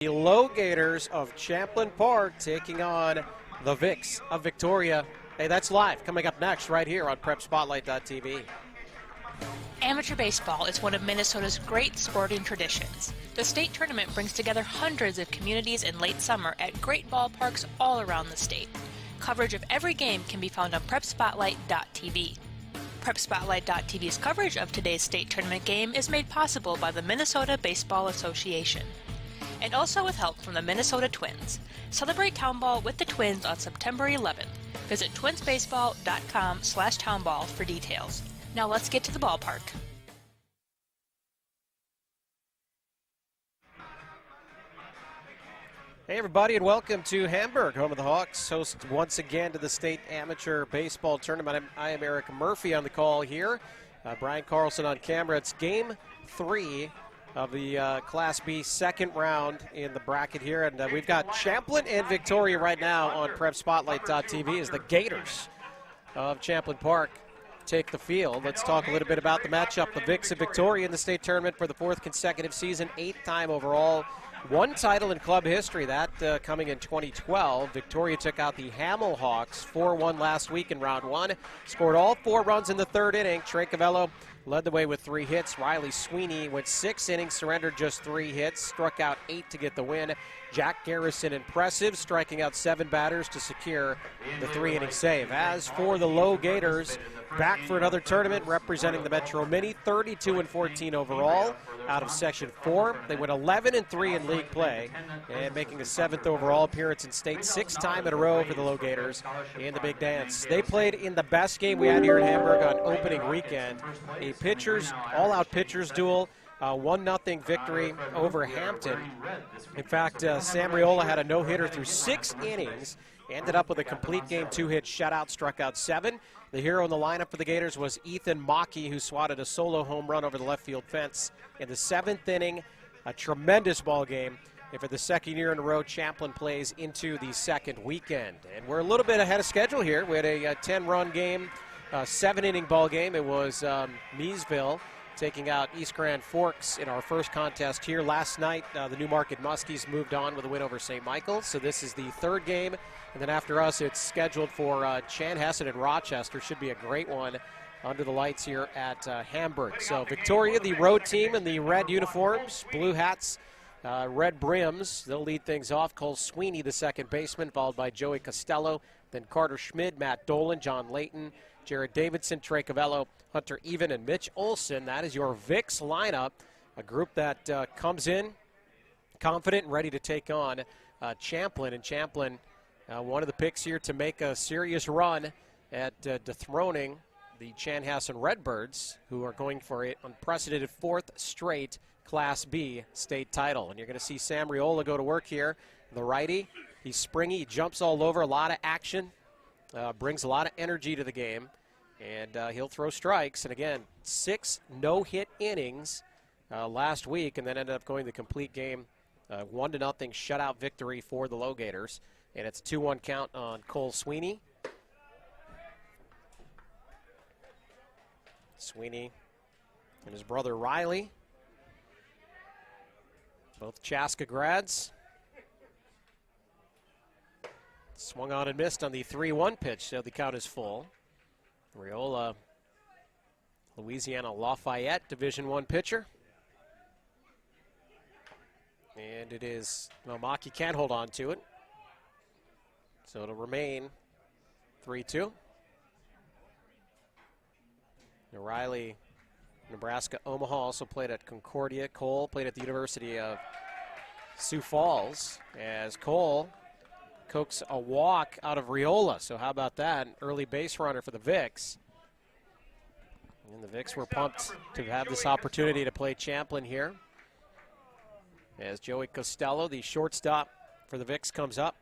The LoGators of Champlin Park taking on the Vics of Victoria. Hey, that's live. Coming up next right here on PrepSpotlight.tv. Amateur baseball is one of Minnesota's great sporting traditions. The state tournament brings together hundreds of communities in late summer at great ballparks all around the state. Coverage of every game can be found on PrepSpotlight.tv. PrepSpotlight.tv's coverage of today's state tournament game is made possible by the Minnesota Baseball Association, and also with help from the Minnesota Twins. Celebrate Town Ball with the Twins on September 11th. Visit twinsbaseball.com/townball for details. Now let's get to the ballpark. Hey everybody, and welcome to Hamburg, home of the Hawks, host once again to the state amateur baseball tournament. I am Eric Murphy on the call here. Brian Carlson on camera. It's game 3 of the Class B second round in the bracket here. And we've got Champlin and Victoria right now on PrepSpotlight.tv as the Gators of Champlin Park take the field. Let's talk a little bit about the matchup. The Vics of Victoria in the state tournament for the 4th consecutive season, 8th time overall. One title in club history, that coming in 2012. Victoria took out the Hamel Hawks 4-1 last week in round 1. Scored all 4 runs in the 3rd inning. Trey Cavello led the way with 3 hits. Riley Sweeney went 6 innings, surrendered just 3 hits, struck out 8 to get the win. Jack Garrison, impressive, striking out 7 batters to secure the 3-inning save. As for the LoGators, back for another tournament representing the Metro Mini, 32-14 overall out of Section 4. They went 11-3 in league play and making a 7th overall appearance in state, 6th time in a row for the LoGators in the big dance. They played in the best game we had here in Hamburg on opening weekend, a all-out pitchers duel. 1-0 victory over Hampton. In fact, Sam Riola had a no-hitter through 6 innings, ended up with a complete game 2-hit shutout, struck out 7. The hero in the lineup for the Gators was Ethan Mockey, who swatted a solo home run over the left field fence in the 7th inning. A tremendous ball game. And for the second year in a row, Champlin plays into the second weekend. And we're a little bit ahead of schedule here. We had a 10-run game, 7-inning ball game. It was Meesville taking out East Grand Forks in our first contest here last night. The Newmarket Muskies moved on with a win over St. Michael's. So this is the 3rd game. And then after us, it's scheduled for Chanhassen and Rochester. Should be a great one under the lights here at Hamburg. So Victoria, the road team in the red uniforms, blue hats, red brims. They'll lead things off. Cole Sweeney, the second baseman, followed by Joey Costello. Then Carter Schmid, Matt Dolan, John Layton, Jared Davidson, Trey Cavello, Hunter Even, and Mitch Olson. That is your Vics lineup, a group that comes in confident and ready to take on Champlin. And Champlin, one of the picks here to make a serious run at dethroning the Chanhassen Redbirds, who are going for an unprecedented 4th straight Class B state title. And you're going to see Sam Riola go to work here. The righty, he's springy, he jumps all over, a lot of action. Brings a lot of energy to the game, and he'll throw strikes. And again, 6 no-hit innings last week, and then ended up going the complete game, 1-0 shutout victory for the LoGators. And it's a 2-1 count on Cole Sweeney. Sweeney and his brother Riley, both Chaska grads. Swung on and missed on the 3-1 pitch, so the count is full. Riola, Louisiana Lafayette Division I pitcher. And it is, well, Mockey can't hold on to it. So it'll remain 3-2. Riley, Nebraska, Omaha, also played at Concordia. Cole played at the University of Sioux Falls, as Cole coax a walk out of Riola. So how about that? An early base runner for the Vics. And the Vics were pumped to have this opportunity to play Champlin here. As Joey Costello, the shortstop for the Vics, comes up.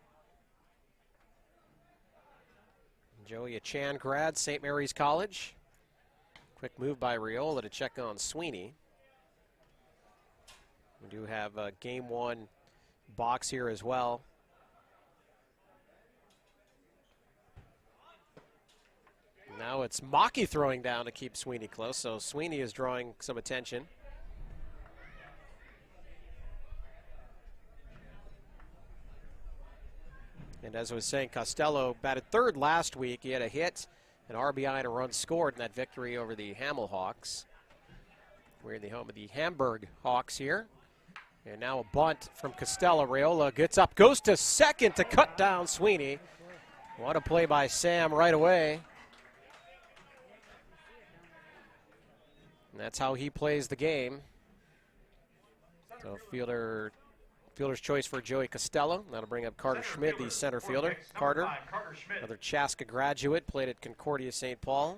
Joey, a Chan grad, St. Mary's College. Quick move by Riola to check on Sweeney. We do have a game 1 box here as well. Now it's Mockey throwing down to keep Sweeney close, so Sweeney is drawing some attention. And as I was saying, Costello batted third last week. He had a hit, an RBI, and a run scored in that victory over the Hamel Hawks. We're in the home of the Hamburg Hawks here. And now a bunt from Costello. Raiola gets up, goes to second to cut down Sweeney. What a play by Sam right away. And that's how he plays the game. So fielder's choice for Joey Costello. That'll bring up Carter Schmidt, the center fielder. Carter, another Chaska graduate, played at Concordia St. Paul.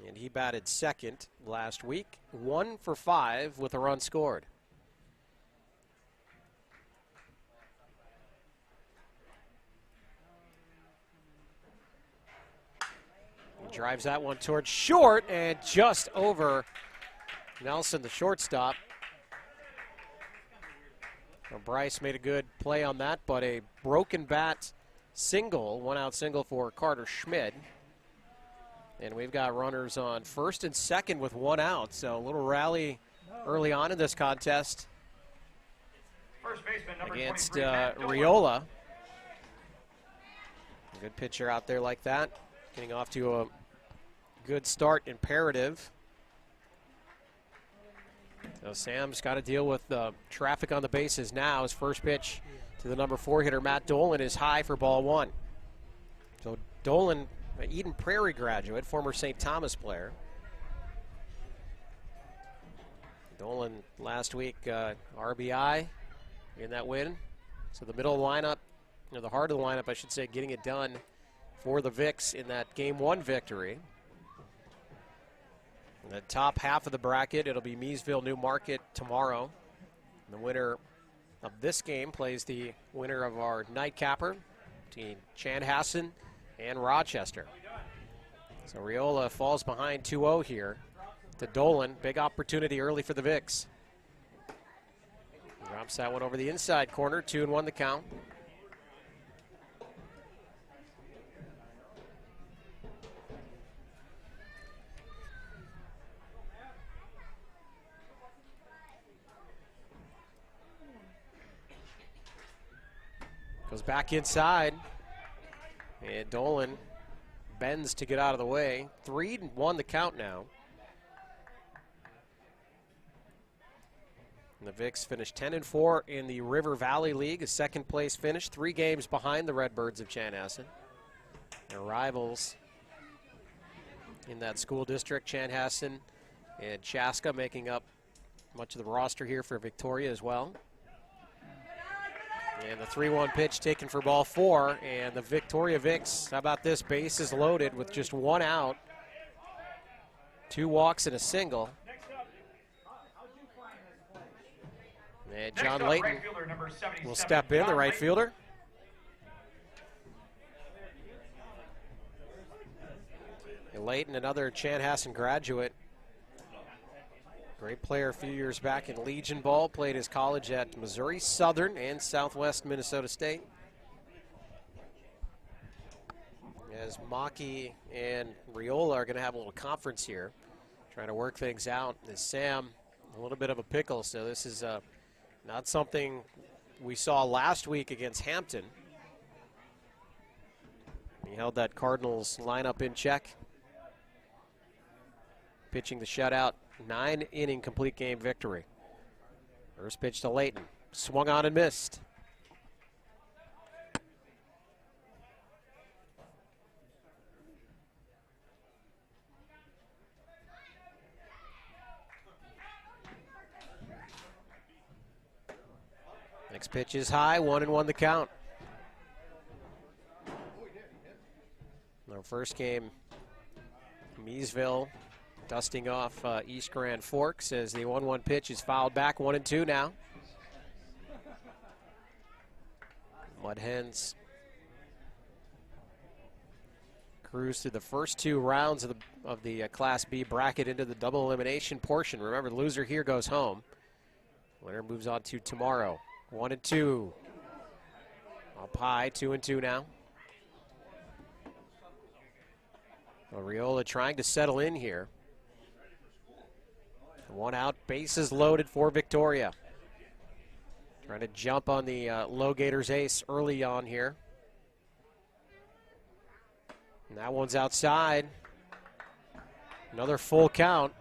And he batted second last week, 1 for 5 with a run scored. He drives that one towards short and just over Nelson, the shortstop. Well, Bryce made a good play on that, but a broken bat single, one-out single for Carter Schmidt. And we've got runners on first and second with 1 out. So a little rally early on in this contest First baseman, number against 23, Raiola. A good pitcher out there like that. Getting off to a good start, imperative. So Sam's got to deal with the traffic on the bases now. His first pitch to the number 4 hitter, Matt Dolan, is high for ball 1. So Dolan, an Eden Prairie graduate, former St. Thomas player. Dolan last week, RBI in that win. So the middle of the lineup, the heart of the lineup, I should say, getting it done for the Vicks in that Game 1 victory. In the top half of the bracket, it'll be Meesville, Newmarket tomorrow. And the winner of this game plays the winner of our nightcapper between Chanhassen and Rochester. So Raiola falls behind 2-0 here to Dolan. Big opportunity early for the Vicks. Drops that one over the inside corner, 2-1 the count. Goes back inside, and Dolan bends to get out of the way. 3-1 the count now. And the Vicks finished 10-4 in the River Valley League, a second place finish, 3 games behind the Redbirds of Chanhassen. Their rivals in that school district, Chanhassen and Chaska, making up much of the roster here for Victoria as well. And the 3-1 pitch taken for ball 4, and the Victoria Vicks, how about this? Base is loaded with just 1 out. 2 walks and a single. And John Layton will step in, the right fielder. And Layton, another Chanhassen graduate. Great player a few years back in Legion Ball. Played his college at Missouri Southern and Southwest Minnesota State. As Maki and Raiola are going to have a little conference here, trying to work things out. As Sam, a little bit of a pickle, so this is not something we saw last week against Hampton. He held that Cardinals lineup in check. Pitching the shutout, 9-inning complete game victory. First pitch to Layton, swung on and missed. Next pitch is high, 1-1 the count. Our first game, Meesville dusting off East Grand Forks as the 1-1 pitch is fouled back, 1-2 now. Mud Hens cruise through the first 2 rounds of the Class B bracket into the double elimination portion. Remember, the loser here goes home. Winner moves on to tomorrow. 1-2. Up high, 2-2 now. Well, Raiola trying to settle in here. 1 out, bases loaded for Victoria. Trying to jump on the LoGators ace early on here. And that one's outside. Another full count.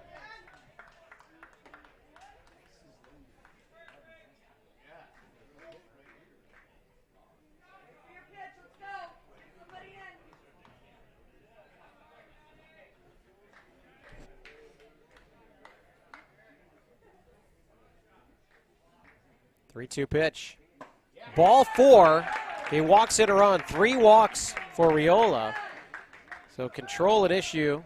Three-two pitch. Ball four. He walks in a run. 3 walks for Riola. So control an issue.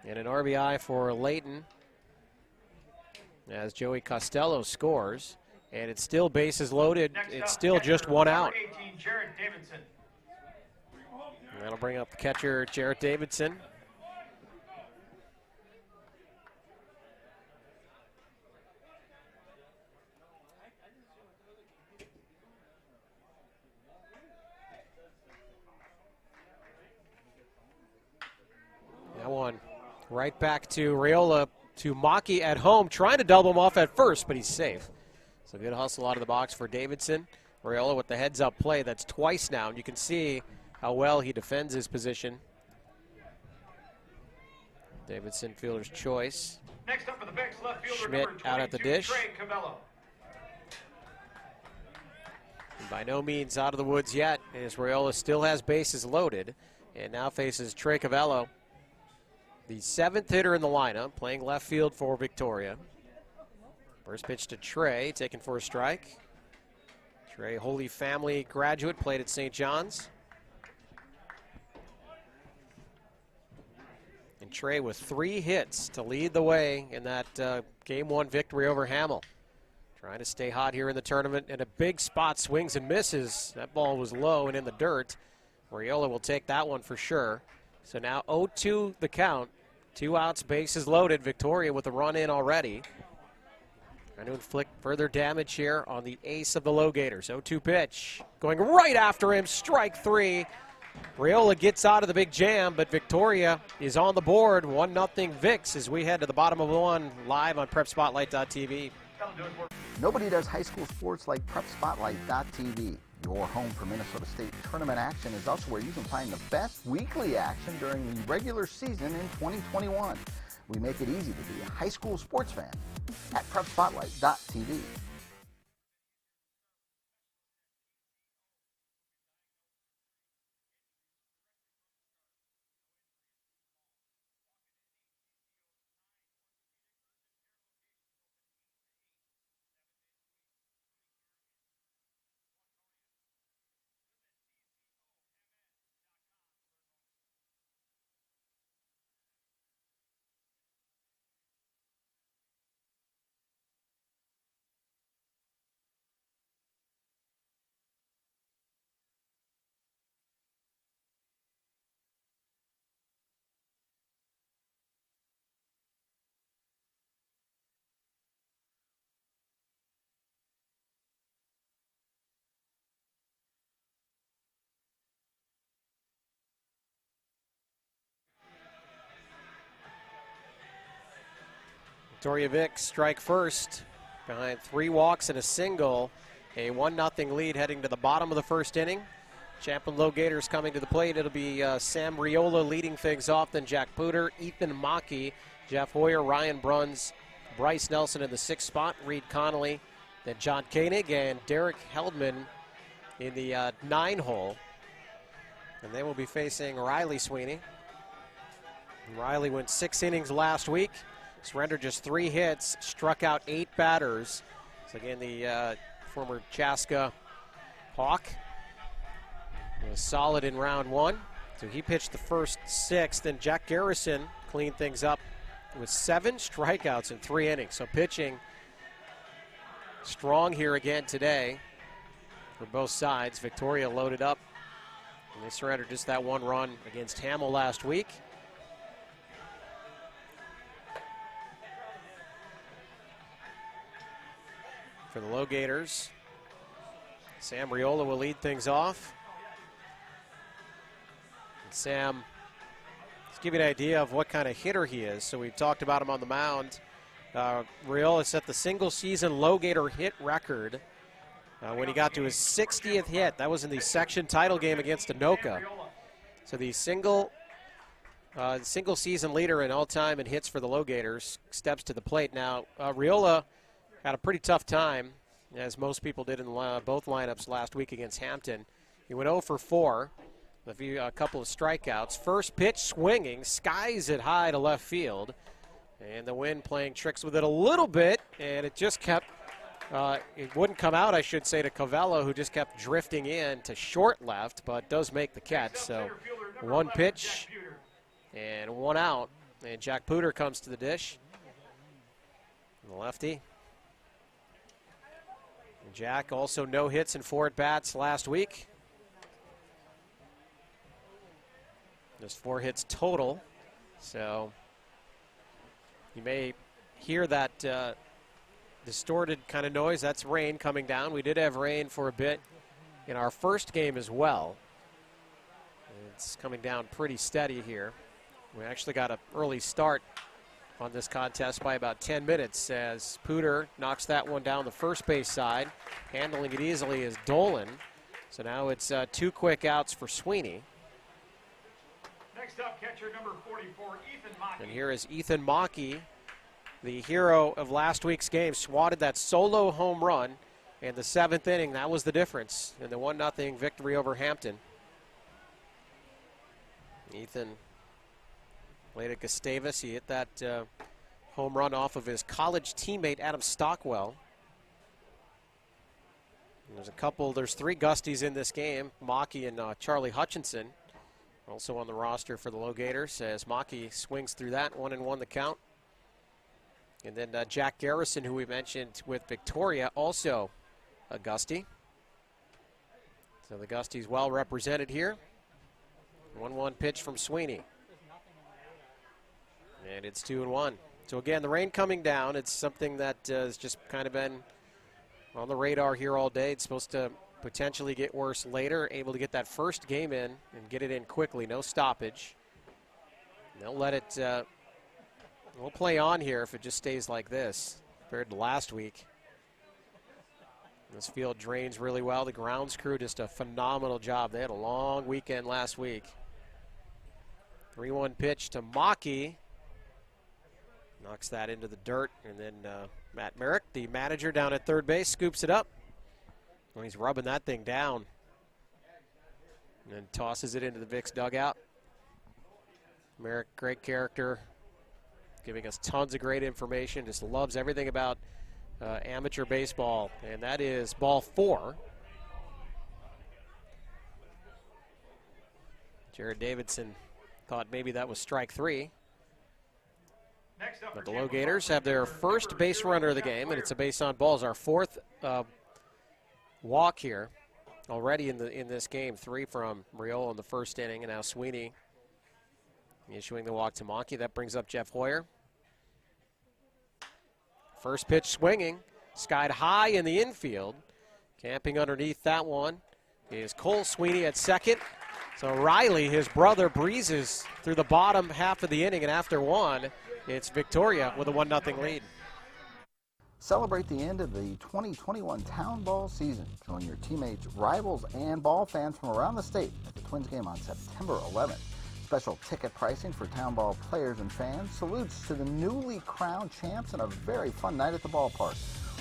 And an RBI for Layton as Joey Costello scores. And it's still bases loaded. It's still just 1 out. 18, Jarrett Davidson. And that'll bring up the catcher, Jarrett Davidson. That one right back to Riola, to Maki at home, trying to double him off at first, but he's safe. So good hustle out of the box for Davidson. Riola with the heads-up play. That's twice now, and you can see how well he defends his position. Davidson, fielder's choice. Next up for the Vicks, left fielder Schmidt number out at the 22, dish. Trey Cavello. And by no means out of the woods yet, as Riola still has bases loaded, and now faces Trey Cavello, the 7th hitter in the lineup, playing left field for Victoria. First pitch to Trey, taken for a strike. Trey, Holy Family graduate, played at St. John's. And Trey with 3 hits to lead the way in that Game 1 victory over Hamel. Trying to stay hot here in the tournament, and a big spot, swings and misses. That ball was low and in the dirt. Riola will take that one for sure. So now 0-2 the count. 2 outs, bases loaded. Victoria with a run in already. Trying to inflict further damage here on the ace of the LoGators. 0-2 pitch. Going right after him, strike 3. Riola gets out of the big jam, but Victoria is on the board. 1-0 Vicks as we head to the bottom of 1 live on PrepSpotlight.tv. Nobody does high school sports like PrepSpotlight.tv. Your home for Minnesota State tournament action is also where you can find the best weekly action during the regular season in 2021. We make it easy to be a high school sports fan at PrepSpotlight.tv. Victoria Vicks strike first behind 3 walks and a single. A 1-0 lead heading to the bottom of the first inning. Champlin LoGators coming to the plate. It'll be Sam Riola leading things off, then Jack Puder, Ethan Maki, Jeff Hoyer, Ryan Bruns, Bryce Nelson in the 6th spot, Reed Connolly, then John Koenig and Derek Heldman in the 9 hole. And they will be facing Riley Sweeney. Riley went 6 innings last week. Surrendered just 3 hits, struck out 8 batters. So again, the former Chaska Hawk was solid in round 1. So he pitched the first 6. Then Jack Garrison cleaned things up with 7 strikeouts in 3 innings. So pitching strong here again today for both sides. Victoria loaded up, and they surrendered just that 1 run against Hamel last week. For the LoGators, Sam Riola will lead things off. And Sam, let's give you an idea of what kind of hitter he is. So we've talked about him on the mound Riola set the single-season LoGator hit record when he got to his 60th hit. That was in the section title game against Anoka. So the single-season leader in all-time in hits for the LoGators steps to the plate. Now, Riola had a pretty tough time, as most people did in both lineups last week against Hampton. He went 0 for 4, a couple of strikeouts. First pitch swinging, skies it high to left field. And the wind playing tricks with it a little bit, and it just kept, it wouldn't come out, I should say, to Covello, who just kept drifting in to short left, but does make the catch. So one pitch and one out, and Jack Pooter comes to the dish. The lefty. And Jack also no hits and 4 at-bats last week. Just 4 hits total, so you may hear that distorted kind of noise. That's rain coming down. We did have rain for a bit in our first game as well. It's coming down pretty steady here. We actually got an early start on this contest by about 10 minutes as Pooter knocks that one down the first base side. Handling it easily is Dolan. So now it's 2 quick outs for Sweeney. Next up, catcher number 44, Ethan Mockey. And here is Ethan Mockey, the hero of last week's game, swatted that solo home run in the 7th inning. That was the difference in the 1-0 victory over Hampton. Ethan played at Gustavus. He hit that home run off of his college teammate Adam Stockwell. And there's 3 Gusties in this game, Mockey and Charlie Hutchinson. Also on the roster for the LoGators as Mockey swings through that, 1-1 the count. And then Jack Garrison, who we mentioned with Victoria, also a Gustie. So the Gusties well represented here. 1-1 pitch from Sweeney. And it's 2-1. So again, the rain coming down. It's something that has just kind of been on the radar here all day. It's supposed to potentially get worse later. Able to get that first game in and get it in quickly. No stoppage. They'll let it, we'll play on here if it just stays like this compared to last week. This field drains really well. The grounds crew just a phenomenal job. They had a long weekend last week. 3-1 pitch to Mockey. Knocks that into the dirt, and then Matt Merrick, the manager down at third base, scoops it up. Well, he's rubbing that thing down and then tosses it into the Vicks dugout. Merrick, great character, giving us tons of great information, just loves everything about amateur baseball, and that is ball 4. Jared Davidson thought maybe that was strike 3. But the LoGators have their first base runner of the game, and it's a base on balls. Our 4th walk here already in this game. 3 from Riola in the first inning, and now Sweeney issuing the walk to Mockey. That brings up Jeff Hoyer. First pitch swinging, skied high in the infield. Camping underneath that one is Cole Sweeney at second. So Riley, his brother, breezes through the bottom half of the inning, and after 1, it's Victoria with a 1-0 lead. Celebrate the end of the 2021 Town Ball season. Join your teammates, rivals, and ball fans from around the state at the Twins game on September 11th. Special ticket pricing for Town Ball players and fans. Salutes to the newly crowned champs and a very fun night at the ballpark.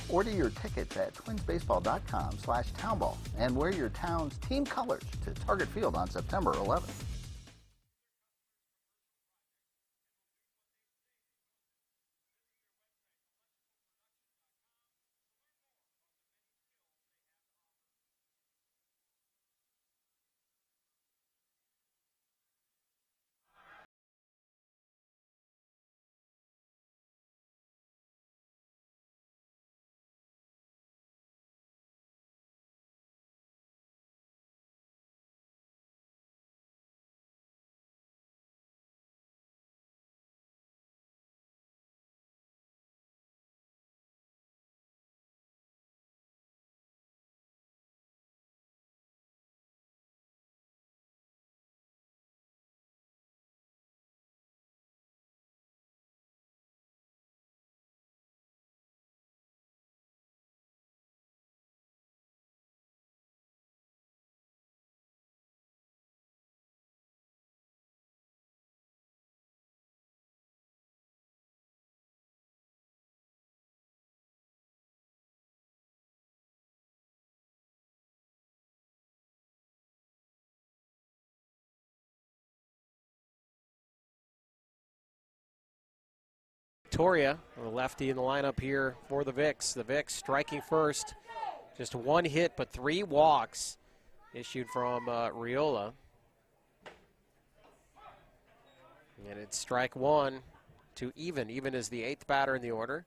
Order your tickets at twinsbaseball.com/townball and wear your town's team colors to Target Field on September 11th. Victoria, the lefty in the lineup here for the Vics. The Vics striking first. Just one hit, but 3 walks issued from Riola. And it's strike 1 to even. Even is the 8th batter in the order,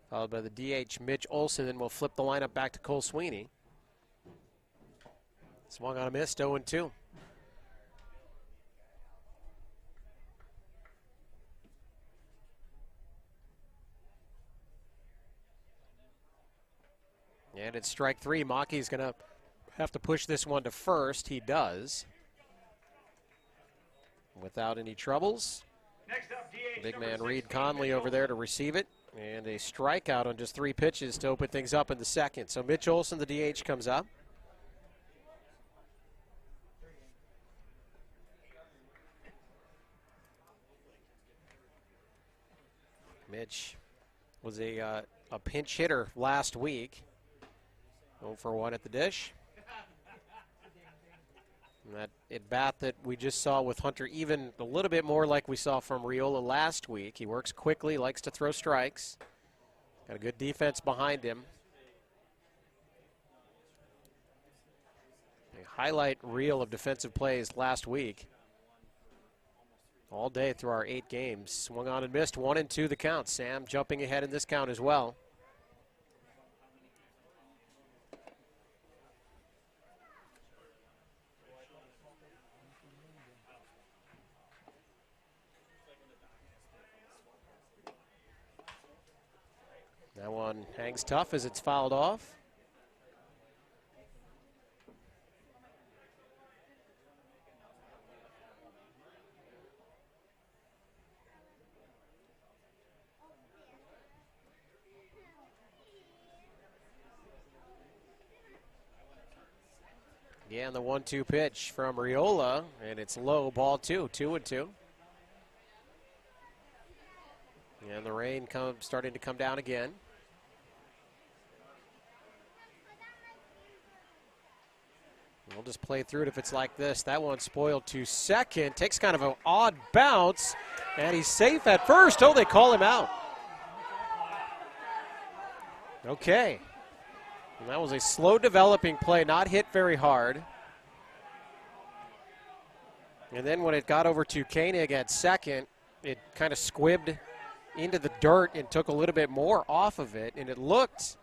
followed by the DH Mitch Olson. Then we'll flip the lineup back to Cole Sweeney. Swung on a miss, 0-2. And it's strike 3. Maki's going to have to push this one to first. He does. Without any troubles. Next up, DH Big number man 16, Reed Conley Mitch over there to receive it. And a strikeout on just 3 pitches to open things up in the second. So Mitch Olson, the DH, comes up. Mitch was a pinch hitter last week. 0 for 1 at the dish. And that at bat that we just saw with Hunter, even a little bit more like we saw from Riola last week. He works quickly, likes to throw strikes. Got a good defense behind him. A highlight reel of defensive plays last week. All day through our 8 games. Swung on and missed. 1-2 the count. Sam jumping ahead in this count as well. That one hangs tough as it's fouled off. Yeah, and the 1-2 pitch from Riola, and it's low, ball 2, 2-2. And the rain starting to come down again. We'll just play through it if it's like this. That one spoiled to second. Takes kind of an odd bounce, and he's safe at first. Oh, they call him out. Okay. And that was a slow developing play, not hit very hard. And then when it got over to Koenig at second, it kind of squibbed into the dirt and took a little bit more off of it. And it looked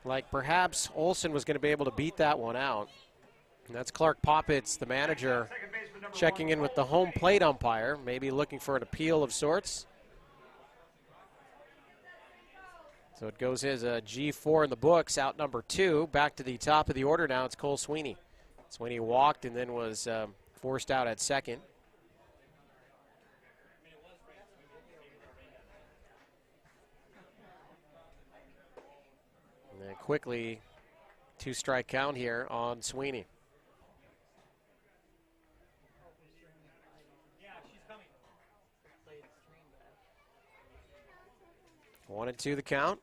like perhaps Olson was going to be able to beat that one out. And that's Clark Poppets, the manager, checking in with the home plate umpire, maybe looking for an appeal of sorts. So it goes as a G4 in the books, out number 2. Back to the top of the order now, it's Cole Sweeney. Sweeney walked and then was forced out at second. And then quickly, 2-strike count here on Sweeney. One and 2 the count.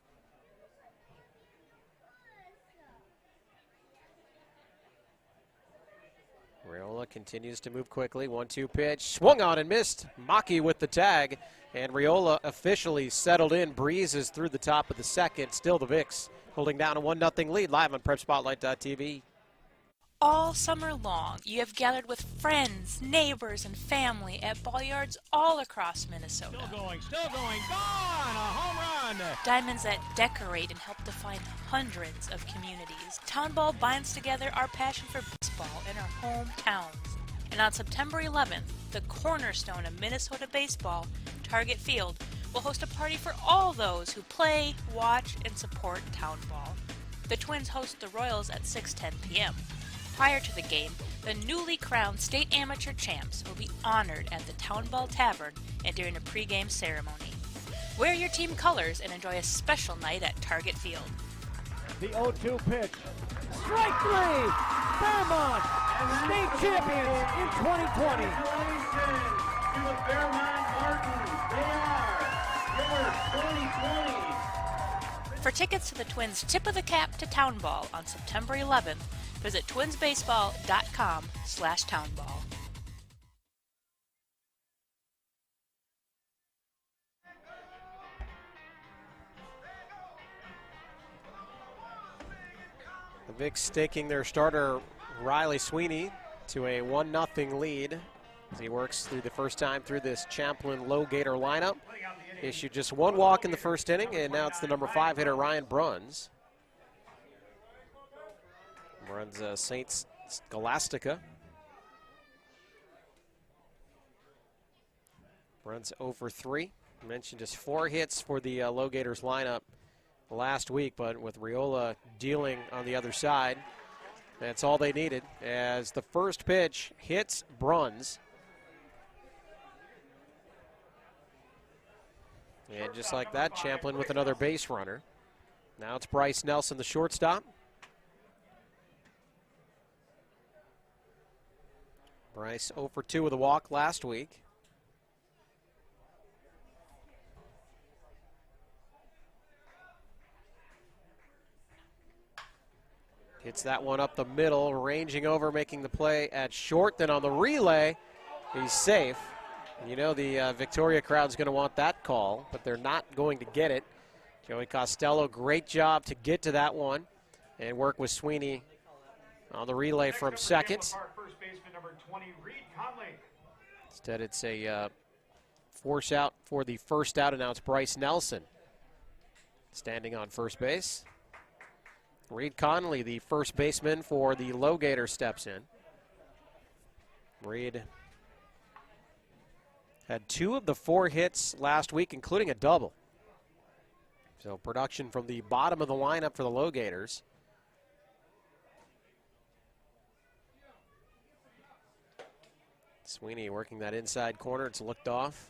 Riola continues to move quickly. 1-2 pitch. Swung on and missed. Maki with the tag. And Riola officially settled in. Breezes through the top of the second. Still the Vics holding down a 1-0 lead. Live on PrepSpotlight.tv. All summer long, you have gathered with friends, neighbors, and family at ball yards all across Minnesota. Still going, gone, a home run. Diamonds that decorate and help define hundreds of communities. Town Ball binds together our passion for baseball in our hometowns. And on September 11th, the cornerstone of Minnesota baseball, Target Field, will host a party for all those who play, watch, and support Town Ball. The Twins host the Royals at 6:10 p.m. Prior to the game, the newly crowned state amateur champs will be honored at the Town Ball Tavern and during a pregame ceremony. Wear your team colors and enjoy a special night at Target Field. The 0-2 pitch. Strike 3! Fairmont, state champions in 2020. Congratulations to the Fairmont Martins. They are your 2020. For tickets to the Twins' Tip of the Cap to Town Ball on September 11th, visit twinsbaseball.com/townball. The Vics staking their starter Riley Sweeney to a 1-0 lead as he works through the first time through this Champlin LoGator lineup. Issued just one walk in the first inning, and now it's the number 5 hitter Ryan Bruns. Bruns, Saints Scholastica. Bruns 0 for 3. I mentioned just 4 hits for the LoGators lineup last week, but with Riola dealing on the other side, that's all they needed. As the first pitch hits Bruns. And just like that, Champlin with another base runner. Now it's Bryce Nelson, the shortstop. Bryce 0 for 2 with a walk last week. Hits that one up the middle, ranging over, making the play at short. Then on the relay, he's safe. You know the Victoria crowd's going to want that call, but they're not going to get it. Joey Costello, great job to get to that one and work with Sweeney on the relay from second. Instead, it's a force out for the first out, and now it's Bryce Nelson standing on first base. Reed Conley, the first baseman for the LoGator, steps in. Reed had 2 of the 4 hits last week, including a double. So production from the bottom of the lineup for the LoGators. Sweeney working that inside corner. It's looked off.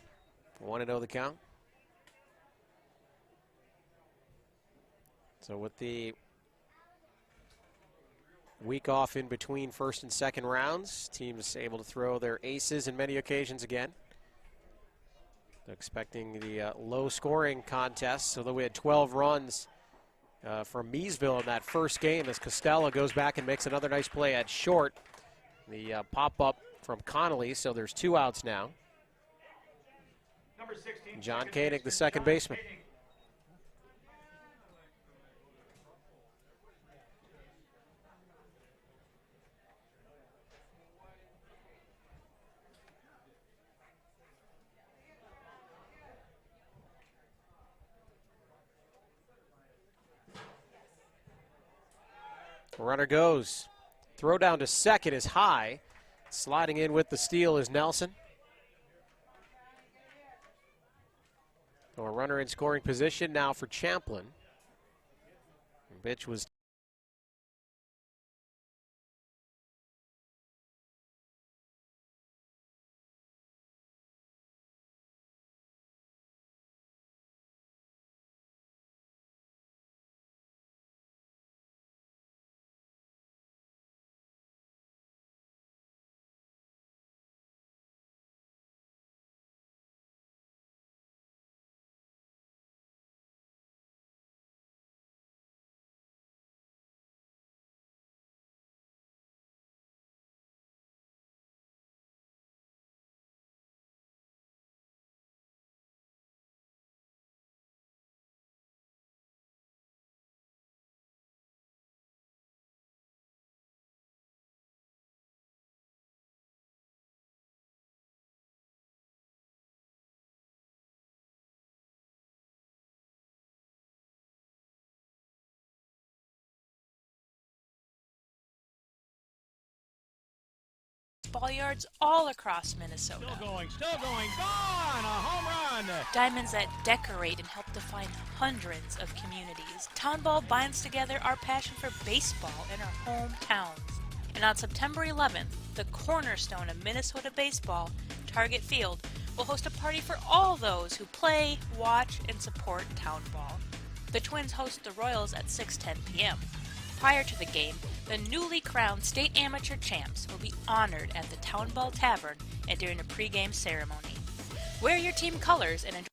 1-0 the count. So with the week off in between first and second rounds, teams able to throw their aces in many occasions again. Expecting the low-scoring contest, although we had 12 runs from Meesville in that first game as Costello goes back and makes another nice play at short. The pop-up from Connolly, so there's 2 outs now. Number 16, John Koenig, the second baseman. Runner goes. Throw down to second is high. Sliding in with the steal is Nelson. So a runner in scoring position now for Champlin. Pitch was ball yards all across Minnesota. still going, gone, a home run. Diamonds that decorate and help define hundreds of communities. Town Ball binds together our passion for baseball in our hometowns. And on September 11th, the cornerstone of Minnesota baseball, Target Field, will host a party for all those who play, watch, and support Town Ball. The Twins host the Royals at 6:10 p.m. Prior to the game, the newly crowned state amateur champs will be honored at the Town Ball Tavern and during a pregame ceremony. Wear your team colors and enjoy.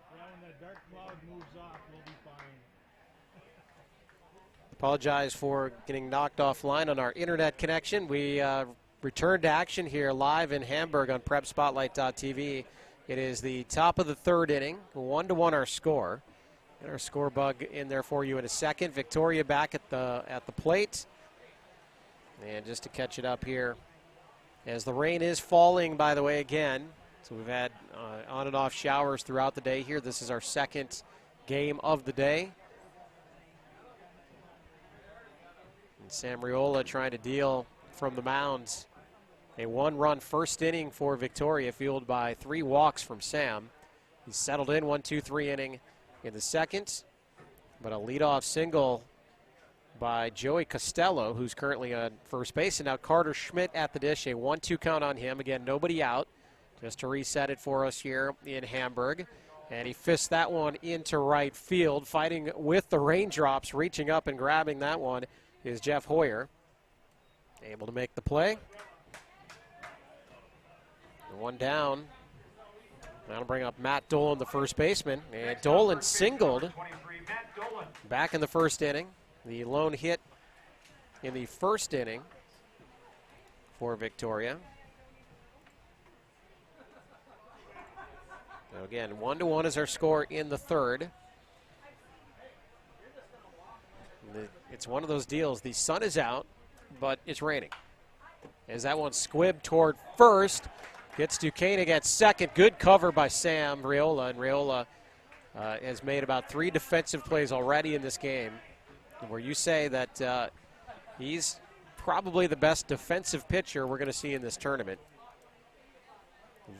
When that dark cloud moves off, we'll be fine. Apologize for getting knocked offline on our internet connection. We return to action here live in Hamburg on PrepSpotlight.tv It is the top of the third inning, 1-1 our score. Get our score bug in there for you in a second. Victoria back at the plate. And just to catch it up here, as the rain is falling, by the way, again. So we've had on and off showers throughout the day here. This is our second game of the day. And Sam Riola trying to deal from the mound. A one-run first inning for Victoria, fueled by 3 walks from Sam. He's settled in 1-2-3 inning in the second, but a leadoff single by Joey Costello, who's currently on first base, and now Carter Schmidt at the dish. A 1-2 count on him. Again, nobody out. Just to reset it for us here in Hamburg. And he fists that one into right field. Fighting with the raindrops, reaching up and grabbing that one is Jeff Hoyer. Able to make the play. One down. That'll bring up Matt Dolan, the first baseman. And Dolan singled back in the first inning. The lone hit in the first inning for Victoria. So again, 1-1 is our score in the third. It's one of those deals. The sun is out, but it's raining. As that one squibbed toward first, gets Duquesne at second. Good cover by Sam Riola, and Riola has made about 3 defensive plays already in this game, where you say that he's probably the best defensive pitcher we're going to see in this tournament.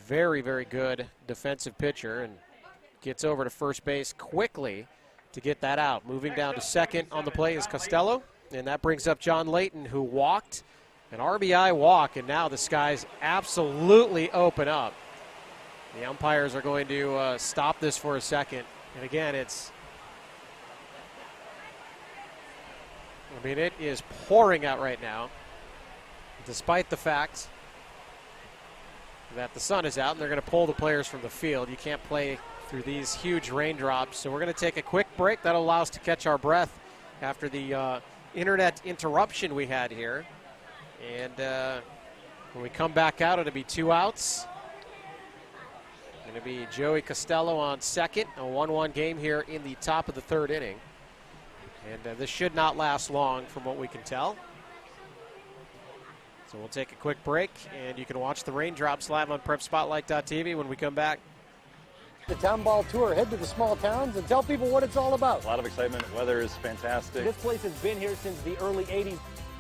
Very, very good defensive pitcher, and gets over to first base quickly to get that out. Moving down to second on the play is Costello, and that brings up John Layton, who walked, an RBI walk, and now the skies absolutely open up. The umpires are going to stop this for a second, and again, it is pouring out right now, despite the fact that the sun is out, and they're going to pull the players from the field. You can't play through these huge raindrops. So we're going to take a quick break. That'll allow us to catch our breath after the internet interruption we had here. And when we come back out, it'll be 2 outs. Going to be Joey Costello on second. A 1-1 game here in the top of the third inning. And this should not last long from what we can tell. So we'll take a quick break, and you can watch the raindrops live on PrepSpotlight.tv when we come back. The Town Ball Tour. Head to the small towns and tell people what it's all about. A lot of excitement. Weather is fantastic. This place has been here since the early 80s.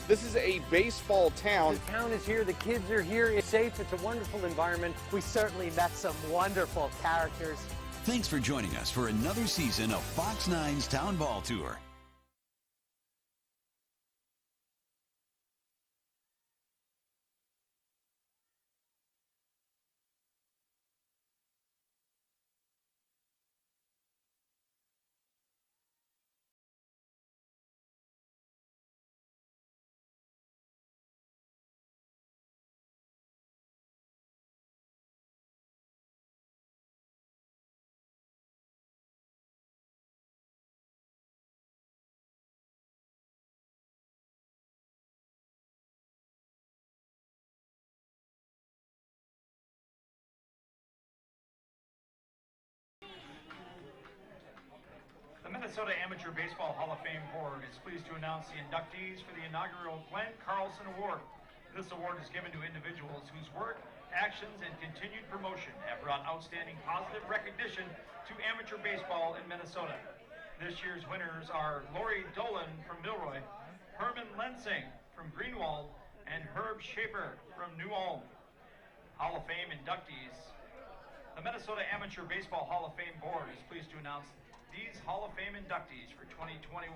This is a baseball town. The town is here. The kids are here. It's safe. It's a wonderful environment. We certainly met some wonderful characters. Thanks for joining us for another season of Fox 9's Town Ball Tour. The Minnesota Amateur Baseball Hall of Fame Board is pleased to announce the inductees for the inaugural Glenn Carlson Award. This award is given to individuals whose work, actions, and continued promotion have brought outstanding positive recognition to amateur baseball in Minnesota. This year's winners are Lori Dolan from Milroy, Herman Lensing from Greenwald, and Herb Schaefer from New Ulm. Hall of Fame inductees. The Minnesota Amateur Baseball Hall of Fame Board is pleased to announce these Hall of Fame inductees for 2021.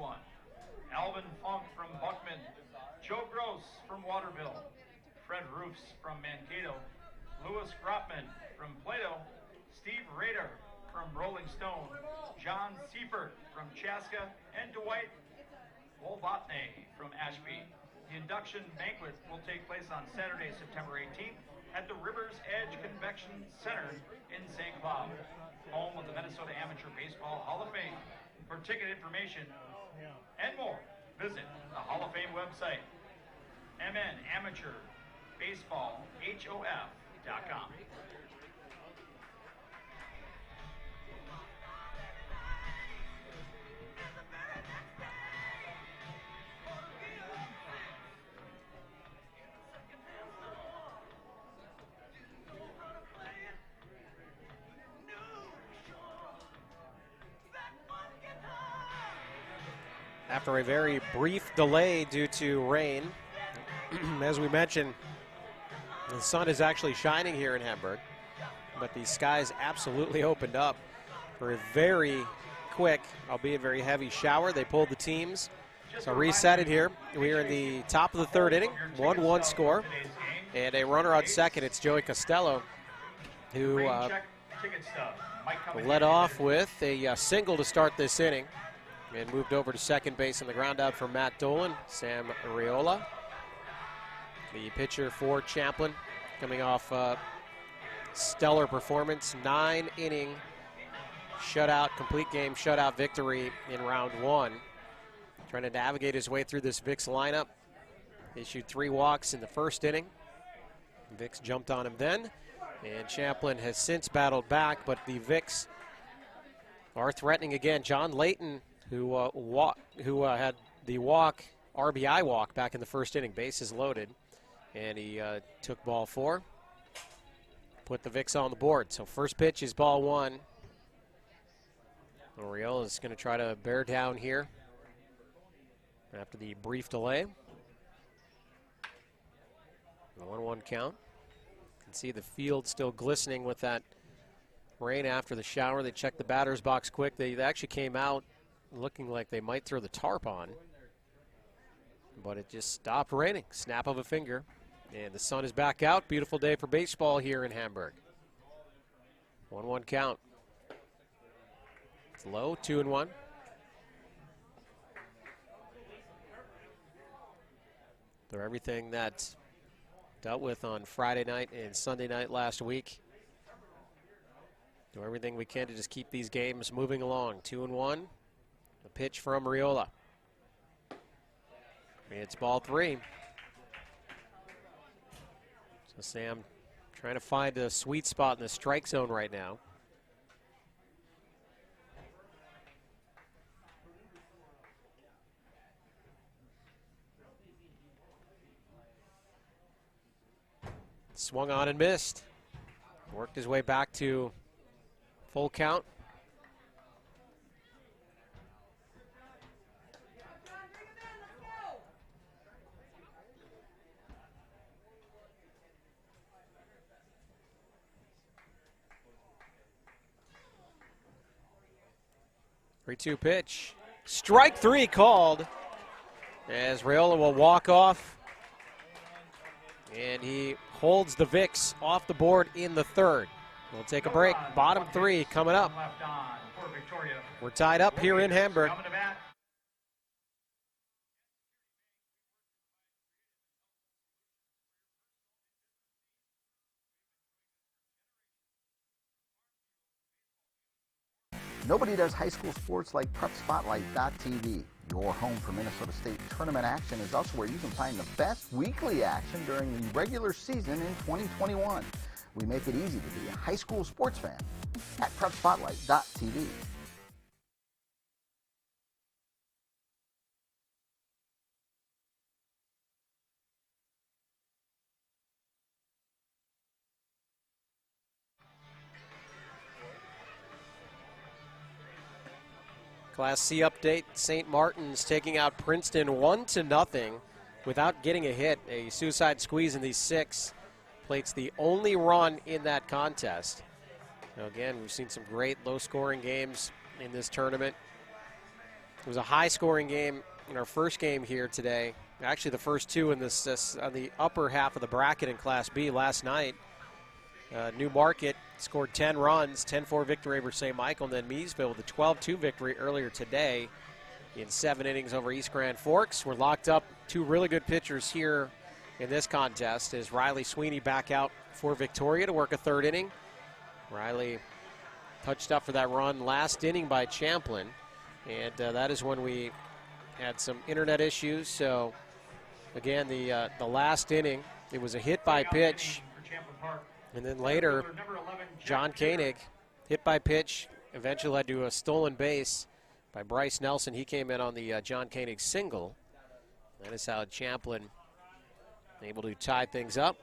Alvin Funk from Buckman, Joe Gross from Waterville, Fred Roofs from Mankato, Louis Grotman from Plato, Steve Rader from Rolling Stone, John Seifert from Chaska, and Dwight Wolbotney from Ashby. The induction banquet will take place on Saturday, September 18th at the Rivers Edge Convention Center in St. Cloud, home of the Minnesota Amateur Baseball Hall of Fame. For ticket information and more, visit the Hall of Fame website, mnamateurBaseballHOF.com. after a very brief delay due to rain. As we mentioned, the sun is actually shining here in Hamburg, but the skies absolutely opened up for a very quick, albeit very heavy shower. They pulled the teams. So reset it here. We are in the top of the third inning, 1-1 score. And a runner on second, it's Joey Costello, who led off with a single to start this inning and moved over to second base on the ground out for Matt Dolan. Sam Riola, the pitcher for Champlin, coming off stellar performance, 9-inning shutout, complete game shutout victory in round one. Trying to navigate his way through this Vicks lineup. Issued 3 walks in the first inning. Vicks jumped on him then, and Champlin has since battled back, but the Vicks are threatening again. John Layton, who had the RBI walk back in the first inning, bases loaded, and he took ball 4, put the Vicks on the board. So first pitch is ball 1. Oriole is going to try to bear down here after the brief delay. The 1-1 count. You can see the field still glistening with that rain after the shower. They checked the batter's box quick. They actually came out looking like they might throw the tarp on, but it just stopped raining. Snap of a finger. And the sun is back out. Beautiful day for baseball here in Hamburg. 1-1 count. It's low, 2-1. They're everything that dealt with on Friday night and Sunday night last week. Do everything we can to just keep these games moving along. 2-1. A pitch from Riola. It's ball 3. So Sam trying to find a sweet spot in the strike zone right now. Swung on and missed. Worked his way back to full count. Three-two pitch. Strike 3 called as Riola will walk off. And he holds the Vicks off the board in the third. We'll take a break. Bottom 3 coming up. We're tied up here in Hamburg. Nobody does high school sports like PrepSpotlight.tv. Your home for Minnesota State tournament action is also where you can find the best weekly action during the regular season in 2021. We make it easy to be a high school sports fan at PrepSpotlight.tv. Class C update, St. Martin's taking out Princeton 1-0 without getting a hit. A suicide squeeze in the 6th. Plate's the only run in that contest. Now again, we've seen some great low-scoring games in this tournament. It was a high-scoring game in our first game here today. Actually, the first 2 in this on the upper half of the bracket in Class B last night. New Market scored 10 runs, 10-4 victory over St. Michael, and then Meesville with a 12-2 victory earlier today in 7 innings over East Grand Forks. We're locked up 2 really good pitchers here in this contest as Riley Sweeney back out for Victoria to work a 3rd inning. Riley touched up for that run last inning by Champlin, and that is when we had some internet issues. So again, the last inning, it was a hit by pitch. And then later, John Koenig, hit by pitch, eventually led to a stolen base by Bryce Nelson. He came in on the John Koenig single. That is how Champlin able to tie things up.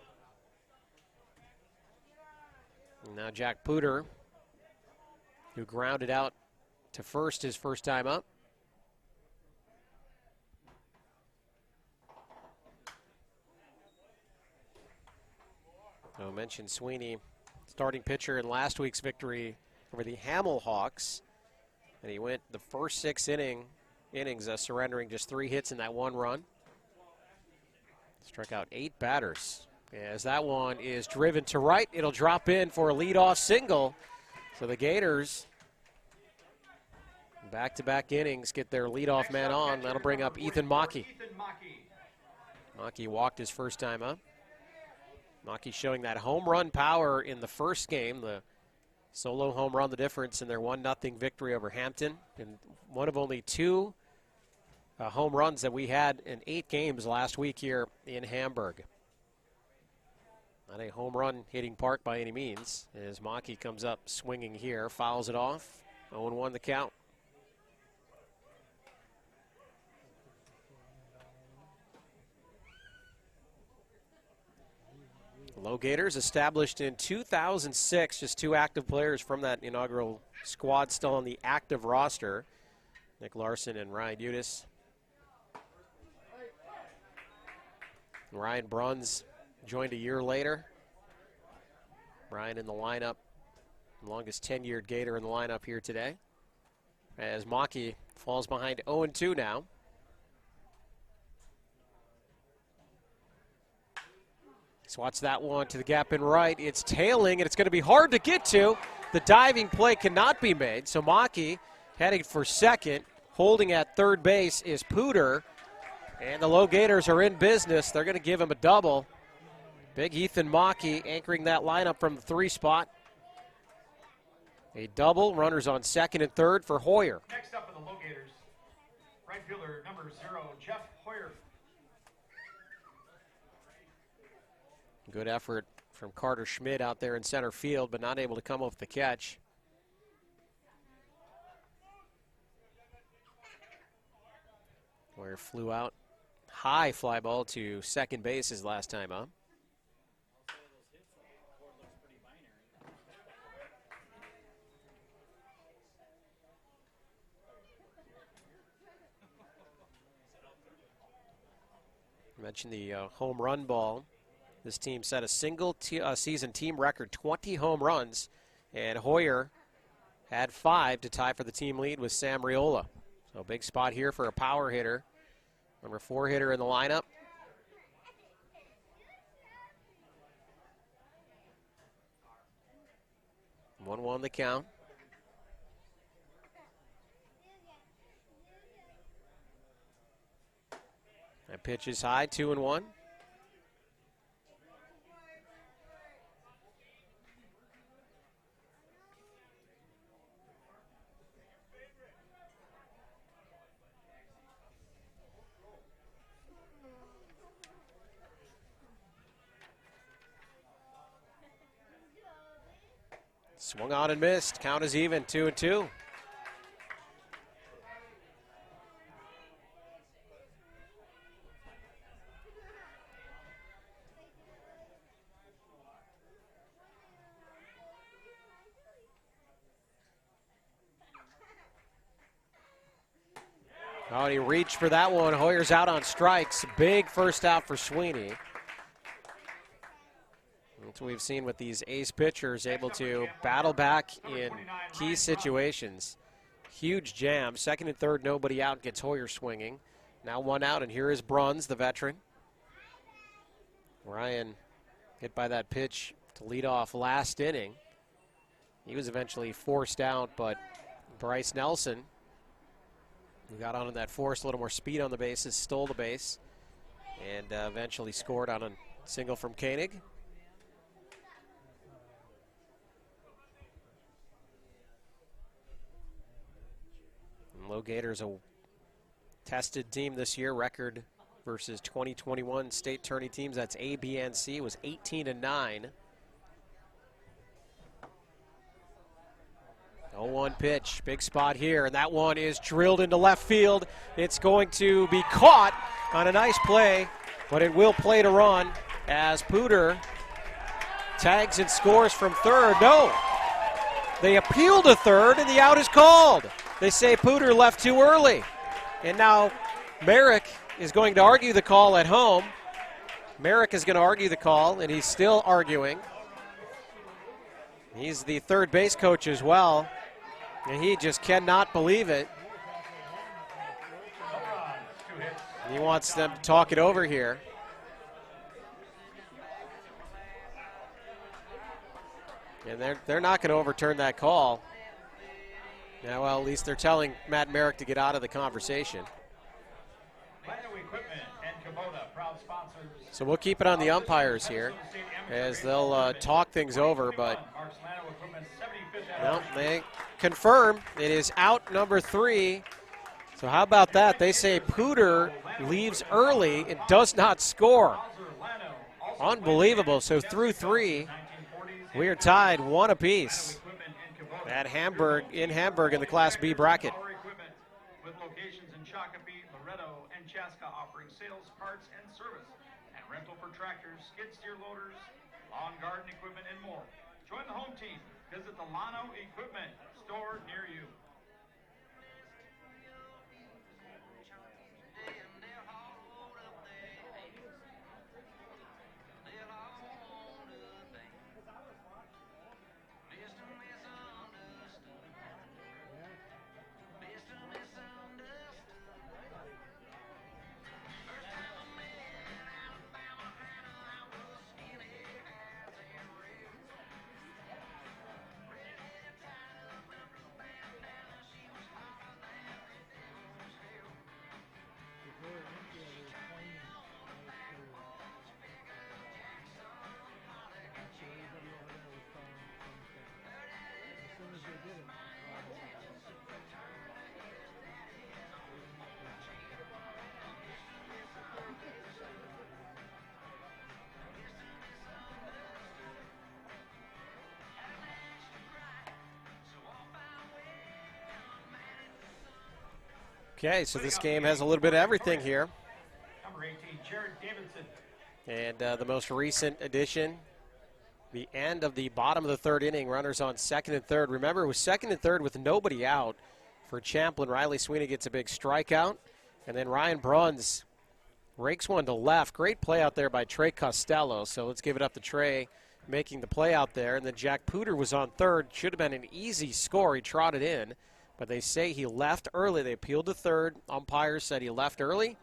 And now Jack Puder, who grounded out to first his first time up. I mentioned Sweeney, starting pitcher in last week's victory over the Hamel Hawks. And he went the first 6 innings surrendering just 3 hits in that 1 run. Struck out 8 batters. As that one is driven to right, it'll drop in for a leadoff single. So the Gators, back-to-back innings, get their leadoff man on. That'll bring up Ethan Mackey. Mackey walked his first time up. Mackey showing that home run power in the first game. The solo home run, the difference in their 1-0 victory over Hampton. And one of only 2 home runs that we had in 8 games last week here in Hamburg. Not a home run hitting park by any means, as Mackey comes up swinging here, fouls it off. 0-1 the count. LoGators established in 2006, just 2 active players from that inaugural squad still on the active roster. Nick Larson and Ryan Udis. Ryan Bruns joined a year later. Ryan in the lineup, the longest tenured Gator in the lineup here today. As Mackey falls behind 0-2 now. Swats that one to the gap in right. It's tailing, and it's going to be hard to get to. The diving play cannot be made, so Mackey heading for second. Holding at third base is Pooter, and the LoGators are in business. They're going to give him a double. Big Ethan Mackey anchoring that lineup from the 3 spot. A double, runners on second and third for Hoyer. Next up for the LoGators, right fielder number 0, Jeff Hoyer. Good effort from Carter Schmidt out there in center field, but not able to come up with the catch. Hoyer flew out. High fly ball to second base his last time up. I mentioned the home run ball. This team set a single season team record, 20 home runs, and Hoyer had 5 to tie for the team lead with Sam Riola. So big spot here for a power hitter. Number 4 hitter in the lineup. One the count. That pitch is high, 2-1. Swung on and missed. Count is even, 2-2. Oh, he reached for that one. Hoyer's out on strikes. Big first out for Sweeney. That's what we've seen with these ace pitchers, able to battle back in key situations. Huge jam. Second and third, nobody out, gets Hoyer swinging. Now 1 out, and here is Bruns, the veteran. Ryan hit by that pitch to lead off last inning. He was eventually forced out, but Bryce Nelson, who got on that force, a little more speed on the bases, stole the base, and eventually scored on a single from Koenig. LoGators a tested team this year. Record versus 2021 state tourney teams. That's A, B, and C. It was 18-9. 0-1 pitch. Big spot here, and that one is drilled into left field. It's going to be caught on a nice play, but it will play to run as Pooter tags and scores from third. No, they appeal to third, and the out is called. They say Pooter left too early. And now Merrick is going to argue the call at home. Merrick is going to argue the call, and he's still arguing. He's the third base coach as well, and he just cannot believe it. He wants them to talk it over here. And they're not going to overturn that call. Yeah, well, at least they're telling Matt Merrick to get out of the conversation. So we'll keep it on the umpires here as they'll talk things over, but well, they confirm it is out number 3. So how about that? They say Pooter leaves early and does not score. Unbelievable. So through 3, we are tied 1 apiece at Hamburg in the Class B bracket. With locations in Shakopee, Loretto, and Chaska, offering sales, parts, and service, and rental for tractors, skid steer loaders, lawn garden equipment, and more. Join the home team. Visit the Lano Equipment store near you. Okay, so this game has a little bit of everything here. Number 18, Jared Davidson. And the most recent addition, the end of the bottom of the 3rd inning, runners on 2nd and 3rd. Remember, it was 2nd and 3rd with nobody out for Champlin. Riley Sweeney gets a big strikeout, and then Ryan Bruns rakes one to left. Great play out there by Trey Costello, so let's give it up to Trey making the play out there. And then Jack Pooter was on 3rd. Should have been an easy score. He trotted in, but they say he left early. They appealed to 3rd. Umpires said he left early,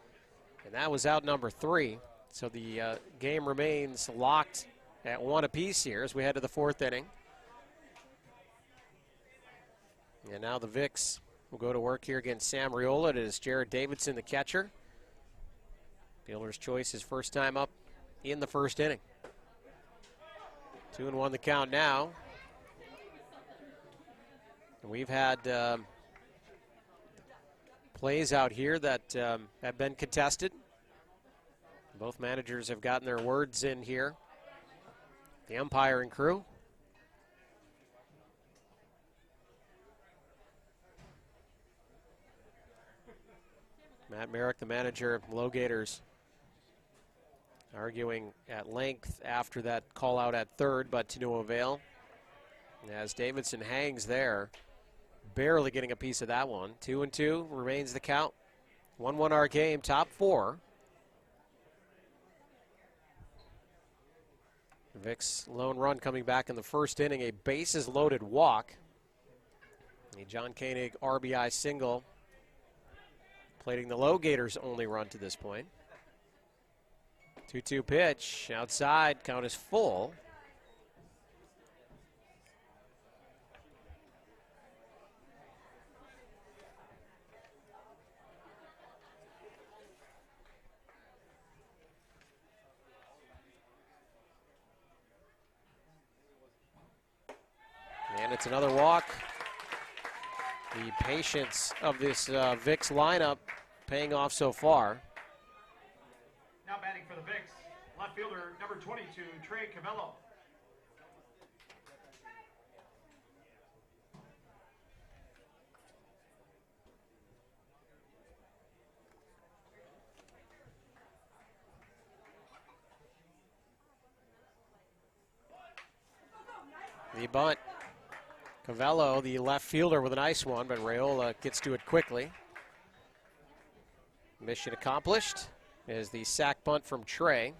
and that was out number 3. So the game remains locked at 1 apiece here as we head to the 4th inning. And now the Vicks will go to work here against Sam Riola. It is Jared Davidson, the catcher. Fielder's choice his first time up in the 1st inning. 2-1 the count now. We've had plays out here that have been contested. Both managers have gotten their words in here. The umpire and crew. Matt Merrick, the manager of LoGators, arguing at length after that call out at 3rd, but to no avail. As Davidson hangs there, barely getting a piece of that one. 2-2 remains the count. 1-1 our game, top 4. Vic's lone run coming back in the 1st inning, a bases loaded walk. A John Koenig RBI single, plating the LoGators' only run to this point. 2-2 pitch, outside, count is full. And it's another walk. The patience of this Vicks lineup paying off so far. Now batting for the Vicks, left fielder number 22, Trey Cavello. The bunt. Cavello, the left fielder, with a nice one, but Raiola gets to it quickly. Mission accomplished is the sac bunt from Trey.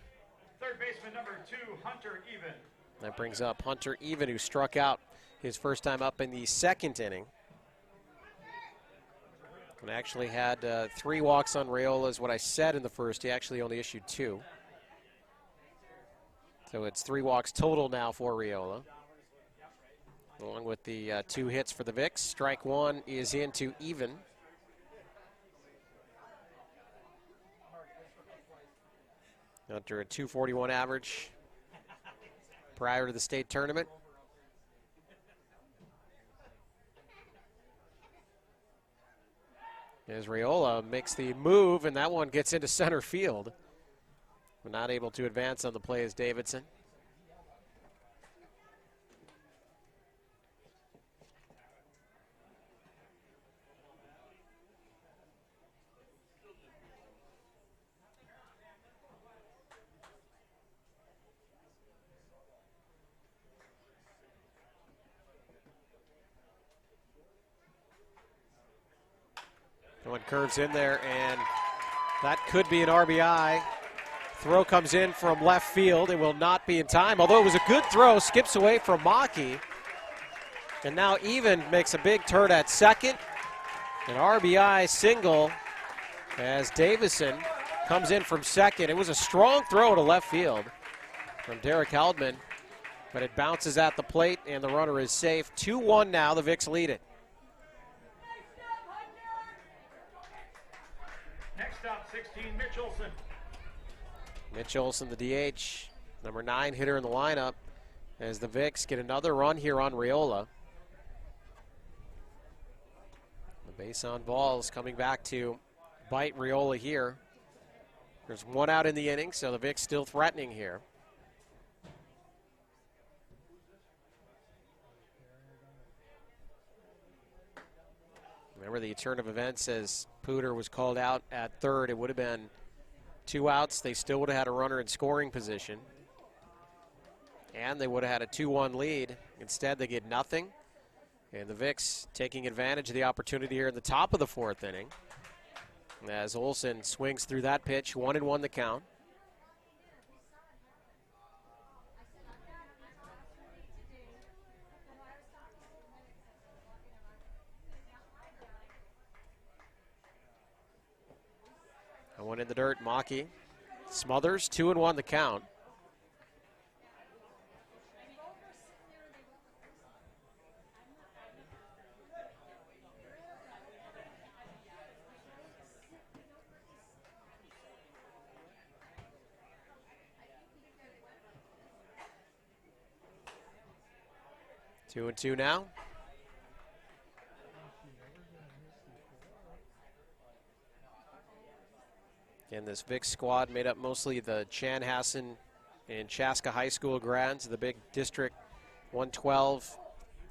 baseman number 2, Hunter Even. That brings up Hunter Even, who struck out his first time up in the second inning. And actually had 3 walks on Raiola, is what I said in the first. He actually only issued 2. So it's 3 walks total now for Raiola, along with the 2 hits for the Vicks. Strike 1 is into Even. Under a .241 average prior to the state tournament. As Raiola makes the move, and that one gets into center field. But not able to advance on the play as Davidson. One curves in there, and that could be an RBI. Throw comes in from left field. It will not be in time, although it was a good throw. Skips away from Maki. And now Even makes a big turn at second. An RBI single as Davison comes in from second. It was a strong throw to left field from Derek Heldman, but it bounces at the plate, and the runner is safe. 2-1 now. The Vicks lead it. Next up, 16, Mitch Olson. Mitch Olson, the DH, number 9 hitter in the lineup, as the Vicks get another run here on Raiola. The base on balls coming back to bite Raiola here. There's 1 out in the inning, so the Vicks still threatening here. Remember, the turn of events as Pooter was called out at third. It would have been 2 outs. They still would have had a runner in scoring position. And they would have had a 2-1 lead. Instead, they get nothing. And the Vicks taking advantage of the opportunity here in the top of the 4th inning. As Olson swings through that pitch, 1-1 the count. One in the dirt, Maki smothers, 2-1 the count. Two and two now. And this Vicks squad made up mostly the Chanhassen and Chaska High School grads, the big District 112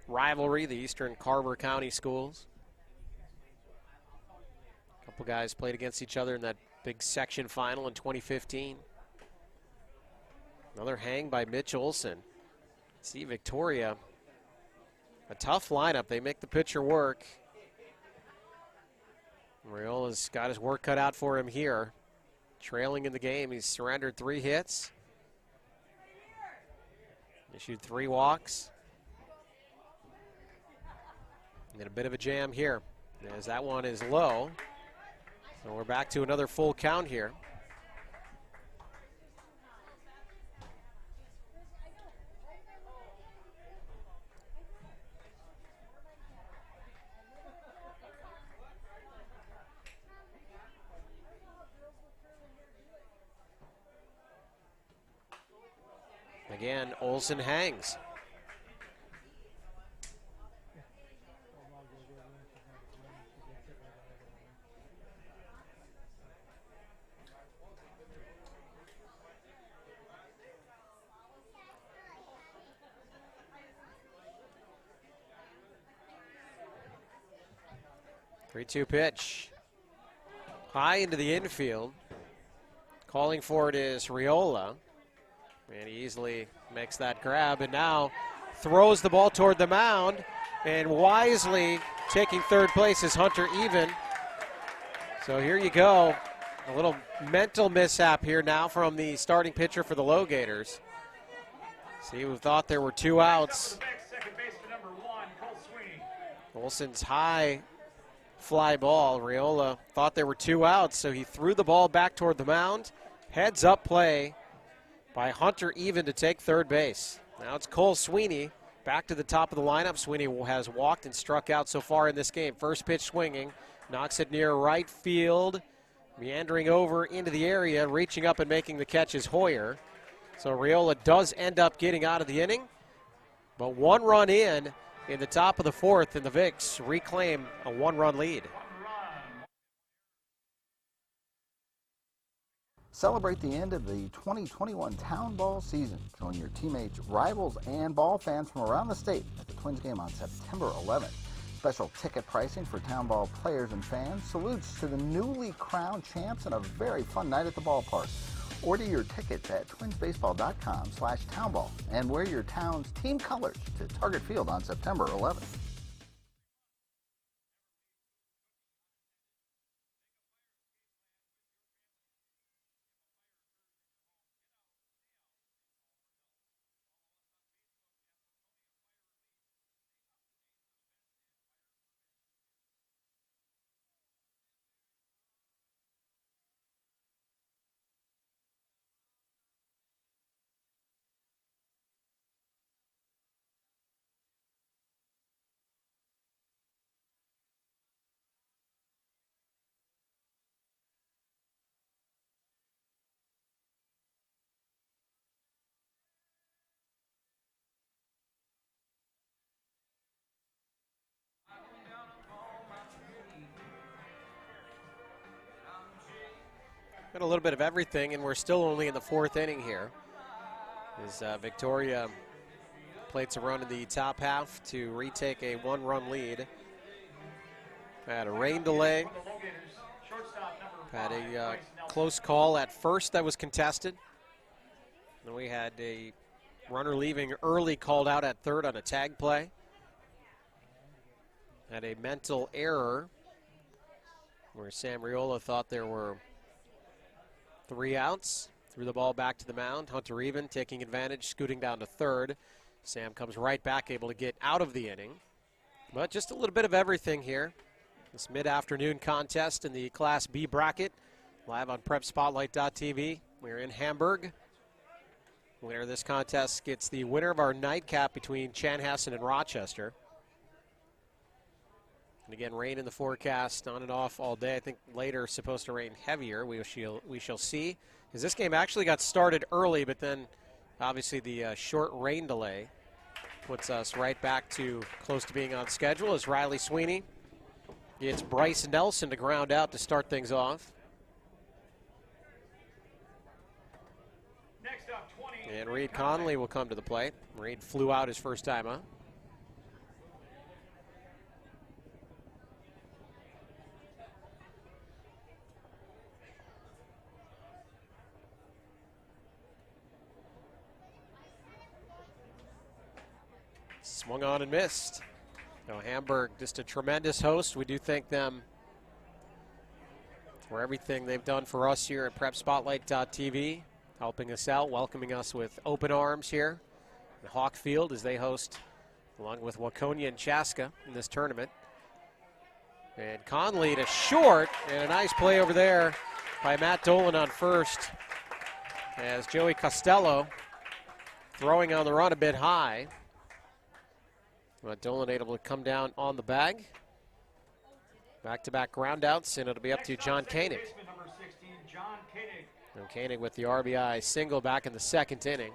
rivalry, the Eastern Carver County schools. A couple guys played against each other in that big section final in 2015. Another hang by Mitch Olson. See Victoria, a tough lineup. They make the pitcher work. Raiola's got his work cut out for him here. Trailing in the game, he's surrendered 3 hits. Issued 3 walks. And a bit of a jam here, as that one is low. So we're back to another full count here. Again, Olson hangs. Three-two pitch. High into the infield. Calling for it is Raiola. And he easily makes that grab, and now throws the ball toward the mound, and wisely taking third place is Hunter Even. So here you go. A little mental mishap here now from the starting pitcher for the LoGators. See, we thought there were 2 outs. Olson's high fly ball. Riola thought there were 2 outs, so he threw the ball back toward the mound. Heads up play by Hunter Even to take third base. Now it's Cole Sweeney back to the top of the lineup. Sweeney has walked and struck out so far in this game. First pitch swinging, knocks it near right field. Meandering over into the area, reaching up and making the catch is Hoyer. So Riola does end up getting out of the inning. But 1 run in the top of the 4th, and the Vicks reclaim a 1-run lead. Celebrate the end of the 2021 Town Ball season. Join your teammates, rivals, and ball fans from around the state at the Twins game on September 11th. Special ticket pricing for Town Ball players and fans. Salutes to the newly crowned champs and a very fun night at the ballpark. Order your tickets at twinsbaseball.com/townball and wear your town's team colors to Target Field on September 11th. Got a little bit of everything, and we're still only in the 4th inning here. As Victoria plates a run in the top half to retake a 1-run lead. Had a rain delay. Had a close call at first that was contested. And we had a runner leaving early called out at third on a tag play. Had a mental error where Sam Riola thought there were 3 outs. Threw the ball back to the mound. Hunter Even taking advantage, scooting down to third. Sam comes right back, able to get out of the inning. But just a little bit of everything here. This mid-afternoon contest in the Class B bracket. Live on PrepSpotlight.tv. We're in Hamburg. Winner of this contest gets the winner of our nightcap between Chanhassen and Rochester. And again, rain in the forecast, on and off all day. I think later supposed to rain heavier. We shall see. As this game actually got started early, but then obviously the short rain delay puts us right back to close to being on schedule as Riley Sweeney gets Bryce Nelson to ground out to start things off. Next up, 20. And Reed Conley will come to the plate. Reed flew out his first time up. Swung on and missed. So Hamburg, just a tremendous host. We do thank them for everything they've done for us here at PrepSpotlight.tv, helping us out, welcoming us with open arms here in Hawk Field as they host, along with Waconia and Chaska in this tournament. And Conley to short, and a nice play over there by Matt Dolan on first as Joey Costello throwing on the run a bit high. But Dolan able to come down on the bag. Back-to-back groundouts, and it'll be up to John Koenig. And Koenig with the RBI single back in the 2nd inning.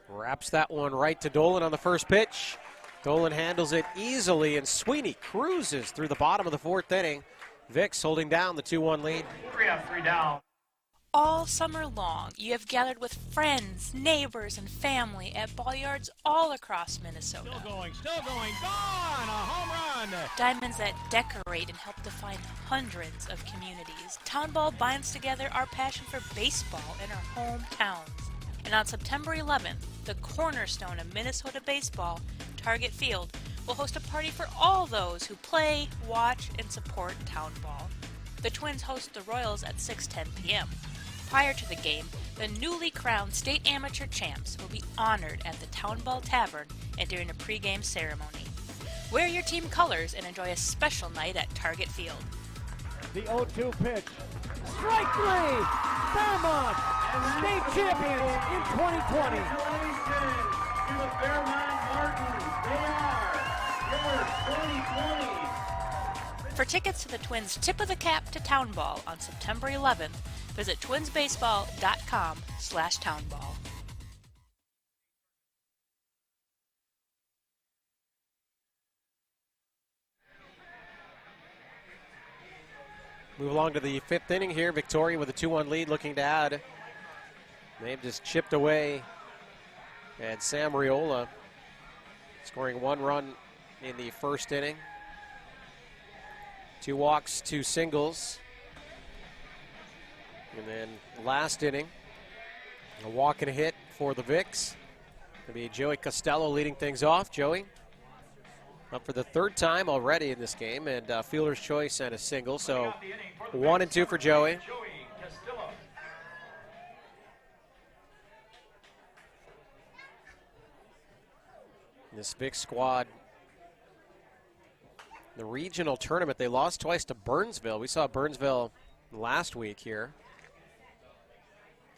Wraps that one right to Dolan on the first pitch. Dolan handles it easily, and Sweeney cruises through the bottom of the 4th inning. Vicks holding down the 2-1 lead. 3 up, 3 down. All summer long, you have gathered with friends, neighbors, and family at ball yards all across Minnesota. Still going, gone, a home run. Diamonds that decorate and help define hundreds of communities. Town Ball binds together our passion for baseball in our hometowns. And on September 11th, the cornerstone of Minnesota baseball, Target Field, will host a party for all those who play, watch, and support Town Ball. The Twins host the Royals at 6:10 p.m. Prior to the game, the newly crowned state amateur champs will be honored at the Town Ball Tavern and during a pregame ceremony. Wear your team colors and enjoy a special night at Target Field. The 0-2 pitch. Strike three! Fairmont, state champions in 2020. Congratulations to the Fairmont Martins. They are your 2020. For tickets to the Twins' Tip of the Cap to Town Ball on September 11th, visit twinsbaseball.com/townball. Move along to the fifth inning here. Victoria with a 2-1 lead, looking to add. They've just chipped away at Sam Riola, scoring 1 run in the first inning. 2 walks, 2 singles. And then last inning, a walk and a hit for the Vicks. It'll be Joey Costello leading things off. Joey up for the 3rd time already in this game, and fielder's choice and a single. So 1 and 2 for Joey. This Vicks squad, the regional tournament, they lost twice to Burnsville. We saw Burnsville last week here,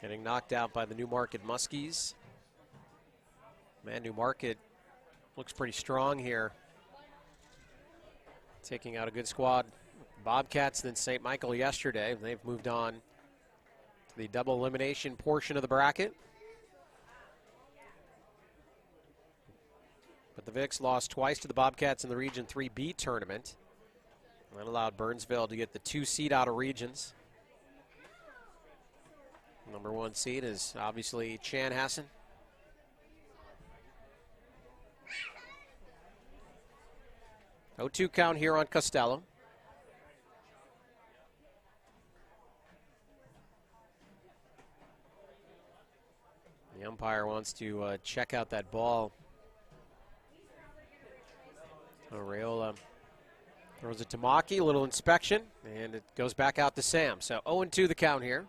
getting knocked out by the Newmarket Muskies. Man, Newmarket looks pretty strong here, taking out a good squad. Bobcats, then St. Michael yesterday. They've moved on to the double elimination portion of the bracket. But the Vicks lost twice to the Bobcats in the Region 3B tournament. That allowed Burnsville to get the 2 seed out of regions. Number 1 seed is obviously Chanhassen. No 2 count here on Costello. The umpire wants to check out that ball. Raiola throws it to Maki, a little inspection, and it goes back out to Sam. So 0-2 the count here.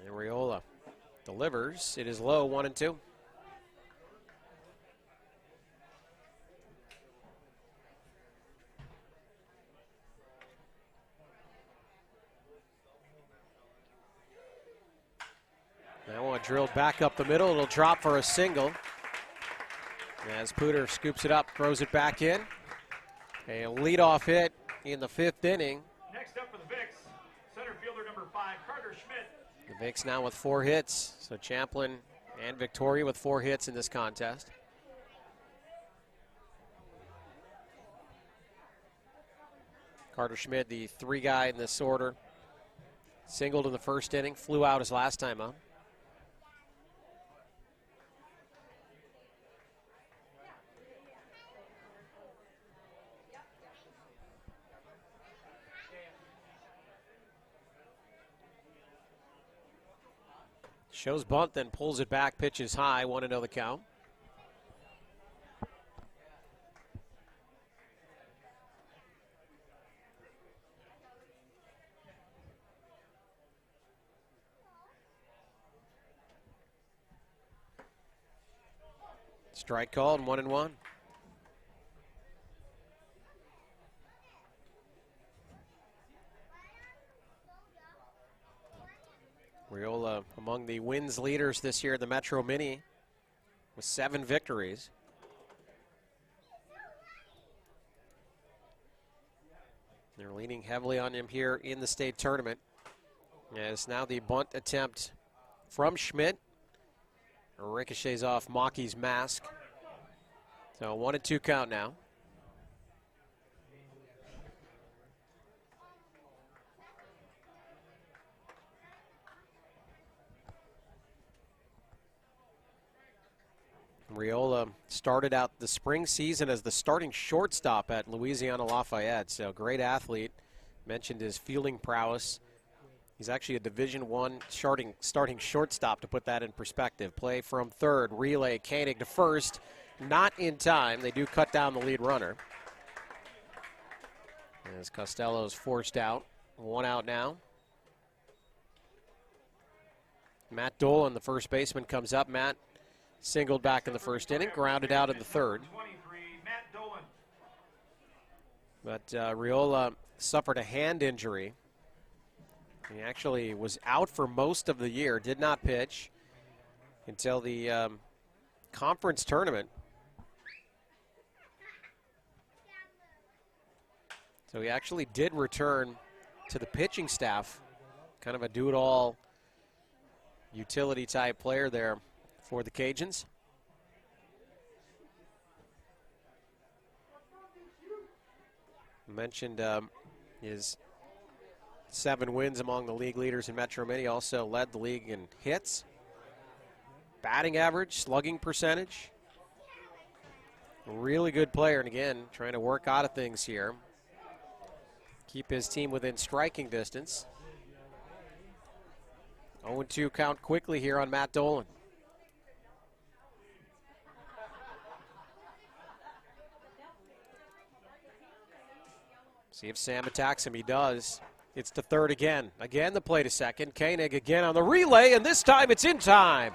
And Raiola delivers. It is low, 1-2. That one drilled back up the middle. It'll drop for a single. As Pooter scoops it up, throws it back in. A leadoff hit in the 5th inning. Next up for the Vicks, center fielder number 5, Carter Schmidt. The Vicks now with 4 hits. So Champlin and Victoria with 4 hits in this contest. Carter Schmidt, the 3 guy in this order. Singled in the 1st inning, flew out his last time up. Shows bunt, then pulls it back, pitches high, 1-0 the count. Strike called, 1-1. Raiola among the wins leaders this year in the Metro Mini with 7 victories. They're leaning heavily on him here in the state tournament. As now the bunt attempt from Schmidt ricochets off Maki's mask. So 1-2 count now. Raiola started out the spring season as the starting shortstop at Louisiana Lafayette, so great athlete. Mentioned his fielding prowess. He's actually a Division I starting shortstop, to put that in perspective. Play from third, relay, Koenig to first. Not in time. They do cut down the lead runner. As Costello's forced out. 1 out now. Matt Dolan, the first baseman, comes up. Matt singled back in the first inning, grounded out in the third. But Riola suffered a hand injury. He actually was out for most of the year, did not pitch until the conference tournament. So he actually did return to the pitching staff, kind of a do-it-all utility type player there for the Cajuns. Mentioned his 7 wins among the league leaders in Metro Mini. Also led the league in hits, batting average, slugging percentage. Really good player, and again, trying to work out of things here. Keep his team within striking distance. 0-2 count quickly here on Matt Dolan. See if Sam attacks him. He does. It's to third again. Again the play to second. Koenig again on the relay, and this time it's in time.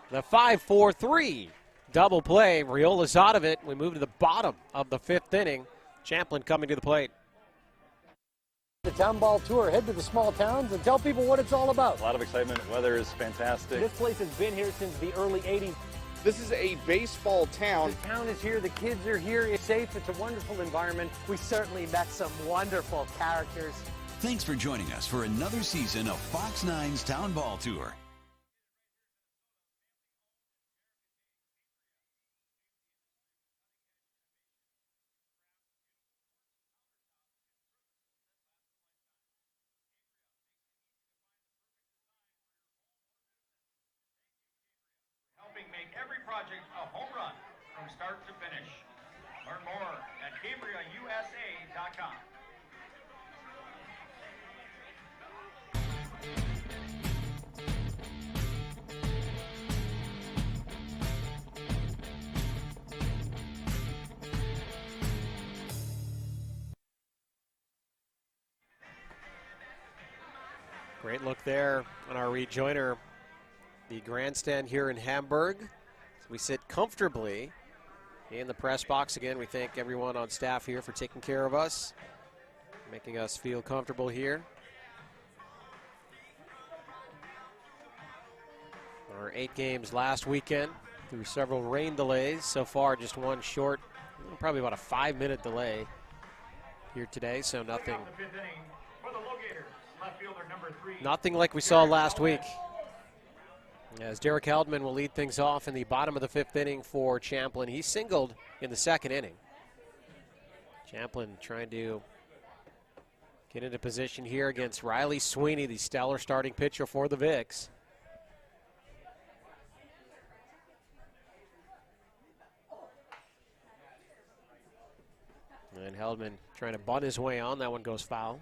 The 5-4-3 double play. Riola's out of it. We move to the bottom of the 5th inning. Champlin coming to the plate. The Town Ball Tour. Head to the small towns and tell people what it's all about. A lot of excitement. Weather is fantastic. This place has been here since the early 80s. This is a baseball town. The town is here. The kids are here. It's safe. It's a wonderful environment. We certainly met some wonderful characters. Thanks for joining us for another season of Fox 9's Town Ball Tour. Make every project a home run from start to finish. Learn more at GabrielUSA.com. Great look there on our rejoiner. The grandstand here in Hamburg. We sit comfortably in the press box. Again, we thank everyone on staff here for taking care of us, making us feel comfortable here. Our 8 games last weekend through several rain delays. So far, just one short, probably about a 5-minute delay here today. So nothing like we saw last week. As Derek Heldman will lead things off in the bottom of the 5th inning for Champlin. He singled in the 2nd inning. Champlin trying to get into position here against Riley Sweeney, the stellar starting pitcher for the Vicks. And Heldman trying to bunt his way on. That one goes foul.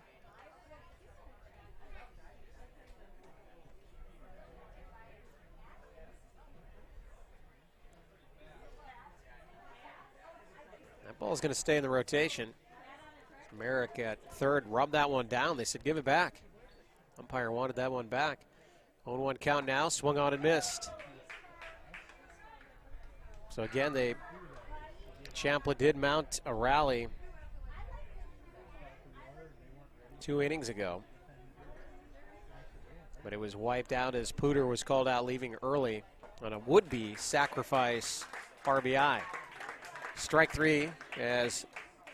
Ball's going to stay in the rotation. Merrick at third rubbed that one down. They said give it back. Umpire wanted that one back. 0-1 count now. Swung on and missed. So again, Champlin did mount a rally 2 innings ago, but it was wiped out as Pooter was called out leaving early on a would-be sacrifice RBI. Strike 3 as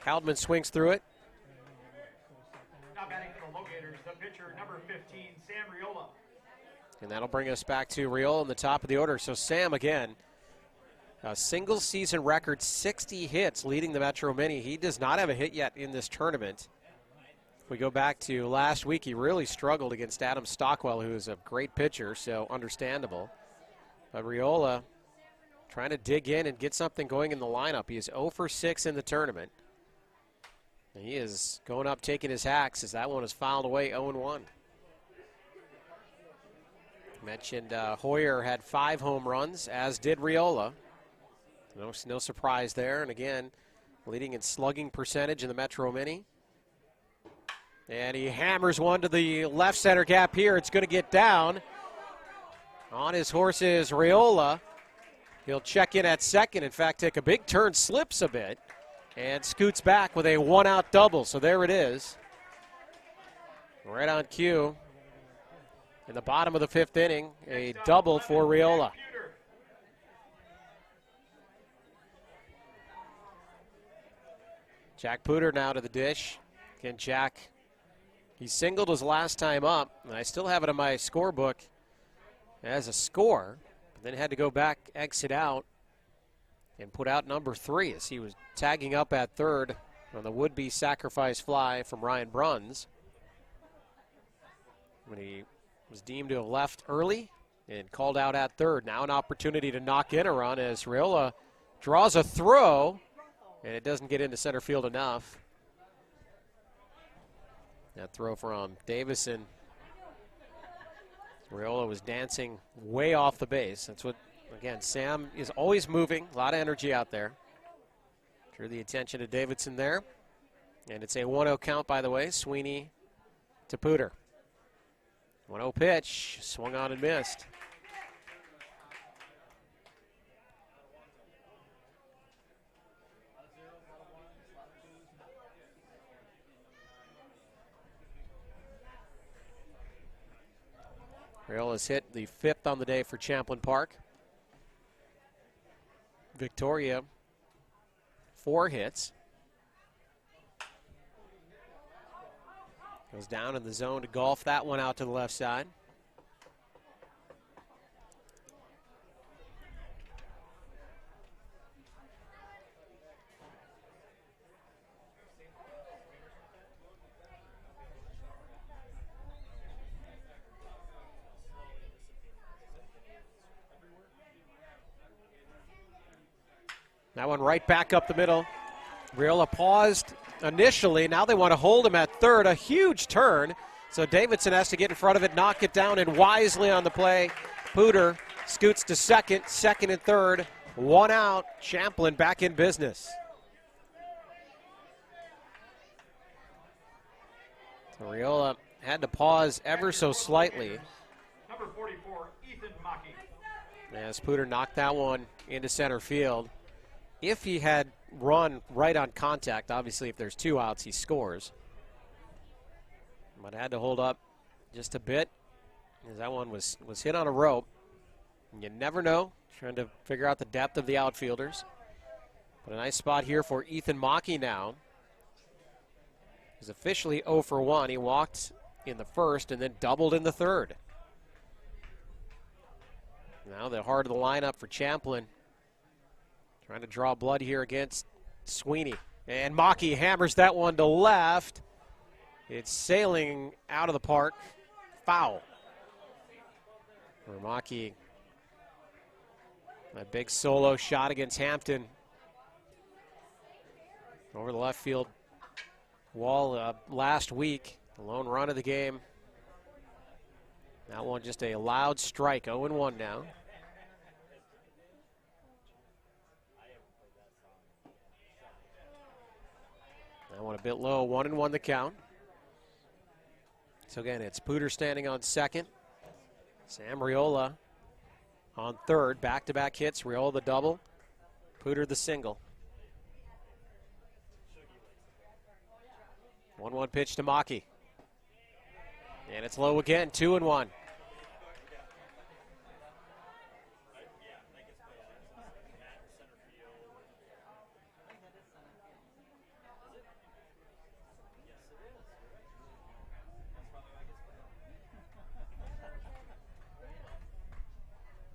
Heldman swings through it. Now batting for the LoGators, the pitcher, number 15, Sam Riola. And that'll bring us back to Riola in the top of the order. So Sam again, a single season record 60 hits leading the Metro Mini. He does not have a hit yet in this tournament. If we go back to last week, he really struggled against Adam Stockwell, who is a great pitcher, so understandable. But Riola trying to dig in and get something going in the lineup. He is 0 for 6 in the tournament. He is going up, taking his hacks as that one is fouled away, 0-1. Mentioned Hoyer had 5 home runs, as did Riola. No surprise there. And again, leading in slugging percentage in the Metro Mini. And he hammers one to the left center gap here. It's going to get down. On his horse is Riola. He'll check in at second. In fact, take a big turn, slips a bit, and scoots back with a 1-out double. So there it is. Right on cue. In the bottom of the 5th inning, a double for Riola. Jack Puder now to the dish. Again, Jack, he singled his last time up, and I still have it in my scorebook as a score, but then had to go back, exit out, and put out number 3 as he was tagging up at third on the would-be sacrifice fly from Ryan Bruns. When he was deemed to have left early and called out at third. Now an opportunity to knock in a run as Riola draws a throw, and it doesn't get into center field enough. That throw from Davison. Riola was dancing way off the base. That's what, again, Sam is always moving. A lot of energy out there. Drew the attention to Davidson there. And it's a 1-0 count, by the way. Sweeney to Puder. 1-0 pitch. Swung on and missed. Riola's hit the 5th on the day for Champlin Park. Victoria, 4 hits. Goes down in the zone to golf that one out to the left side. That one right back up the middle. Riola paused initially. Now they want to hold him at third. A huge turn. So Davidson has to get in front of it, knock it down, and wisely on the play, Puder scoots to second, second and third. 1 out. Champlin back in business. So Riola had to pause ever so slightly. Number 44, Ethan Maki. As Puder knocked that one into center field. If he had run right on contact, obviously if there's 2 outs, he scores. But had to hold up just a bit, as that one was hit on a rope. And you never know, trying to figure out the depth of the outfielders. But a nice spot here for Ethan Maki now. He's officially 0 for 1. He walked in the first and then doubled in the third. Now the heart of the lineup for Champlin. Trying to draw blood here against Sweeney. And Maki hammers that one to left. It's sailing out of the park. Foul. For Maki. A big solo shot against Hampton. Over the left field wall last week. The lone run of the game. That one just a loud strike. 0-1 now. That one a bit low, 1-1 the count. So again, it's Puder standing on second. Sam Riola on third. Back-to-back hits. Riola the double. Puder the single. 1-1 pitch to Maki. And it's low again, 2-1.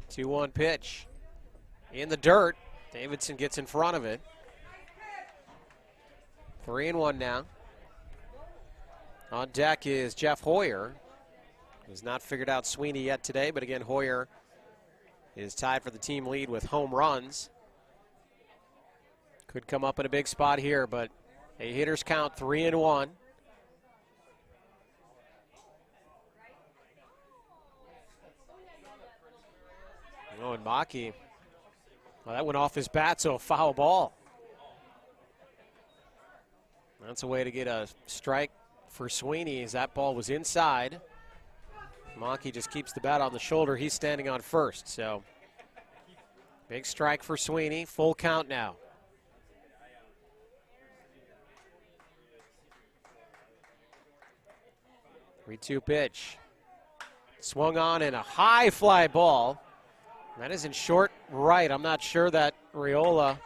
Two-one pitch in the dirt. Davidson gets in front of it. 3-1 now. On deck is Jeff Hoyer, who's not figured out Sweeney yet today, but again, Hoyer is tied for the team lead with home runs. Could come up in a big spot here, but A hitter's count, 3-1. Oh, and Maki, well, that went off his bat, so a foul ball. That's a way to get a strike for Sweeney as that ball was inside. Maki just keeps the bat on the shoulder. He's standing on first, so big strike for Sweeney. Full count now. 3-2 pitch. Swung on in a high fly ball. That is in short right. I'm not sure that Riola,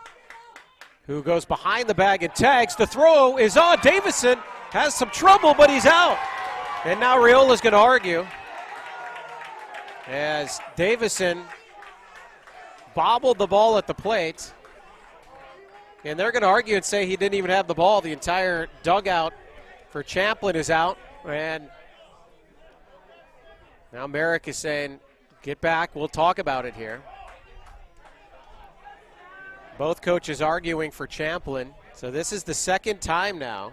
who goes behind the bag and tags. The throw is on. Davison has some trouble, but he's out. And now Riola's going to argue as Davison bobbled the ball at the plate. And they're going to argue and say he didn't even have the ball. The entire dugout for Champlin is out. And now Merrick is saying, get back, we'll talk about it here. Both coaches arguing for Champlin. So this is the second time now.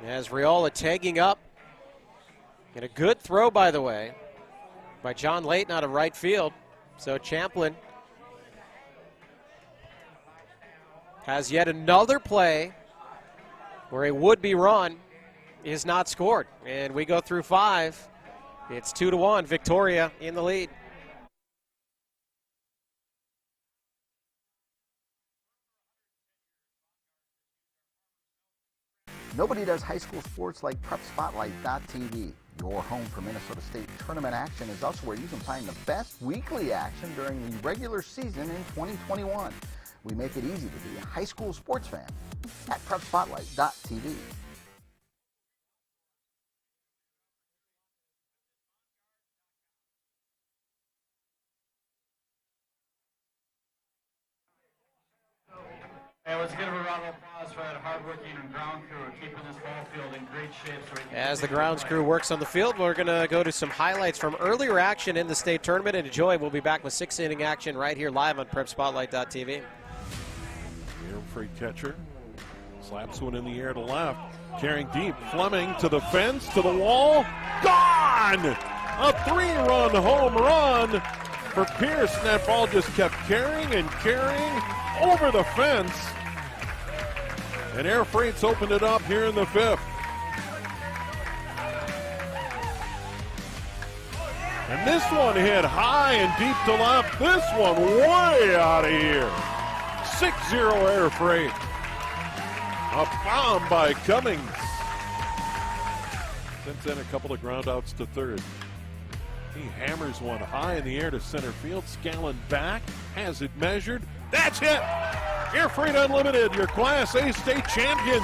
As Riola tagging up. And a good throw, by the way, by John Layton out of right field. So Champlin has yet another play where a would-be run is not scored. And we go through 5. It's 2-1, Victoria in the lead. Nobody does high school sports like PrepSpotlight.tv. Your home for Minnesota State tournament action is also where you can find the best weekly action during the regular season in 2021. We make it easy to be a high school sports fan at PrepSpotlight.tv. Hey, let's give a round of applause for that hardworking ground crew keeping this ball field in great shape. As the grounds crew works on the field, we're going to go to some highlights from earlier action in the state tournament. And enjoy, we'll be back with 6th-inning action right here live on PrepSpotlight.tv. Air freight catcher slaps one in the air to left. Carrying deep. Fleming to the fence, to the wall. Gone! A 3-run home run for Pierce. And that ball just kept carrying and carrying over the fence. And Air Freight's opened it up here in the 5th. And this one hit high and deep to left. This one way out of here. 6-0 Air Freight. A bomb by Cummings. Since then, a couple of ground outs to third. He hammers one high in the air to center field. Scallon back, has it measured. That's it! Air Freight Unlimited, your Class A state champions.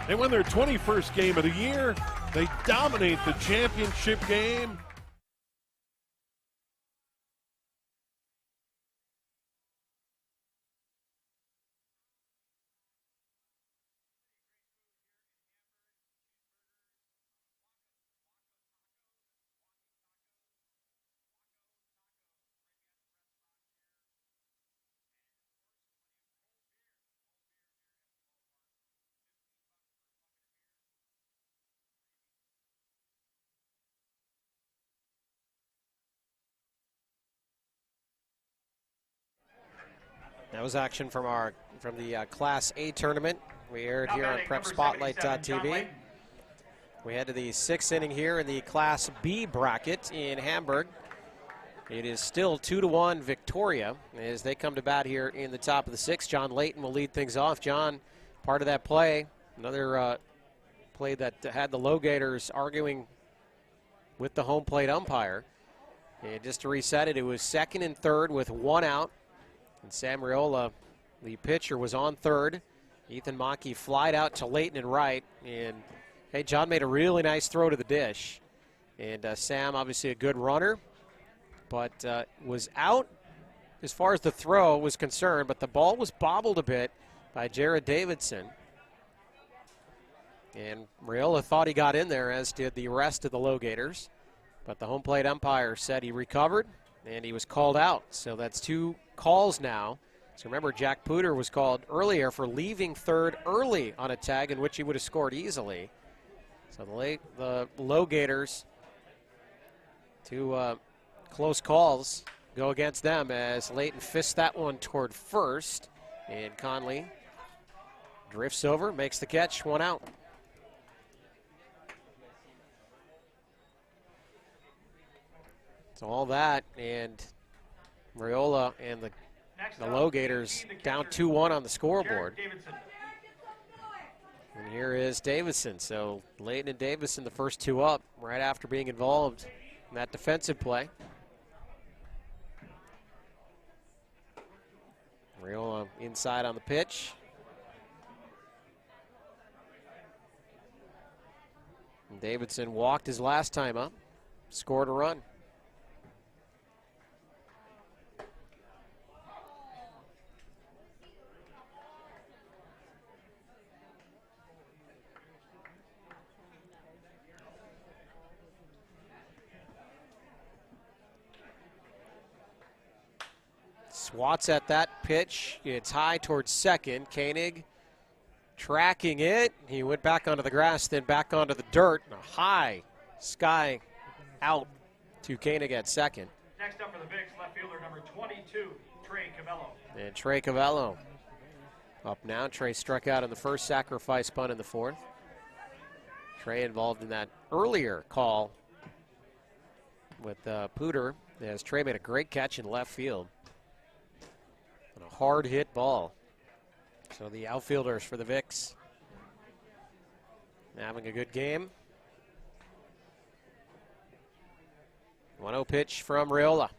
They win their 21st game of the year. They dominate the championship game. That was action from the Class A tournament. We aired here on PrepSpotlight.tv. We head to the 6th inning here in the Class B bracket in Hamburg. It is still 2-1 Victoria as they come to bat here in the top of the 6th. John Layton will lead things off. John, part of that play, another play that had the LoGators arguing with the home plate umpire. And just to reset it, it was 2nd and 3rd with 1 out. And Sam Riola, the pitcher, was on 3rd. Ethan Maki flied out to Layton and right. And, hey, John made a really nice throw to the dish. And Sam, obviously a good runner, but was out as far as the throw was concerned. But the ball was bobbled a bit by Jared Davidson. And Riola thought he got in there, as did the rest of the LoGators. But the home plate umpire said he recovered, and he was called out. So that's 2 calls now So remember, Jack Pooter was called earlier for leaving third early on a tag in which he would have scored easily. So the LoGators, two close calls go against them as Layton fists that one toward first. And Conley drifts over, makes the catch, one out. So all that, and Raiola and the LoGators down 2-1 on the scoreboard. And here is Davison. So Layton and Davison, the first two up, right after being involved in that defensive play. Raiola inside on the pitch. And Davidson walked his last time up, scored a run. Swats at that pitch. It's high towards second. Koenig tracking it. He went back onto the grass, then back onto the dirt. A high sky out to Koenig at second. Next up for the Vicks, left fielder number 22, Trey Cavello. And Trey Cavello up now. Trey struck out in the first, sacrifice bunt in the fourth. Trey involved in that earlier call with Pooter, as Trey made a great catch in left field. And a hard hit ball. So the outfielders for the Vicks having a good game. 1-0 pitch from Raiola.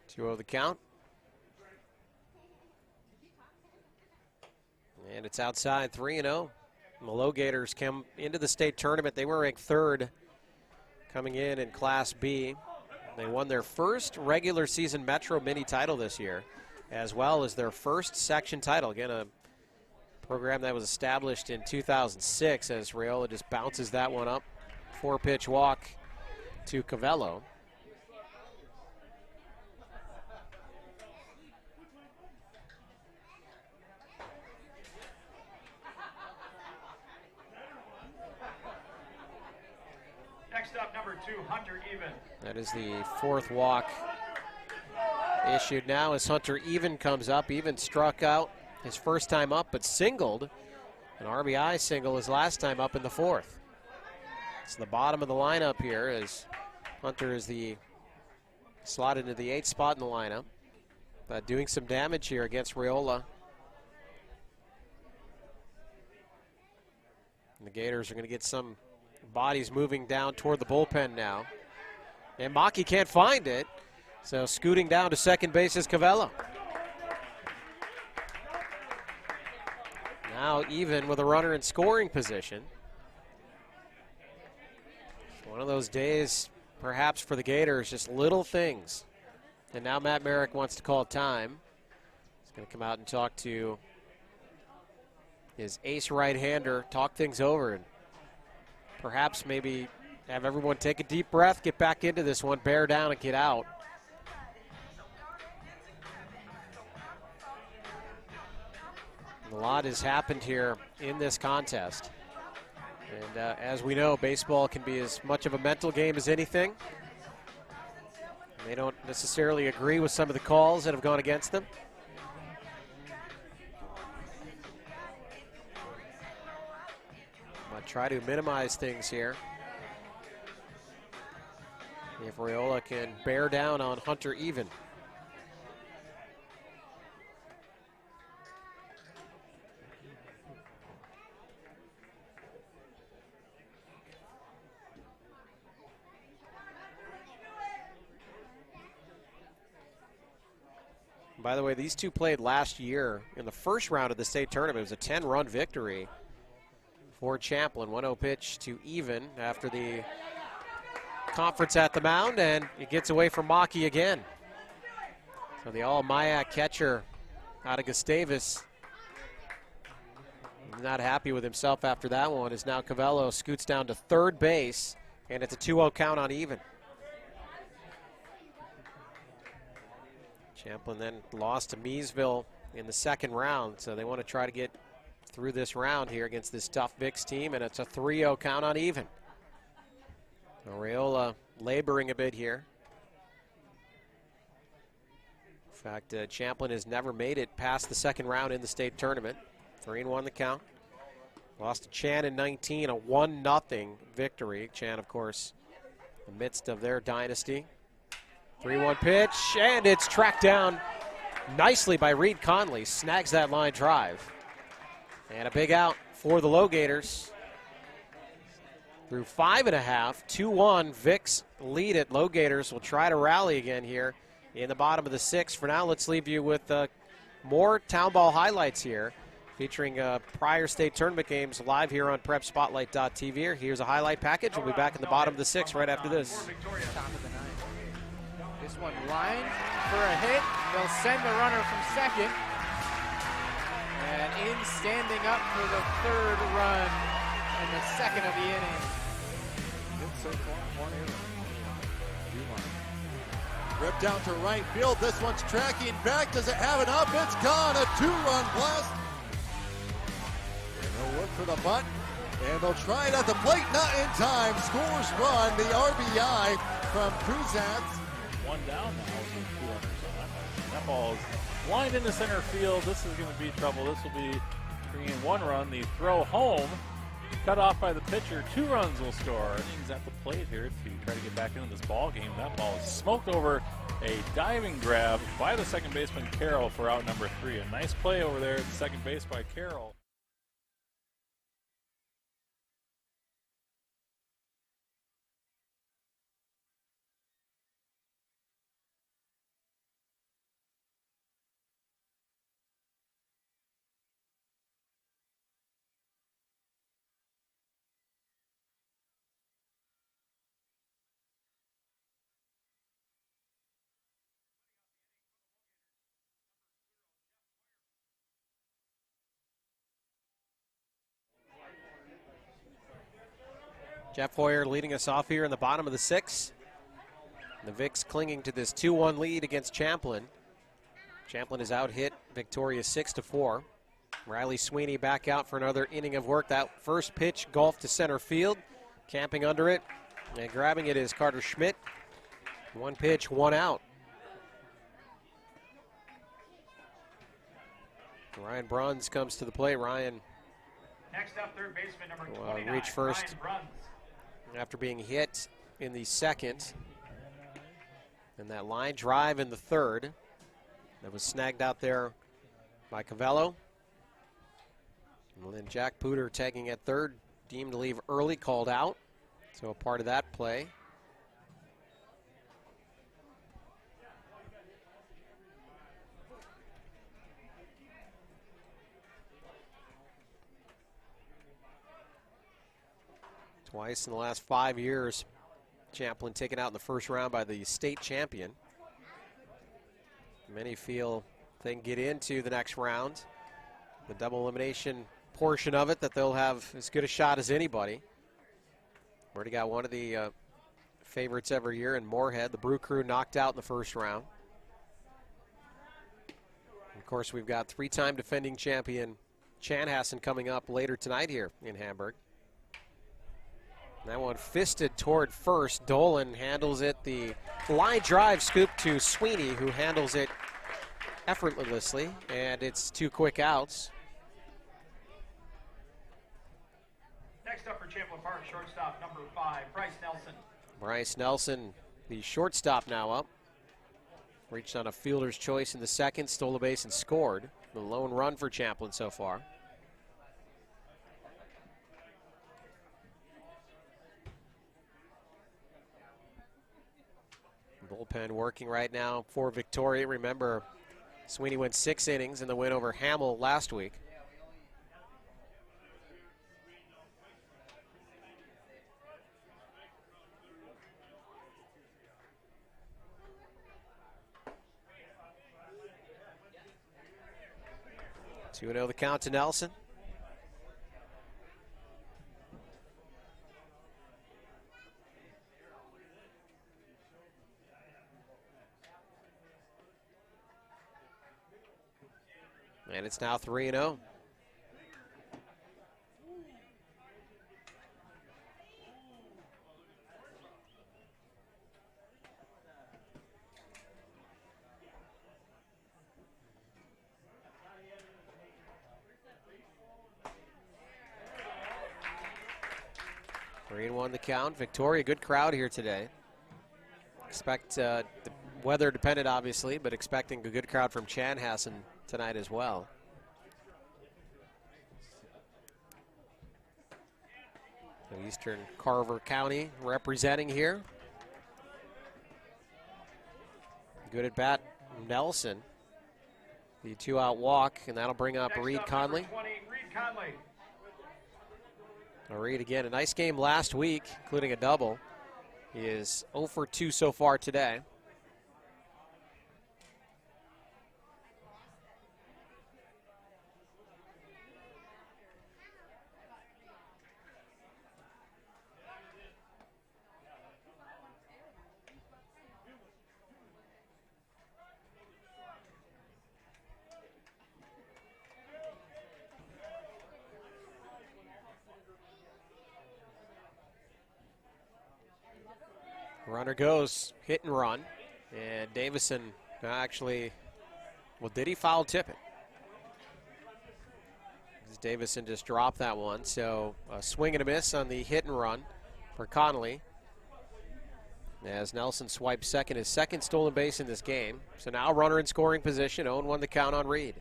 Two of the count. And it's outside 3-0. The LoGators come into the state tournament. They were ranked third coming in Class B. They won their first regular season Metro Mini title this year, as well as their first section title. Again, a program that was established in 2006 as Raiola just bounces that one up. 4-pitch walk to Cavello. Next up, number 2, Hunter Even. That is the fourth walk issued now as Hunter Even comes up. Even struck out his first time up, but singled. An RBI single his last time up in the fourth. It's the bottom of the lineup here as Hunter is the slotted into the 8th spot in the lineup. But doing some damage here against Raiola. And the Gators are going to get some bodies moving down toward the bullpen now. And Maki can't find it, so scooting down to second base is Cavello. Now Even with a runner in scoring position. One of those days, perhaps, for the Gators, just little things. And now Matt Merrick wants to call time. He's going to come out and talk to his ace right-hander, talk things over, and perhaps maybe have everyone take a deep breath, get back into this one, bear down, and get out. A lot has happened here in this contest. And as we know, baseball can be as much of a mental game as anything. And they don't necessarily agree with some of the calls that have gone against them. But try to minimize things here. If Raiola can bear down on Hunter Even. By the way, these two played last year in the first round of the state tournament. It was a 10-run victory for Champlin. 1-0 pitch to Even after the conference at the mound, and it gets away from Maki again. So the all-Maya catcher out of Gustavus, not happy with himself after that one, as now Cavello scoots down to third base, and it's a 2-0 count on even. Champlin then lost to Measville in the second round, so they want to try to get through this round here against this tough Vicks team, and it's a 3-0 count on even. Areola laboring a bit here. In fact, Champlin has never made it past the second round in the state tournament. 3-1 the count. Lost to Chan in 19, a 1-0 victory. Chan, of course, in the midst of their dynasty. 3-1 pitch, and it's tracked down nicely by Reed Conley. Snags that line drive. And a big out for the LoGators. Through 5.5, 2-1, Vicks lead it. LoGators will try to rally again here in the bottom of the sixth. For now, let's leave you with more town ball highlights here, featuring prior state tournament games live here on PrepSpotlight.tv. Here's a highlight package. We'll be back in the bottom of the sixth right after this. Top of the ninth. This one lined for a hit. They'll send the runner from second. And in standing up for the third run in the second of the inning. It's so far, one inning. Ripped down to right field. This one's tracking back. Does it have it up? It's gone. A 2-run blast. And they'll look for the bunt. And they'll try it at the plate. Not in time. Scores run. The RBI from Kuzats. One down now with 2 runners on. That ball is lined into center field. This is going to be trouble. This will be bringing in 1 run. The throw home. Cut off by the pitcher. 2 runs will score. Innings at the plate here to try to get back into this ball game. That ball is smoked over a diving grab by the second baseman Carroll for out number 3. A nice play over there at second base by Carroll. Jeff Hoyer leading us off here in the bottom of the sixth. The Vicks clinging to this 2-1 lead against Champlin. Champlin is out hit Victoria 6-4. Riley Sweeney back out for another inning of work. That first pitch golf to center field. Camping under it and grabbing it is Carter Schmidt. 1 pitch, 1 out. Ryan Bruns comes to the plate. Ryan Next up, third baseman number 29, reach first Ryan Bruns. after being hit in the second. And that line drive in the third that was snagged out there by Cavello. And then Jack Pooter tagging at third, deemed to leave early, called out. So a part of that play. Twice in the last 5 years, Champlin taken out in the first round by the state champion. Many feel they can get into the next round, the double elimination portion of it, that they'll have as good a shot as anybody. Already got one of the favorites every year in Moorhead. The Brew Crew knocked out in the first round. And of course, we've got 3-time defending champion Chanhassen coming up later tonight here in Hamburg. That one fisted toward first. Dolan handles it. The line drive scoop to Sweeney, who handles it effortlessly, and it's 2 quick outs. Next up for Champlin Park, shortstop number 5, Bryce Nelson. Bryce Nelson, the shortstop, now up. Reached on a fielder's choice in the second, stole a base and scored. The lone run for Champlin so far. Bullpen working right now for Victoria. Remember, Sweeney went 6 innings in the win over Hamill last week. 2-0 the count to Nelson. And it's now 3-0. Three and 1 the count. Victoria, good crowd here today. Expect the weather dependent, obviously, but expecting a good crowd from Chanhassen tonight as well. So Eastern Carver County representing here. Good at bat, Nelson. The 2-out walk, and that'll bring up Reed Conley. Reed again, a nice game last week, including a double. He is 0 for 2 so far today. Runner goes, hit and run. And Davison actually, well, did he foul tip it? Davison just dropped that one. So a swing and a miss on the hit and run for Connolly. As Nelson swipes second, his second stolen base in this game. So now runner in scoring position, 0-1 the count on Reed.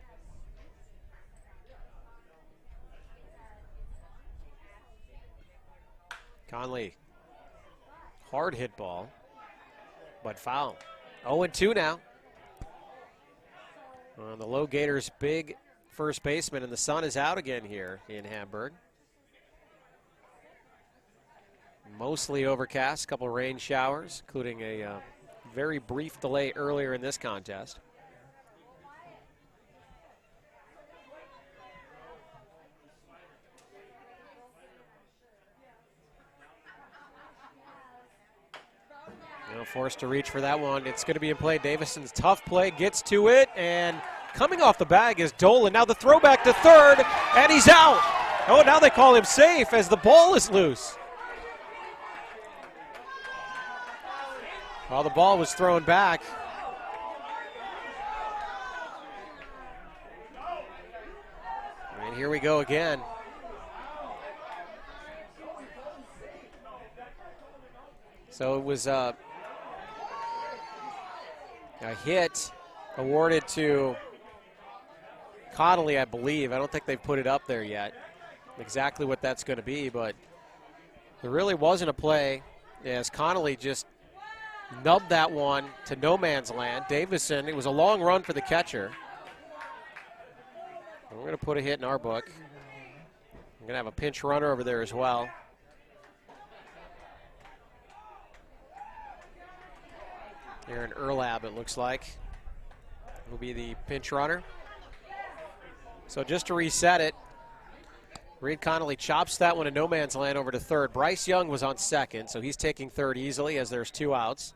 Conley. Hard hit ball, but foul. 0-2 now. The LoGators' big first baseman, and the sun is out again here in Hamburg. Mostly overcast, a couple rain showers, including a very brief delay earlier in this contest. Forced to reach for that one. It's going to be in play. Davison's tough play, gets to it, and coming off the bag is Dolan. Now the throwback to third, and he's out. Oh, now they call him safe as the ball is loose. Well, the ball was thrown back. And here we go again. So it was a hit awarded to Connolly, I believe. I don't think they've put it up there yet, exactly what that's going to be, but there really wasn't a play as Connolly just nubbed that one to no man's land. Davison, it was a long run for the catcher. And we're going to put a hit in our book. We're going to have a pinch runner over there as well. Aaron Erlab, it looks like, will be the pinch runner. So just to reset it, Reed Connolly chops that one in no man's land over to third. Bryce Young was on second, so he's taking third easily as there's 2 outs.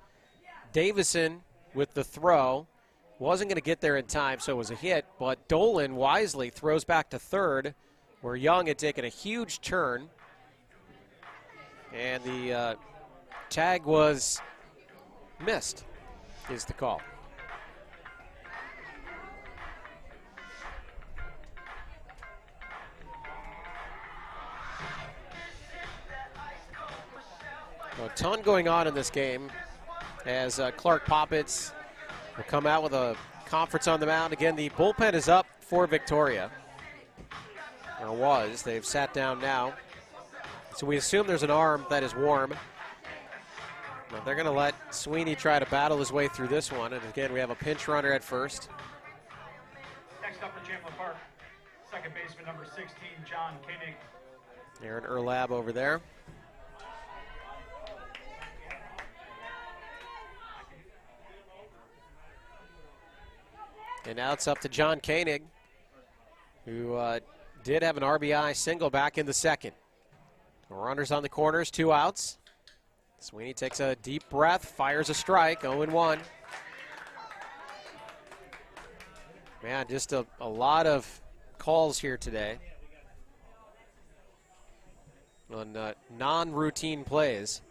Davison with the throw wasn't going to get there in time, so it was a hit, but Dolan wisely throws back to third, where Young had taken a huge turn, and the tag was missed. Is the call. A ton going on in this game as Clark Poppets will come out with a conference on the mound. Again, the bullpen is up for Victoria. Or was. They've sat down now. So we assume there's an arm that is warm. They're going to let Sweeney try to battle his way through this one. And again, we have a pinch runner at first. Next up for Champlin Park, second baseman number 16, John Koenig. Aaron Erlab over there. And now it's up to John Koenig. who did have an RBI single back in the second. Runners on the corners, 2 outs. Sweeney takes a deep breath, fires a strike, 0-1. Man, just a lot of calls here today on non-routine plays.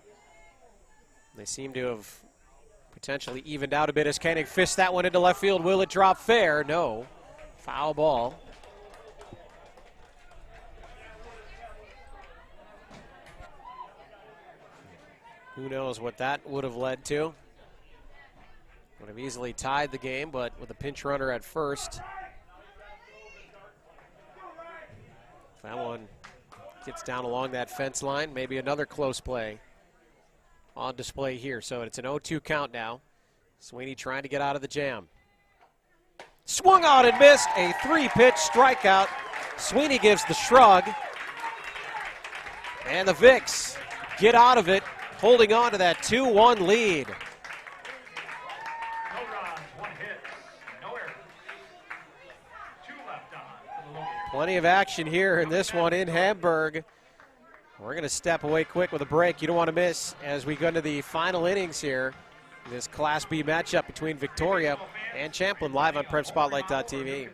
They seem to have potentially evened out a bit as Koenig fists that one into left field. Will it drop fair? No. Foul ball. Who knows what that would have led to. Would have easily tied the game, but with a pinch runner at first. If that one gets down along that fence line, maybe another close play on display here. So it's an 0-2 count now. Sweeney trying to get out of the jam. Swung on and missed. A 3-pitch strikeout. Sweeney gives the shrug. And the Vicks get out of it, holding on to that 2-1 lead. No runs, 1 hit, no errors. 2 left on for the LoGators. Plenty of action here in this one in Hamburg. We're going to step away quick with a break. You don't want to miss as we go into the final innings here. This Class B matchup between Victoria and Champlin, live on PrepSpotlight.tv.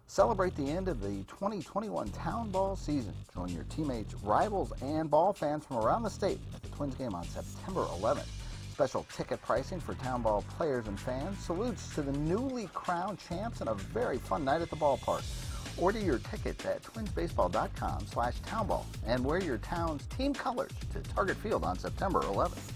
Celebrate the end of the 2021 Town Ball season. Join your teammates, rivals, and ball fans from around the state at the Twins game on September 11th. Special ticket pricing for Town Ball players and fans. Salutes to the newly crowned champs and a very fun night at the ballpark. Order your tickets at twinsbaseball.com/townball and wear your town's team colors to Target Field on September 11th.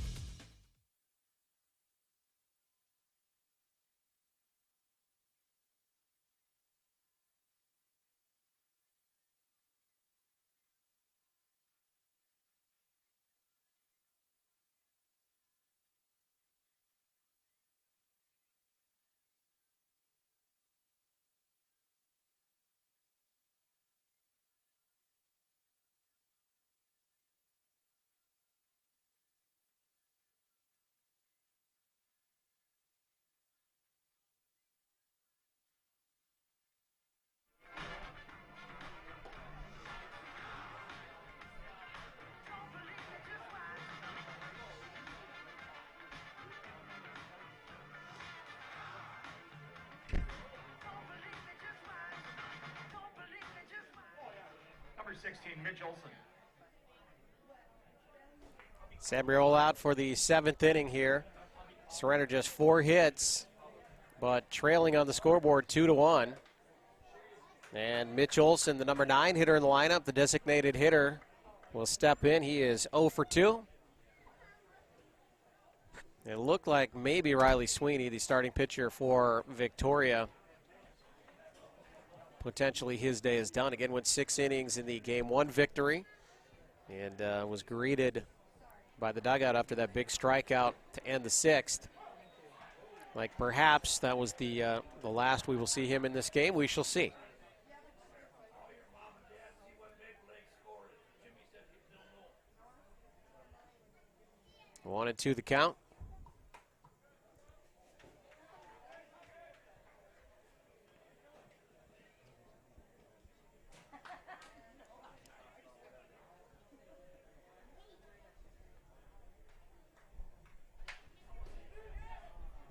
Number 16, Mitch Olson. Sabriol out for the 7th inning here. Surrender just 4 hits, but trailing on the scoreboard 2-1. And Mitch Olson, the number 9 hitter in the lineup, the designated hitter, will step in. He is 0 for 2. It looked like maybe Riley Sweeney, the starting pitcher for Victoria, potentially his day is done. Again, went 6 innings in the Game 1 victory and was greeted by the dugout after that big strikeout to end the 6th. Like perhaps that was the last we will see him in this game. We shall see. 1-2 the count.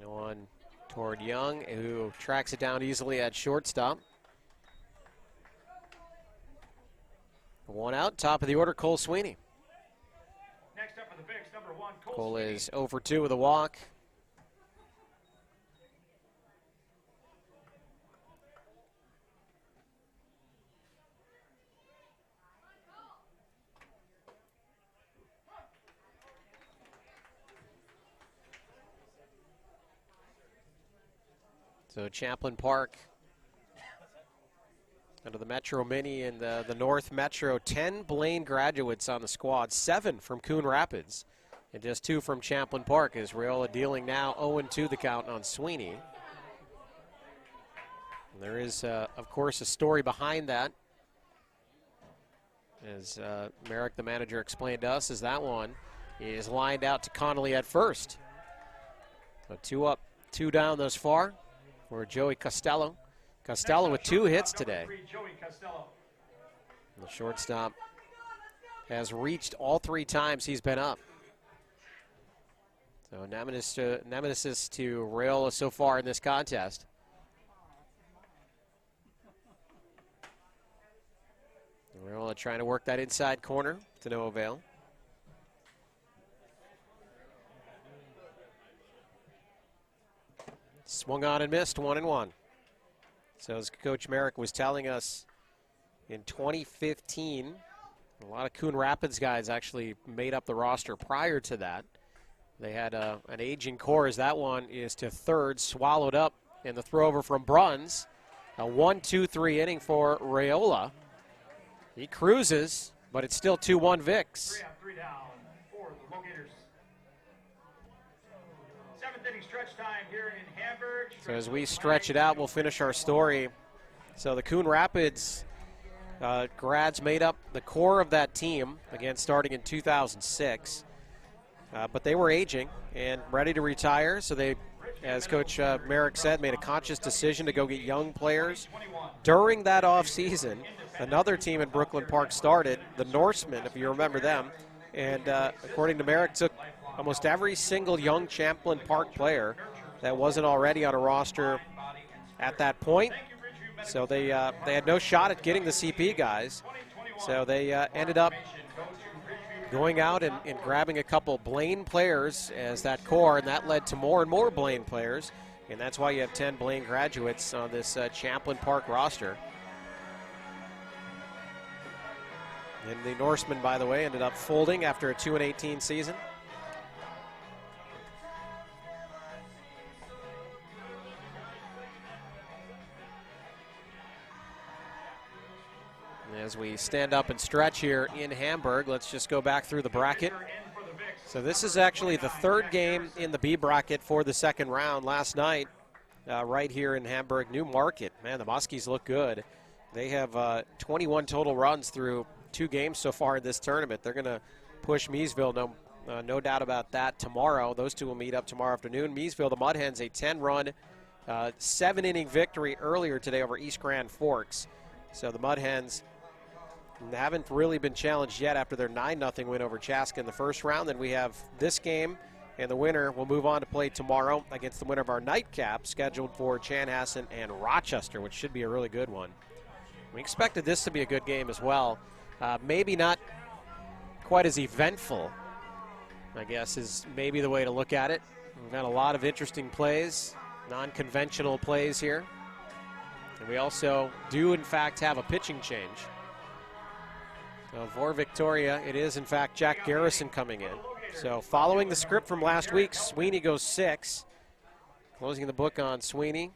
One toward Young, who tracks it down easily at shortstop. 1 out, top of the order, Cole Sweeney. Next up for the Vicks, number 1, Cole is 0 for 2 with a walk. So Champlin Park under the Metro Mini and the North Metro, 10 Blaine graduates on the squad, 7 from Coon Rapids, and just 2 from Champlin Park, as Rayola dealing now 0-2 the count on Sweeney. And there is, of course, a story behind that. As Merrick, the manager, explained to us, as that one is lined out to Connolly at first. So 2 up 2 down thus far for Joey Costello. Costello with 2 hits today. The shortstop has reached all 3 times he's been up. So nemesis to Rayola so far in this contest. Rayola trying to work that inside corner to no avail. Swung on and missed, 1-1. So as Coach Merrick was telling us, in 2015, a lot of Coon Rapids guys actually made up the roster prior to that. They had an aging core, as that one is to third, swallowed up in the throw over from Bruns. A 1-2-3 inning for Rayola. He cruises, but it's still 2-1 Vicks. 3 down for the LoGators. 7th inning stretch time here in Hamburg. So as we stretch it out, we'll finish our story. So the Coon Rapids grads made up the core of that team, again starting in 2006. But they were aging and ready to retire, so they, as Coach Merrick said, made a conscious decision to go get young players. During that offseason, another team in Brooklyn Park started, the Norsemen, if you remember them, and according to Merrick, took almost every single young Champlin Park player that wasn't already on a roster at that point. So they had no shot at getting the CP guys. So they ended up going out and grabbing a couple Blaine players as that core, and that led to more and more Blaine players. And that's why you have 10 Blaine graduates on this Champlin Park roster. And the Norsemen, by the way, ended up folding after a 2-18 season. As we stand up and stretch here in Hamburg, let's just go back through the bracket. So this is actually the 3rd game in the B bracket for the 2nd round. Last night, right here in Hamburg, New Market. Man, the Muskies look good. They have 21 total runs through 2 games so far in this tournament. They're going to push Miesville, no doubt about that, tomorrow. Those two will meet up tomorrow afternoon. Miesville, the Mud Hens, a 10-run, 7-inning victory earlier today over East Grand Forks. So the Mud Hens haven't really been challenged yet after their 9-0 win over Chaska in the first round. Then we have this game, and the winner will move on to play tomorrow against the winner of our nightcap, scheduled for Chanhassen and Rochester, which should be a really good one. We expected this to be a good game as well. Maybe not quite as eventful, I guess, is maybe the way to look at it. We've got a lot of interesting plays, non-conventional plays here. And we also do, in fact, have a pitching change. For Victoria, it is, in fact, Jack Garrison coming in. So following the script from last week, Sweeney goes 6. Closing the book on Sweeney.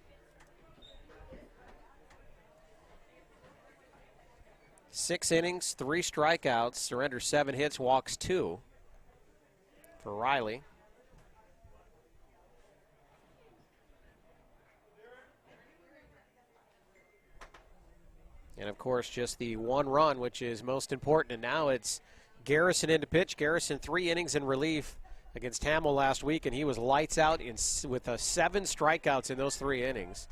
6 innings, 3 strikeouts, surrenders 7 hits, walks 2 for Riley. And, of course, just the 1 run, which is most important. And now it's Garrison in to pitch. Garrison 3 innings in relief against Hamill last week, and he was lights out with 7 strikeouts in those 3 innings.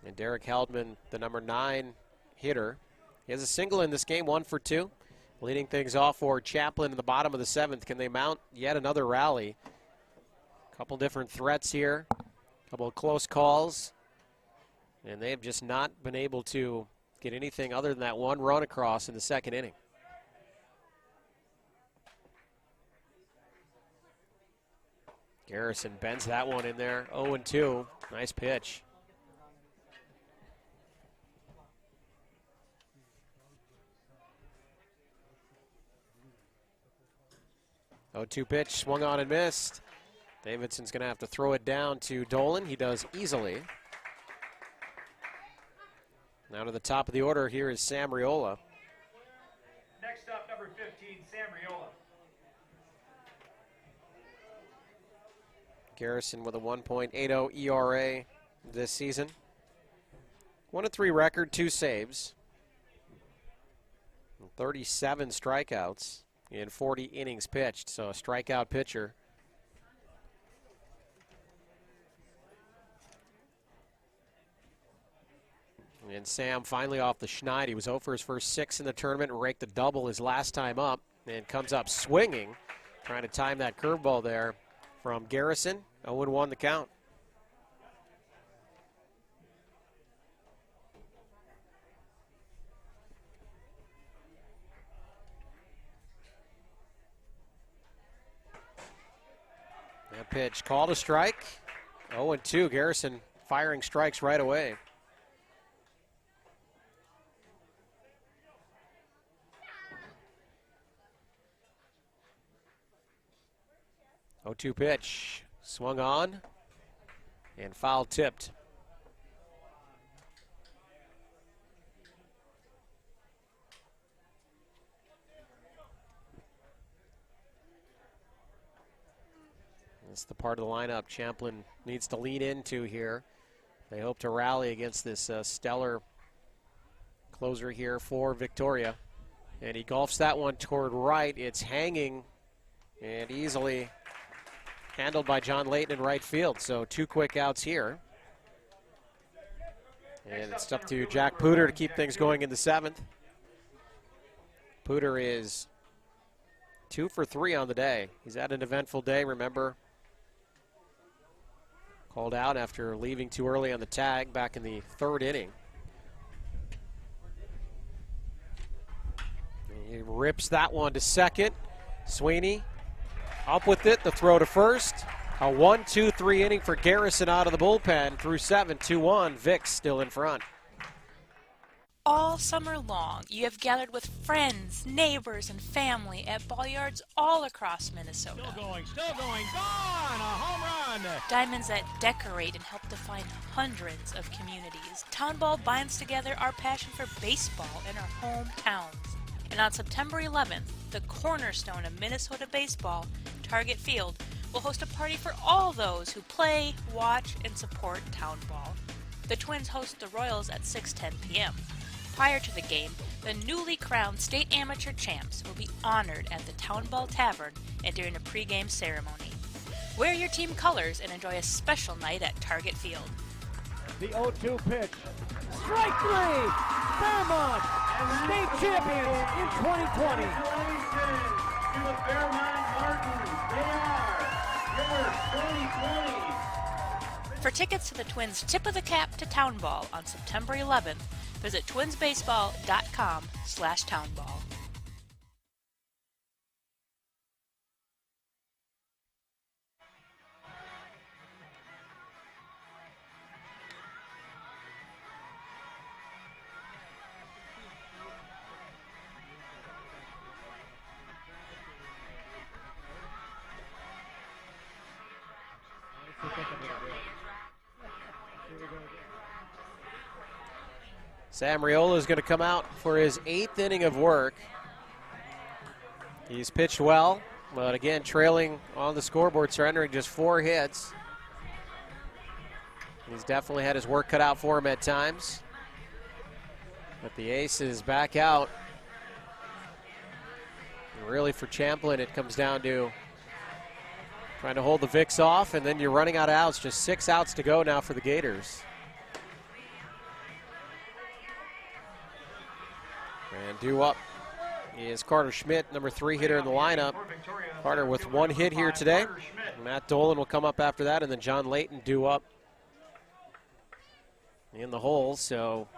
And Derek Heldman, the number 9 hitter, he has a single in this game, 1 for 2. Leading things off for Champlin in the bottom of the 7th. Can they mount yet another rally? Couple different threats here, couple of close calls, and they've just not been able to get anything other than that 1 run across in the 2nd inning. Garrison bends that one in there, 0-2, nice pitch. Oh-2 pitch, swung on and missed. Davidson's going to have to throw it down to Dolan. He does easily. Now to the top of the order, here is Sam Riola. Next up, number 15, Sam Riola. Garrison with a 1.80 ERA this season. 1-3 record, 2 saves. 37 strikeouts in 40 innings pitched, so a strikeout pitcher. And Sam finally off the schneid. He was 0 for his first 6 in the tournament, raked a double his last time up, and comes up swinging, trying to time that curveball there from Garrison. 0-1 the count. That pitch called a strike. 0-2. Garrison firing strikes right away. Oh, 2 pitch. Swung on and foul tipped. That's the part of the lineup Champlin needs to lean into here. They hope to rally against this stellar closer here for Victoria. And he golfs that one toward right. It's hanging and easily handled by John Layton in right field. So 2 quick outs here. And it's up to Jack Pooter to keep things going in the 7th. Pooter is 2 for 3 on the day. He's had an eventful day, remember. Called out after leaving too early on the tag back in the 3rd inning. He rips that one to second. Sweeney up with it, the throw to first. A 1-2-3 inning for Garrison out of the bullpen through 7, 2-1. Vic's still in front. All summer long, you have gathered with friends, neighbors, and family at ball yards all across Minnesota. Still going, gone! A home run! Diamonds that decorate and help define hundreds of communities. Town Ball binds together our passion for baseball in our hometowns. And on September 11th, the cornerstone of Minnesota baseball, Target Field, will host a party for all those who play, watch, and support Town Ball. The Twins host the Royals at 6:10 p.m. Prior to the game, the newly crowned state amateur champs will be honored at the Town Ball Tavern and during a pregame ceremony. Wear your team colors and enjoy a special night at Target Field. The 0-2 pitch. Strike 3! Fairmont, state champions in 2020. Congratulations to the Fairmont Martins. They are your 2020. For tickets to the Twins' Tip of the Cap to Town Ball on September 11th, visit twinsbaseball.com/townball. Sam Riola is going to come out for his 8th inning of work. He's pitched well, but again, trailing on the scoreboard, surrendering just 4 hits. He's definitely had his work cut out for him at times. But the ace is back out. And really, for Champlin, it comes down to trying to hold the Vics off, and then you're running out of outs. Just 6 outs to go now for the Gators. And due up is Carter Schmidt, number 3 hitter in the lineup. Carter with 1 hit here today. Matt Dolan will come up after that, and then John Layton due up in the hole. So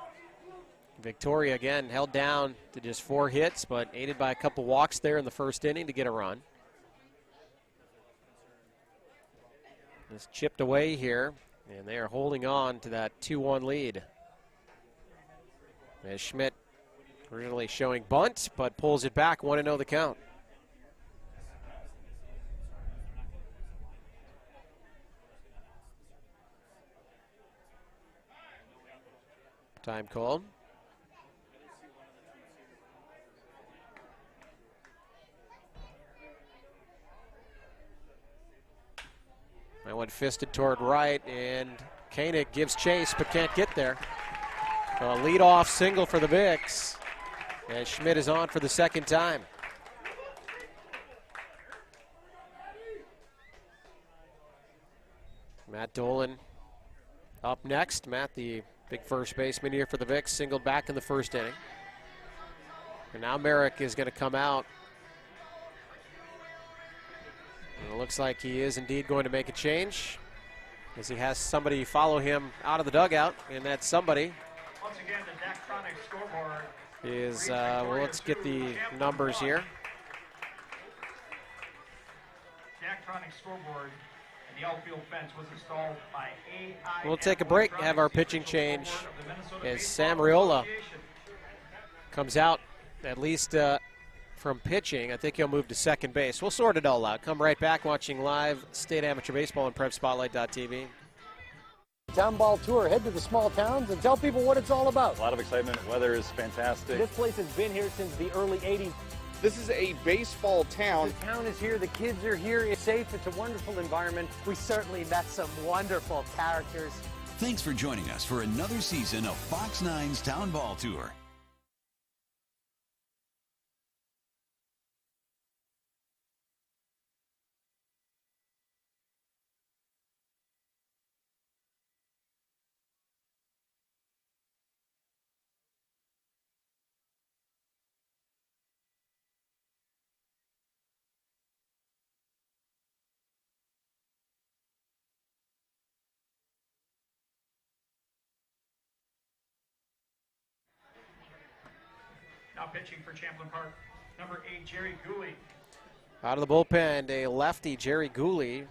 Victoria again held down to just 4 hits, but aided by a couple walks there in the 1st inning to get a run. Just chipped away here, and they are holding on to that 2-1 lead. As Schmidt originally showing bunt, but pulls it back, 1-0 the count. Time called. That one fisted toward right, and Koenig gives chase but can't get there. A leadoff single for the Vics. as Schmidt is on for the second time. Matt Dolan up next. Matt, the big first baseman here for the Vicks, singled back in the first inning. And now Merrick is going to come out. And it looks like he is indeed going to make a change, as he has somebody follow him out of the dugout, and that somebody Once again, the Daktronic scoreboard is, well, let's get the numbers here. Daktronic scoreboard and the outfield fence was installed by AI. We'll take a break, have our pitching change as Sam Riola comes out, at least from pitching. I think he'll move to second base. We'll sort it all out. Come right back, watching live State Amateur Baseball on PrepSpotlight.tv. Town Ball Tour. Head to the small towns and tell people what it's all about. A lot of excitement. Weather is fantastic. This place has been here since the early 80s. This is a baseball town. The town is here. The kids are here. It's safe. It's a wonderful environment. We certainly met some wonderful characters. Thanks for joining us for another season of Fox 9's Town Ball Tour. Now pitching for Champlin Park, number 8, Jerry Gooley. Out of the bullpen, a lefty, Jerry Gooley,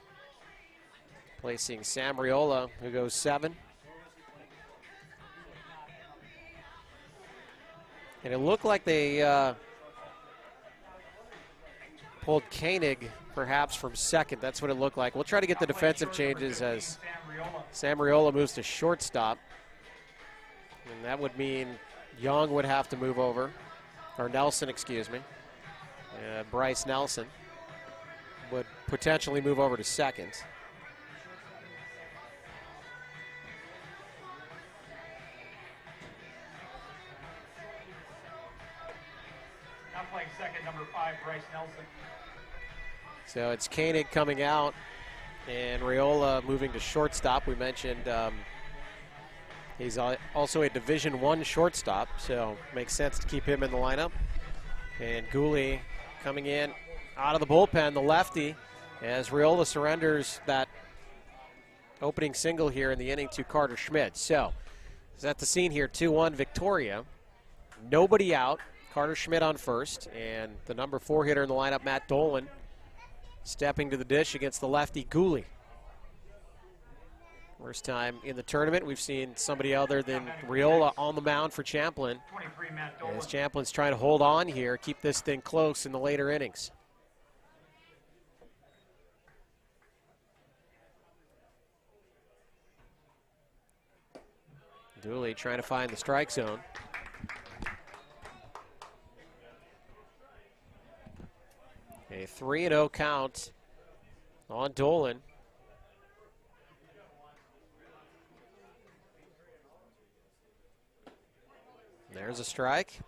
placing Sam Riola, who goes 7. And it looked like they pulled Koenig perhaps from second. That's what it looked like. We'll try to get the defensive changes as Sam Riola moves to shortstop. And that would mean Young would have to move over. Or Nelson, excuse me. Bryce Nelson would potentially move over to second. Now playing second, number 5, Bryce Nelson. So it's Koenig coming out and Riola moving to shortstop. We mentioned he's also a Division I shortstop, so makes sense to keep him in the lineup. And Gooley coming in out of the bullpen, the lefty, as Riola surrenders that opening single here in the inning to Carter Schmidt. So, set the scene here, 2-1 Victoria. Nobody out. Carter Schmidt on first, and the number 4 hitter in the lineup, Matt Dolan, stepping to the dish against the lefty Gooley. First time in the tournament we've seen somebody other than Riola on the mound for Champlin. 23, Matt Dolan. As Champlin's trying to hold on here, keep this thing close in the later innings. Dooley trying to find the strike zone. A 3-0 count on Dolan. There's a strike.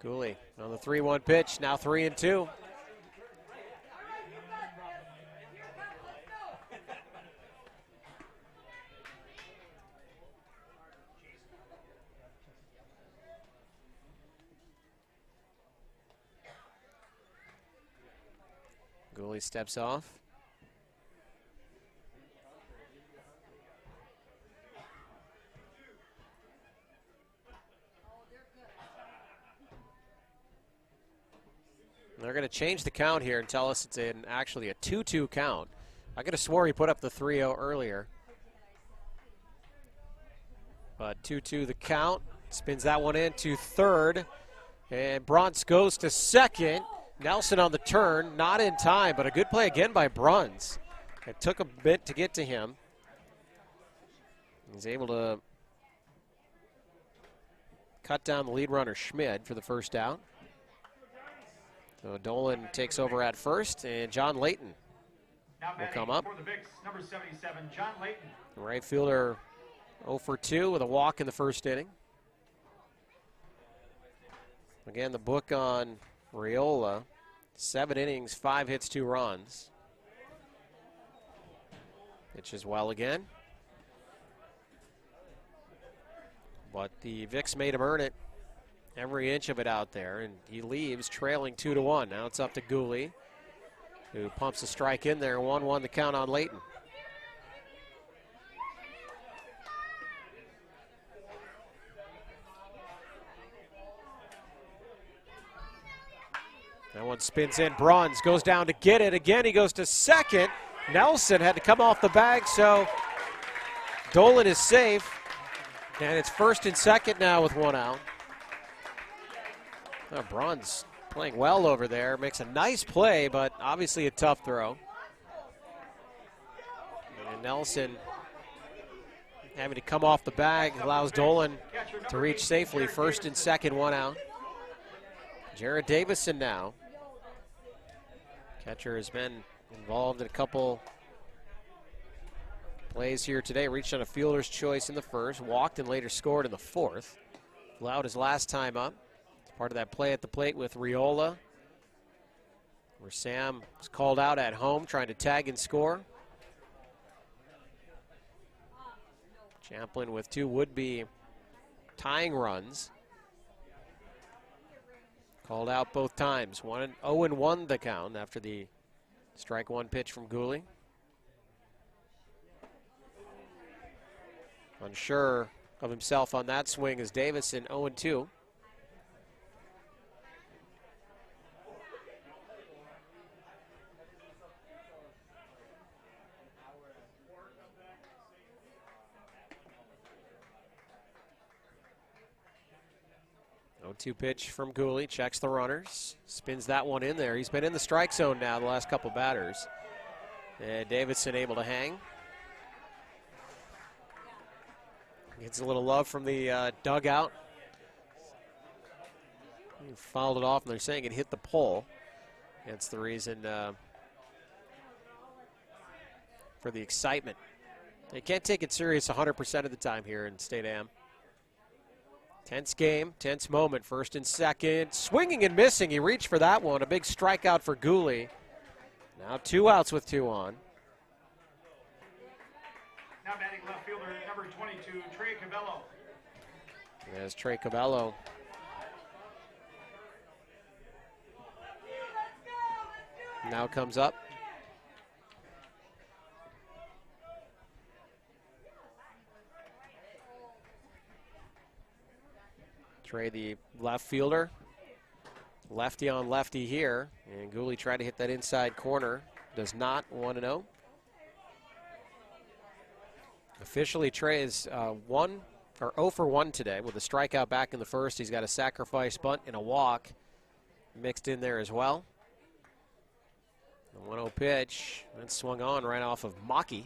Gooley on the 3-1 pitch, now 3-2. Gooley steps off. They're going to change the count here and tell us it's actually a 2-2 count. I could have swore he put up the 3-0 earlier. But 2-2 the count. Spins that one into third. And Bruns goes to second. Nelson on the turn, not in time, but a good play again by Bruns. It took a bit to get to him. He's able to cut down the lead runner Schmidt for the first out. So Dolan takes over at first, and John Layton will come up. For the Vicks, number 77, John Layton. The right fielder 0 for 2 with a walk in the first inning. Again, the book on Riola, 7 innings, 5 hits, 2 runs. Pitches well again. But the Vicks made him earn it, every inch of it out there, and he leaves trailing 2-1. Now it's up to Gooley, who pumps a strike in there. 1-1 the count on Layton. That one spins in. Bruns goes down to get it. Again, he goes to second. Nelson had to come off the bag, so Dolan is safe. And it's first and second now with 1 out. Oh, Bruns playing well over there. Makes a nice play, but obviously a tough throw. And Nelson having to come off the bag allows Dolan to reach safely. First and second, 1 out. Jared Davison now. Catcher has been involved in a couple plays here today. Reached on a fielder's choice in the first, walked and later scored in the fourth. Allowed his last time up. It's part of that play at the plate with Riola, where Sam was called out at home trying to tag and score. Champlin with 2 would-be tying runs. Called out both times. 0-1 the count after the strike 1 pitch from Gooley. Unsure of himself on that swing as Davison 0-2. Two pitch from Gooley, checks the runners, spins that one in there. He's been in the strike zone now the last couple batters. And Davidson able to hang. Gets a little love from the dugout. He fouled it off, and they're saying it hit the pole. That's the reason for the excitement. They can't take it serious 100% of the time here in State Am. Tense game, tense moment, first and second. Swinging and missing, he reached for that one. A big strikeout for Gooley. Now 2 outs with 2 on. Now batting left fielder, number 22, Trey Cabello. There's Trey Cabello. Now comes up. Trey, the left fielder, lefty on lefty here, and Gooley tried to hit that inside corner. Does not. 1-0. Officially, Trey is 0 for 1 today with a strikeout back in the first. He's got a sacrifice bunt and a walk mixed in there as well. The 1-0 pitch, then swung on right off of Maki.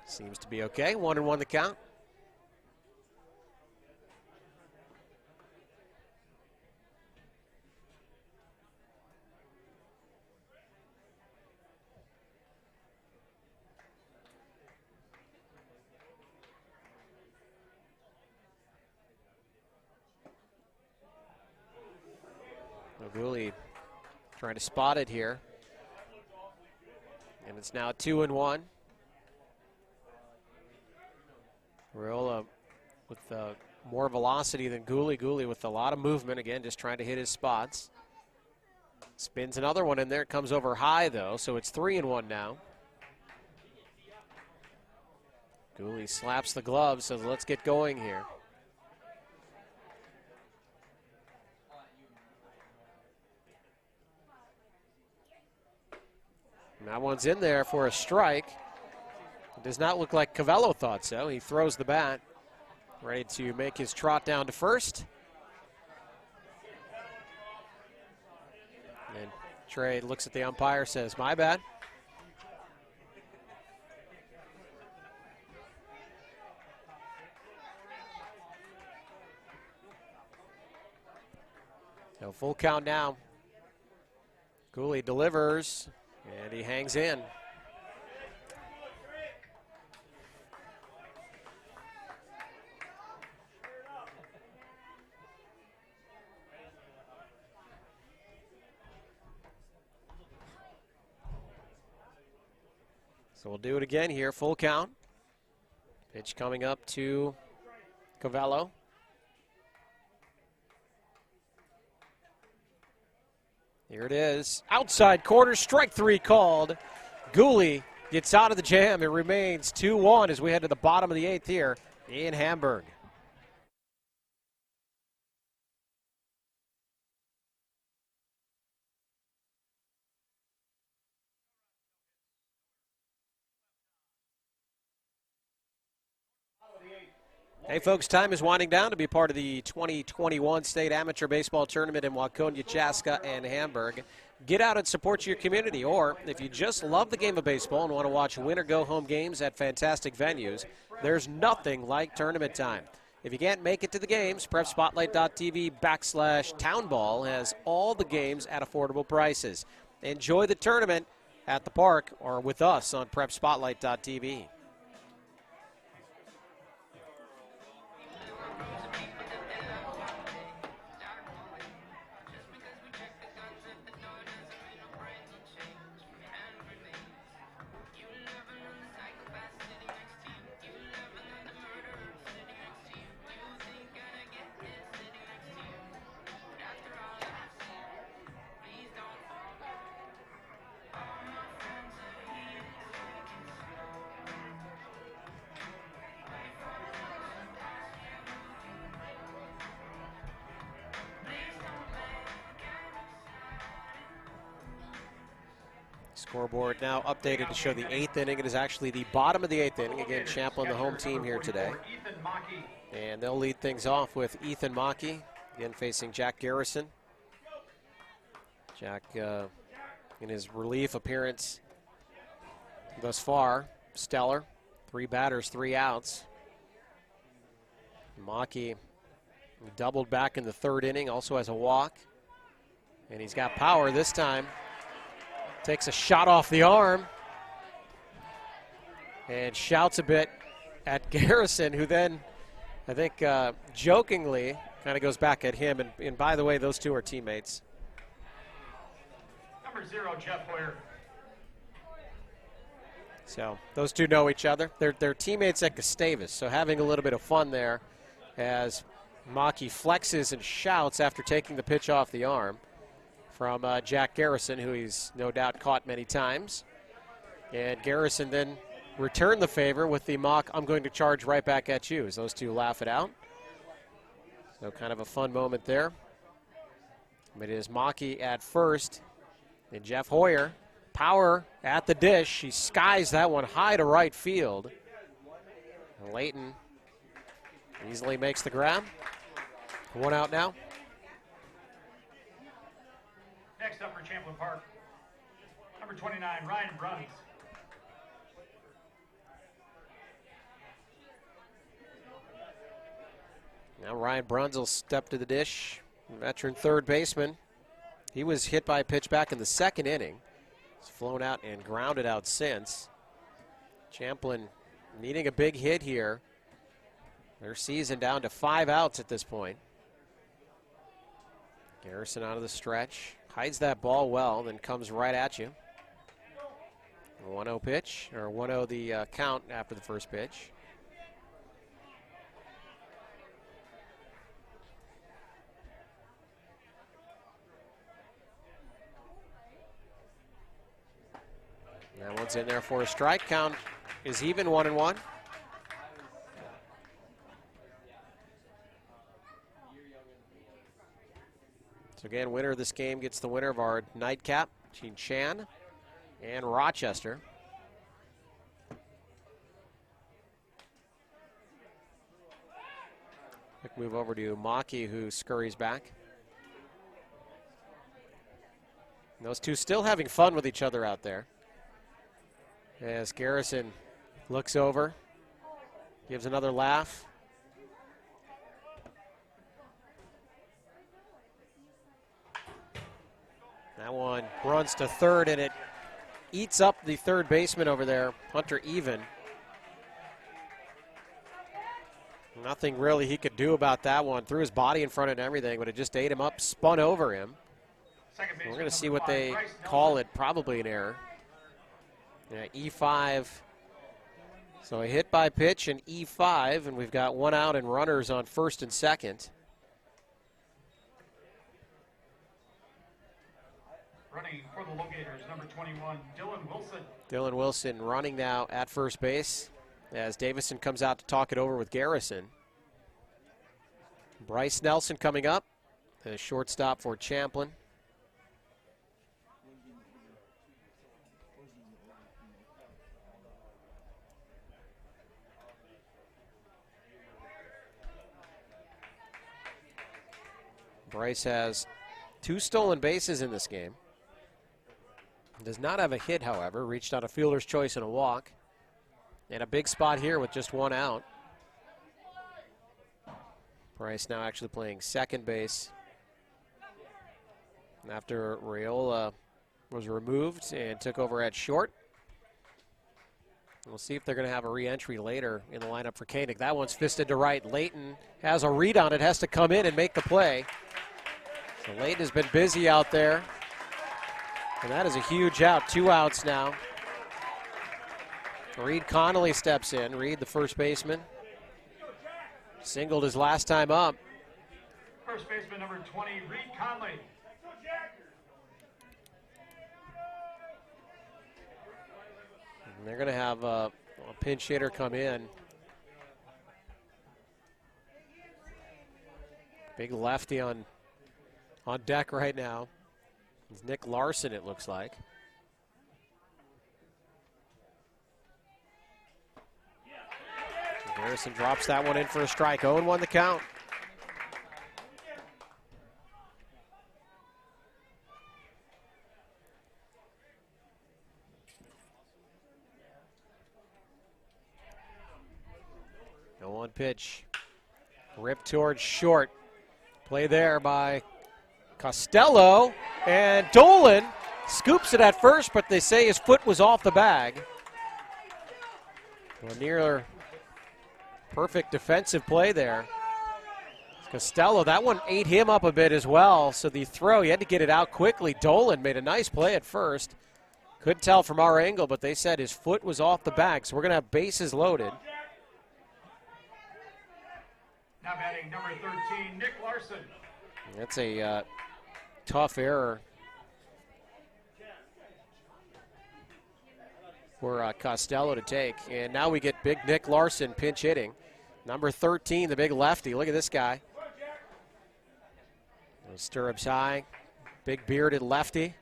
Seems to be okay. 1-1 the count. Gooley trying to spot it here. And it's now 2-1. Riola with more velocity than Gooley. Gooley with a lot of movement. Again, just trying to hit his spots. Spins another one in there. Comes over high, though, so it's 3-1 now. Gooley slaps the glove, so let's get going here. And that one's in there for a strike. It does not look like Cavello thought so. He throws the bat, ready to make his trot down to first. And Trey looks at the umpire, says, "My bad." So full count now Gooley delivers, and he hangs in. So we'll do it again here, full count. Pitch coming up to Cavallo. Here it is. Outside corner, strike 3 called. Gooley gets out of the jam. It remains 2-1 as we head to the bottom of the 8th here in Hamburg. Hey folks, time is winding down to be part of the 2021 State Amateur Baseball Tournament in Waconia, Chaska, and Hamburg. Get out and support your community, or if you just love the game of baseball and want to watch win or go home games at fantastic venues, there's nothing like tournament time. If you can't make it to the games, prepspotlight.tv/townball has all the games at affordable prices. Enjoy the tournament at the park or with us on prepspotlight.tv. Scoreboard now updated to show the 8th inning. It is actually the bottom of the 8th inning. Again, Champlin, the home team here today. And they'll lead things off with Ethan Mackey, again facing Jack Garrison. Jack, in his relief appearance thus far, stellar. 3 batters, 3 outs. Mackey doubled back in the 3rd inning, also has a walk. And he's got power this time. Takes a shot off the arm and shouts a bit at Garrison, who then, I think, jokingly kind of goes back at him. And by the way, those two are teammates. Number 0, Jeff Hoyer. So those two know each other. They're teammates at Gustavus, so having a little bit of fun there as Mackey flexes and shouts after taking the pitch off the arm from Jack Garrison, who he's no doubt caught many times. And Garrison then returned the favor with the mock, "I'm going to charge right back at you," as those two laugh it out. So kind of a fun moment there. It is Mackey at first, and Jeff Hoyer, power at the dish. He skies that one high to right field. And Layton easily makes the grab. 1 out now. Next up for Champlin Park, number 29, Ryan Bruns. Now Ryan Bruns will step to the dish. Veteran 3rd baseman. He was hit by a pitch back in the 2nd inning. He's flown out and grounded out since. Champlin needing a big hit here. Their season down to 5 outs at this point. Garrison out of the stretch. Hides that ball well, then comes right at you. 1-0 pitch, or 1-0 the count after the first pitch. That one's in there for a strike. Count is even, 1-1. So again, winner of this game gets the winner of our nightcap between Chan and Rochester. Quick move over to Mackey, who scurries back. And those two still having fun with each other out there. As Garrison looks over, gives another laugh. That one runs to third, and it eats up the third baseman over there, Hunter Even. Nothing really he could do about that one. Threw his body in front of everything, but it just ate him up, spun over him. We're going to see what they call it, probably an error. Yeah, E5. So a hit by pitch and E5, and we've got one out and runners on first and second. Running for the LoGators, number 21, Dylan Wilson. Dylan Wilson running now at first base as Davison comes out to talk it over with Garrison. Bryce Nelson coming up, a shortstop for Champlin. Bryce has 2 stolen bases in this game. Does not have a hit, however. Reached out a fielder's choice and a walk. And a big spot here with just 1 out. Bryce now actually playing second base after Raiola was removed and took over at short. We'll see if they're going to have a re-entry later in the lineup for Koenig. That one's fisted to right. Layton has a read on it, has to come in and make the play. So Layton has been busy out there. And that is a huge out. 2 outs now. Reed Connolly steps in. Reed, the first baseman, singled his last time up. First baseman number 20, Reed Conley. And they're going to have a pinch hitter come in. Big lefty on deck right now. It's Nick Larson, it looks like. Garrison drops that one in for a strike. 0-1 the count. No 1 pitch. Ripped towards short. Play there by Costello. And Dolan scoops it at first, but they say his foot was off the bag. Well, near perfect defensive play there. Costello, that one ate him up a bit as well, so the throw, he had to get it out quickly. Dolan made a nice play at first. Couldn't tell from our angle, but they said his foot was off the bag, so we're going to have bases loaded. Now batting number 13, Nick Larson. That's a tough error for Costello to take. And now we get big Nick Larson pinch hitting. Number 13, the big lefty. Look at this guy. Stirrups high. Big bearded lefty.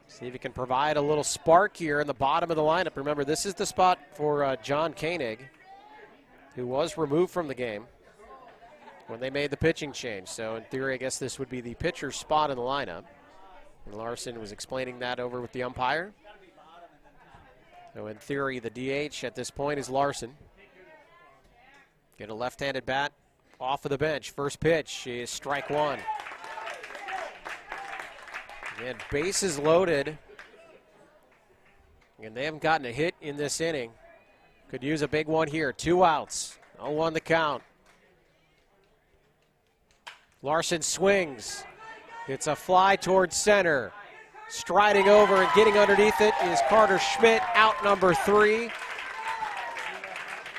See if he can provide a little spark here in the bottom of the lineup. Remember, this is the spot for John Koenig, who was removed from the game when they made the pitching change. So in theory, I guess this would be the pitcher's spot in the lineup. And Larson was explaining that over with the umpire. So in theory, the DH at this point is Larson. Get a left-handed bat off of the bench. First pitch is strike 1. And bases loaded. And they haven't gotten a hit in this inning. Could use a big one here. 2 outs. 0-1 the count. Larson swings. It's a fly towards center. Striding over and getting underneath it is Carter Schmidt, out number 3.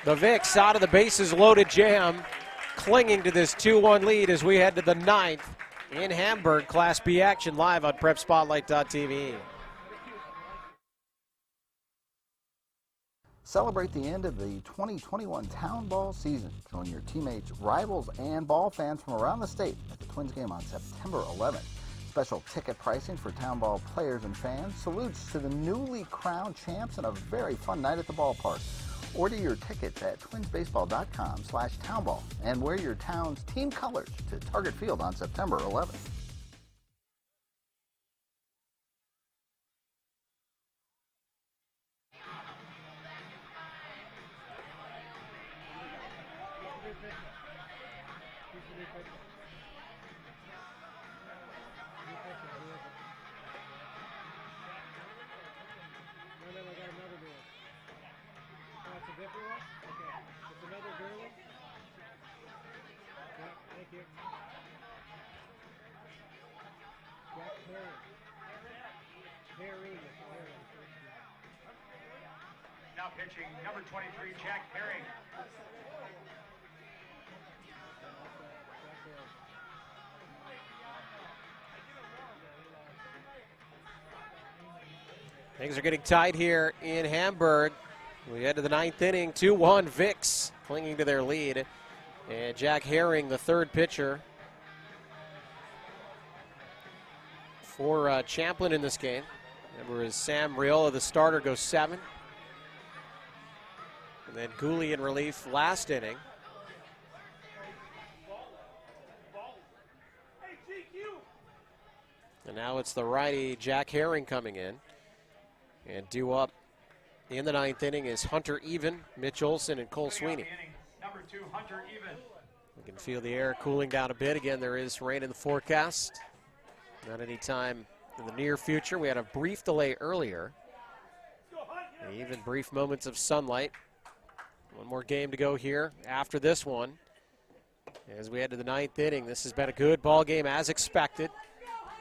The Vicks out of the bases loaded jam, clinging to this 2-1 lead as we head to the 9th in Hamburg. Class B action live on PrepSpotlight.tv. Celebrate the end of the 2021 Town Ball season. Join your teammates, rivals, and ball fans from around the state at the Twins game on September 11th. Special ticket pricing for Town Ball players and fans. Salutes to the newly crowned champs and a very fun night at the ballpark. Order your tickets at twinsbaseball.com/townball and wear your town's team colors to Target Field on September 11th. Now pitching number 23, Jack Herring. Things are getting tight here in Hamburg. We head to the 9th inning, 2-1 Vicks clinging to their lead. And Jack Herring, the third pitcher for Champlin in this game. Remember, as Sam Riola, the starter, goes 7. And then Gooley in relief last inning. And now it's the righty Jack Herring coming in. And due up in the 9th inning is Hunter Even, Mitch Olson, and Cole Sweeney. Number 2, Hunter Even. You can feel the air cooling down a bit. Again, there is rain in the forecast. Not any time in the near future. We had a brief delay earlier. And even brief moments of sunlight. One more game to go here after this one. As we head to the 9th inning, this has been a good ball game as expected.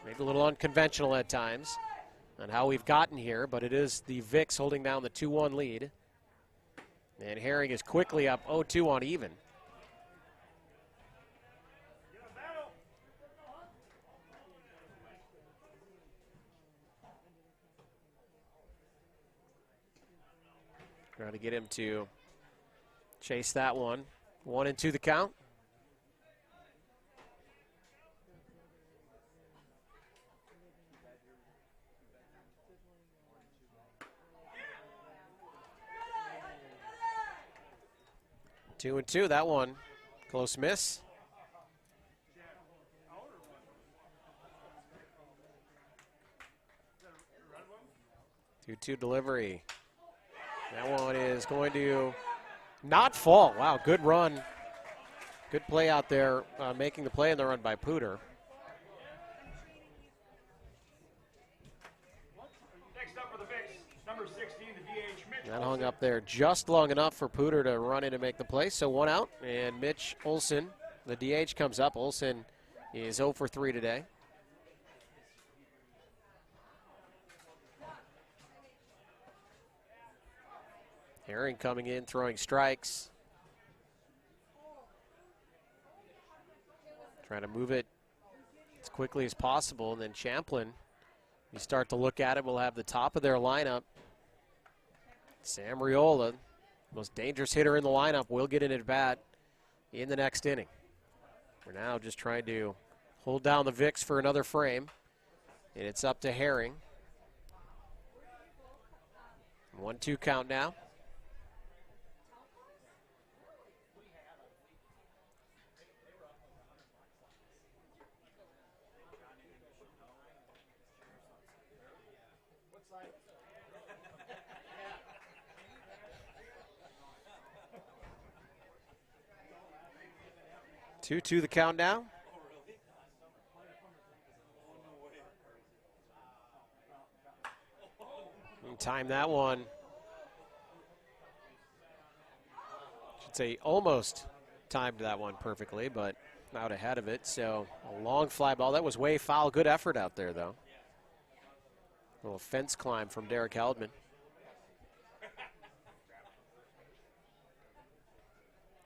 Maybe a little unconventional at times on how we've gotten here, but it is the Vicks holding down the 2-1 lead. And Herring is quickly up 0-2 on Even. Trying to get him to chase that one. 1-2 the count. Two and two, that one. Close miss. Two-two delivery. That one is going to not fall. Wow, good run. Good play out there, making the play in the run by Pooter. Next up for the Vicks, number 16, the DH, Mitch That hung up there just long enough for Pooter to run in and make the play. So 1 out, and Mitch Olson, the DH, comes up. Olson is 0 for 3 today. Herring coming in, throwing strikes. Trying to move it as quickly as possible. And then Champlin, you start to look at it, will have the top of their lineup. Sam Riola, most dangerous hitter in the lineup, will get an at-bat in the next inning. We're now just trying to hold down the Vicks for another frame. And it's up to Herring. 1-2 count now. Two the count now. And time that one. Should say almost timed that one perfectly, but out ahead of it. So a long fly ball. That was way foul. Good effort out there, though. A little fence climb from Derek Heldman.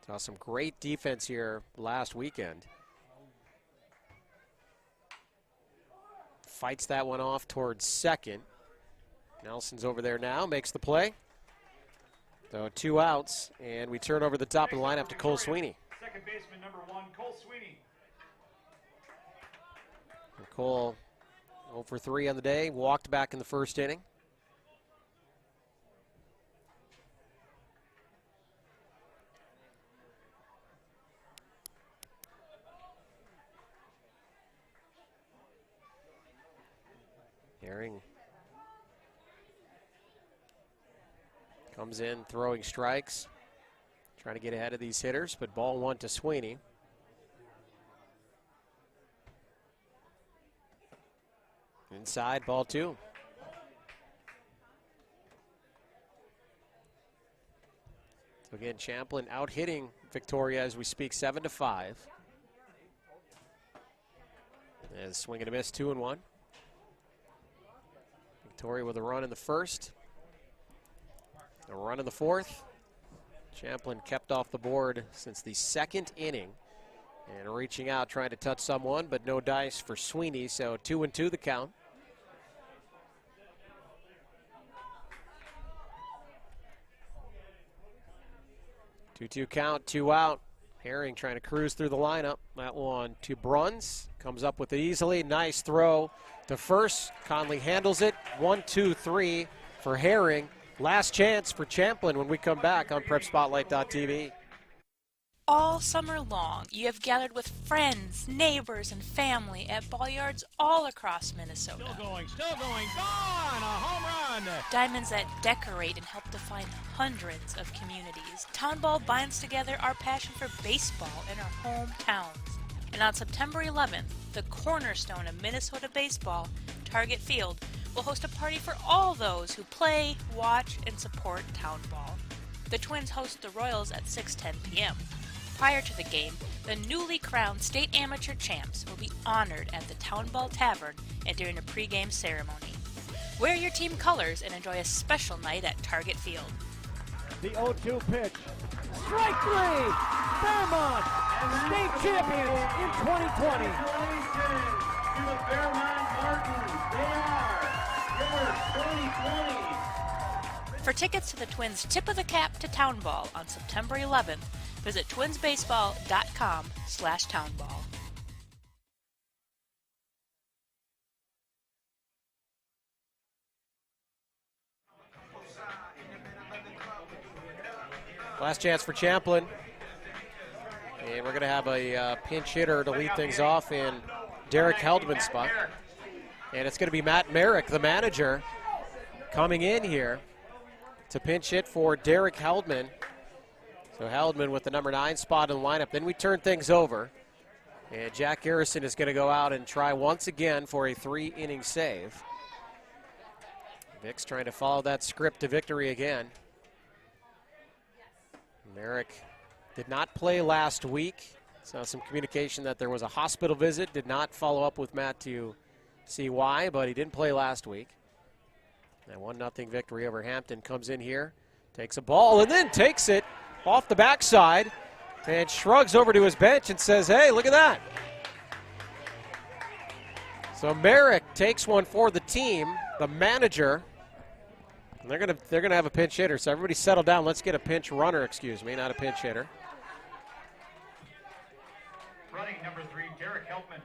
Saw some great defense here last weekend. Fights that one off towards second. Nelson's over there now, makes the play. So 2 outs, and we turn over the top of the lineup to Cole Sweeney. Second baseman, number 1, Cole Sweeney. And Cole 0 for 3 on the day, walked back in the first inning. Herring comes in throwing strikes, trying to get ahead of these hitters, but ball 1 to Sweeney. Inside, ball 2. So again, Champlin out hitting Victoria as we speak, 7-5. As swing and a miss, 2-1. Victoria with a run in the first. A run in the fourth. Champlin kept off the board since the second inning. And reaching out, trying to touch someone, but no dice for Sweeney, so 2-2 the count. Two count, 2 out. Herring trying to cruise through the lineup. That one to Bruns. Comes up with it easily. Nice throw to first. Conley handles it. 1-2-3 for Herring. Last chance for Champlin when we come back on PrepSpotlight.tv. All summer long, you have gathered with friends, neighbors, and family at ball yards all across Minnesota. Still going, gone! A home run! Diamonds that decorate and help define hundreds of communities. Town Ball binds together our passion for baseball in our hometowns. And on September 11th, the cornerstone of Minnesota baseball, Target Field, will host a party for all those who play, watch, and support Town Ball. The Twins host the Royals at 6:10 p.m. Prior to the game, the newly crowned state amateur champs will be honored at the Town Ball Tavern and during a pregame ceremony. Wear your team colors and enjoy a special night at Target Field. The 0-2 pitch. Strike three! Fairmont, state champions in 2020. Congratulations to the Fairmont Martins. They are your 2020. For tickets to the Twins' Tip of the Cap to Town Ball on September 11th, visit twinsbaseball.com/townball. Last chance for Champlin. And we're going to have a pinch hitter to lead things off in Derek Heldman's spot. And it's going to be Matt Merrick, the manager, coming in here to pinch hit for Derek Heldman. So Heldman with the number 9 spot in the lineup. Then we turn things over. And Jack Garrison is going to go out and try once again for a 3-inning save. Vic's trying to follow that script to victory again. Merrick did not play last week. So some communication that there was a hospital visit. Did not follow up with Matt to see why, but he didn't play last week. And 1-0 victory over Hampton. Comes in here, takes a ball, and then takes it off the backside and shrugs over to his bench and says, hey, look at that. So Merrick takes one for the team, the manager. And they're gonna have a pinch hitter. So everybody settle down. Let's get a pinch runner, excuse me, not a pinch hitter. Running number 3, Derek Heldman.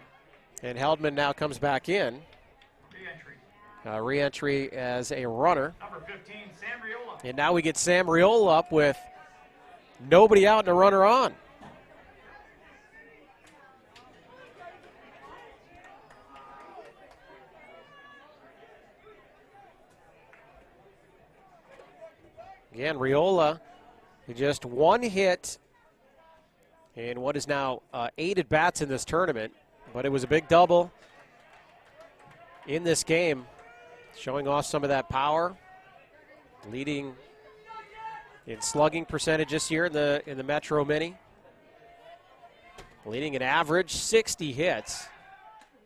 And Heldman now comes back in. Re-entry as a runner. Number 15, Sam Riola. And now we get Sam Riola up with nobody out and a runner on. Again, Riola, just one hit in what is now 8 at-bats in this tournament. But it was a big double in this game, showing off some of that power, leading in slugging percentage this year in the Metro Mini, leading an average 60 hits,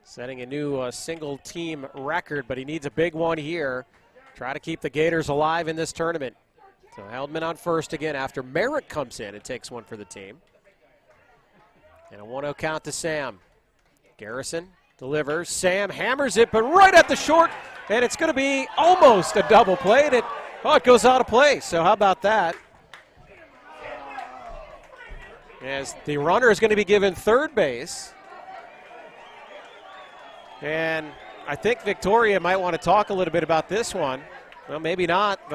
setting a new single-team record, but he needs a big one here. Try to keep the Gators alive in this tournament. So Heldman on first again after Merrick comes in and takes one for the team. And a 1-0 count to Sam. Garrison delivers. Sam hammers it, but right at the short, and it's going to be almost a double play, and it goes out of play. So how about that? As the runner is going to be given third base. And I think Victoria might want to talk a little bit about this one. Well, maybe not.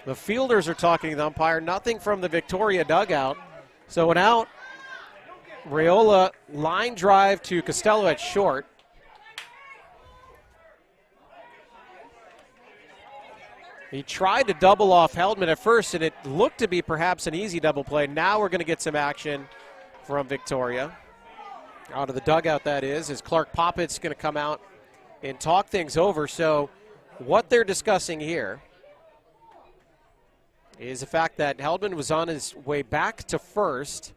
The fielders are talking to the umpire. Nothing from the Victoria dugout. So an out. Riola line drive to Costello at short. He tried to double off Heldman at first, and it looked to be perhaps an easy double play. Now we're going to get some action from Victoria. Out of the dugout, that is, as Clark Poppett's going to come out and talk things over. So what they're discussing here is the fact that Heldman was on his way back to first.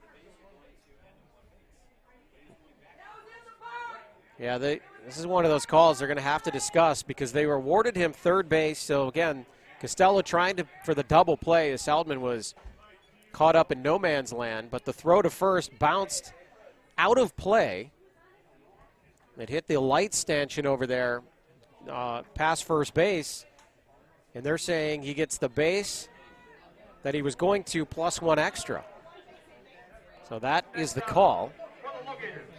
Yeah, this is one of those calls they're going to have to discuss because they awarded him third base. So, again, Costello trying for the double play as Heldman was caught up in no man's land, but the throw to first bounced out of play. It hit the light stanchion over there past first base, and they're saying he gets the base that he was going to plus one extra. So that is the call.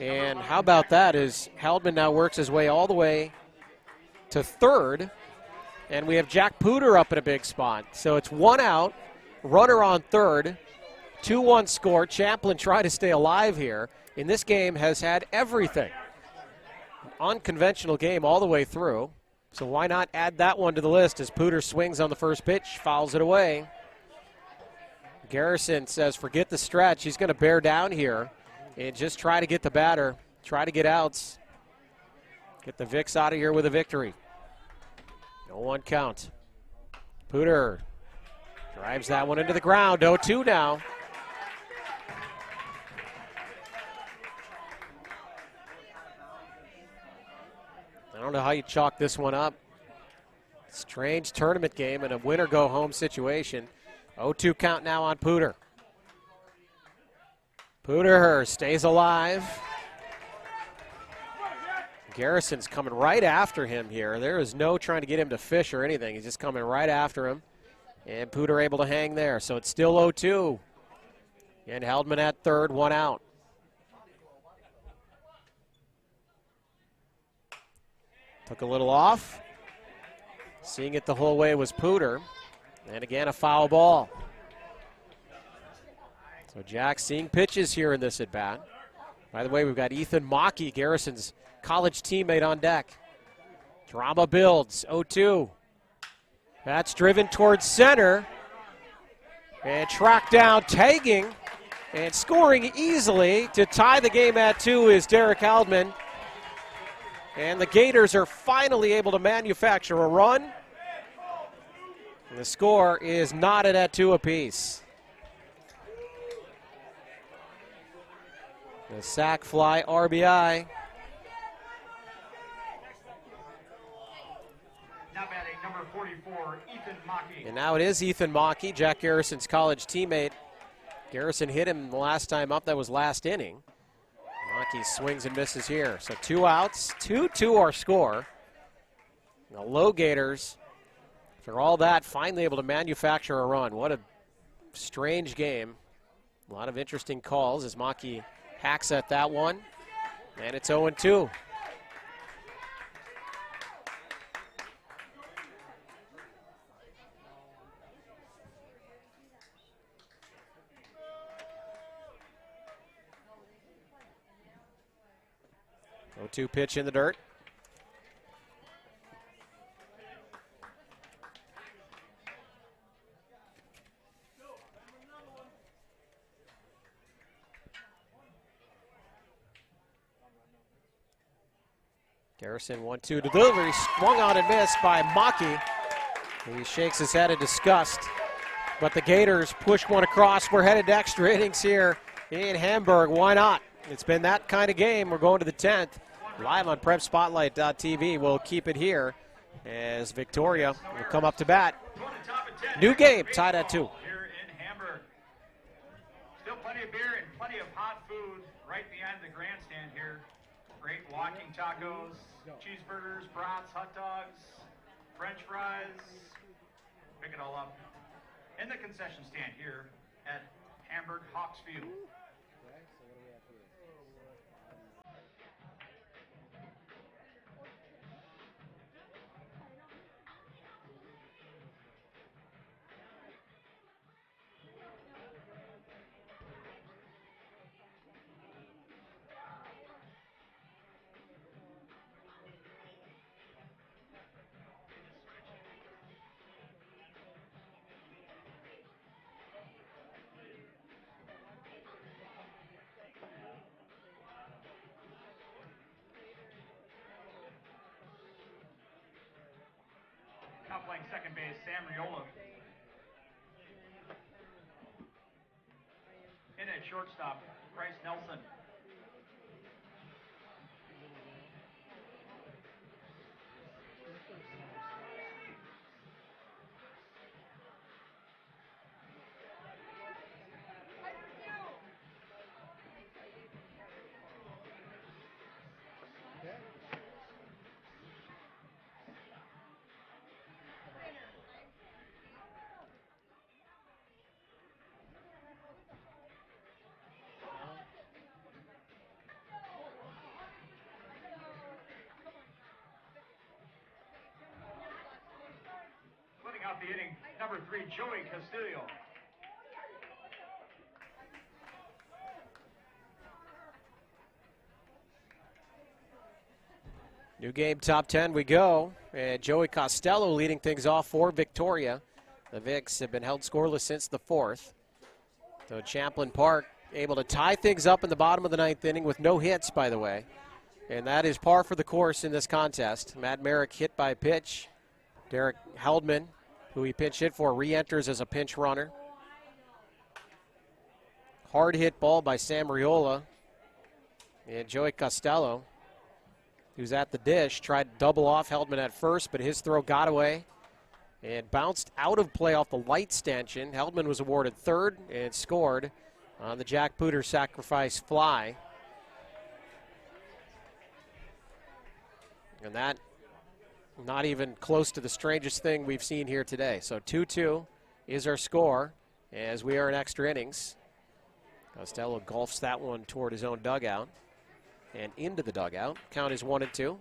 And how about that is Heldman now works his way all the way to third, and we have Jack Pooter up in a big spot. So it's one out, runner on third, 2-1 score. Champlin trying to stay alive here. In this game has had everything. Unconventional game all the way through. So why not add that one to the list as Pooter swings on the first pitch, fouls it away. Garrison says forget the stretch. He's going to bear down here and just try to get the batter, try to get outs. Get the Vicks out of here with a victory. 0-1 count. Pooter drives that one into the ground. 0-2 now. I don't know how you chalk this one up. Strange tournament game and a win-or-go-home situation. 0-2 count now on Pooter. Pooter stays alive. Garrison's coming right after him here. There is no trying to get him to fish or anything. He's just coming right after him. And Pooter able to hang there. So it's still 0-2. And Heldman at third, one out. Took a little off. Seeing it the whole way was Pooter. And again, a foul ball. So Jack seeing pitches here in this at-bat. By the way, we've got Ethan Mockey, Garrison's college teammate, on deck. Drama builds, 0-2. That's driven towards center. And tracked down, tagging, and scoring easily to tie the game at 2 is Derek Heldman. And the Gators are finally able to manufacture a run. And the score is knotted at 2 apiece. The sac fly RBI. Now batting number 44, Ethan Mockey. And now it is Ethan Mockey, Jack Garrison's college teammate. Garrison hit him the last time up. That was last inning. Mockey swings and misses here. So 2 outs, 2-2 our score. The LoGators, for all that, finally able to manufacture a run. What a strange game. A lot of interesting calls as Mockey hacks at that one, and it's 0-2. Oh-2 pitch in the dirt. Garrison 1-2 to delivery, swung on and missed by Mockey. He shakes his head in disgust. But the Gators push one across. We're headed to extra innings here in Hamburg. Why not? It's been that kind of game. We're going to the 10th. Live on PrepSpotlight.tv. We'll keep it here as Victoria will come up to bat. New game, tied at 2. Here in Hamburg. Still plenty of beer and plenty of hot food right behind the grandstand here. Great walking tacos, cheeseburgers, brats, hot dogs, French fries. Pick it all up in the concession stand here at Hamburg Hawks Field. Now playing second base, Sam Riola. In at shortstop, Bryce Nelson. the inning, number 3, Joey Castillo. New game, top 10 we go. And Joey Costello leading things off for Victoria. The Vicks have been held scoreless since the 4th. So Champlin Park able to tie things up in the bottom of the 9th inning with no hits, by the way. And that is par for the course in this contest. Matt Merrick hit by pitch. Derek Heldman, who he pinch hit for, re-enters as a pinch runner. Hard hit ball by Sam Riola. And Joey Costello, who's at the dish, tried to double off Heldman at first, but his throw got away and bounced out of play off the light stanchion. Heldman was awarded third and scored on the Jack Pooter sacrifice fly. And that not even close to the strangest thing we've seen here today. So 2-2 is our score as we are in extra innings. Costello golfs that one toward his own dugout and into the dugout. Count is 1-2.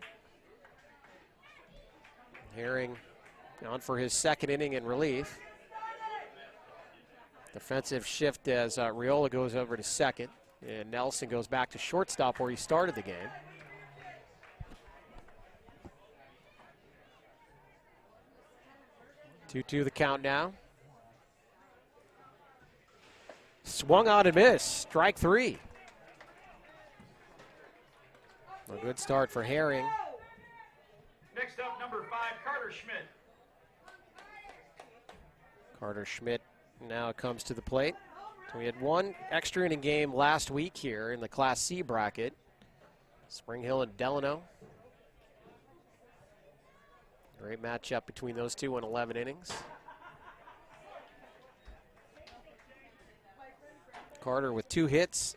Herring on for his second inning in relief. Defensive shift as Riola goes over to second, and Nelson goes back to shortstop where he started the game. Two-two the count now. Swung on and missed. Strike 3. A good start for Herring. Next up, number 5, Carter Schmidt. Carter Schmidt now comes to the plate. So we had one extra inning game last week here in the Class C bracket. Spring Hill and Delano. Great matchup between those two in 11 innings. Carter with 2 hits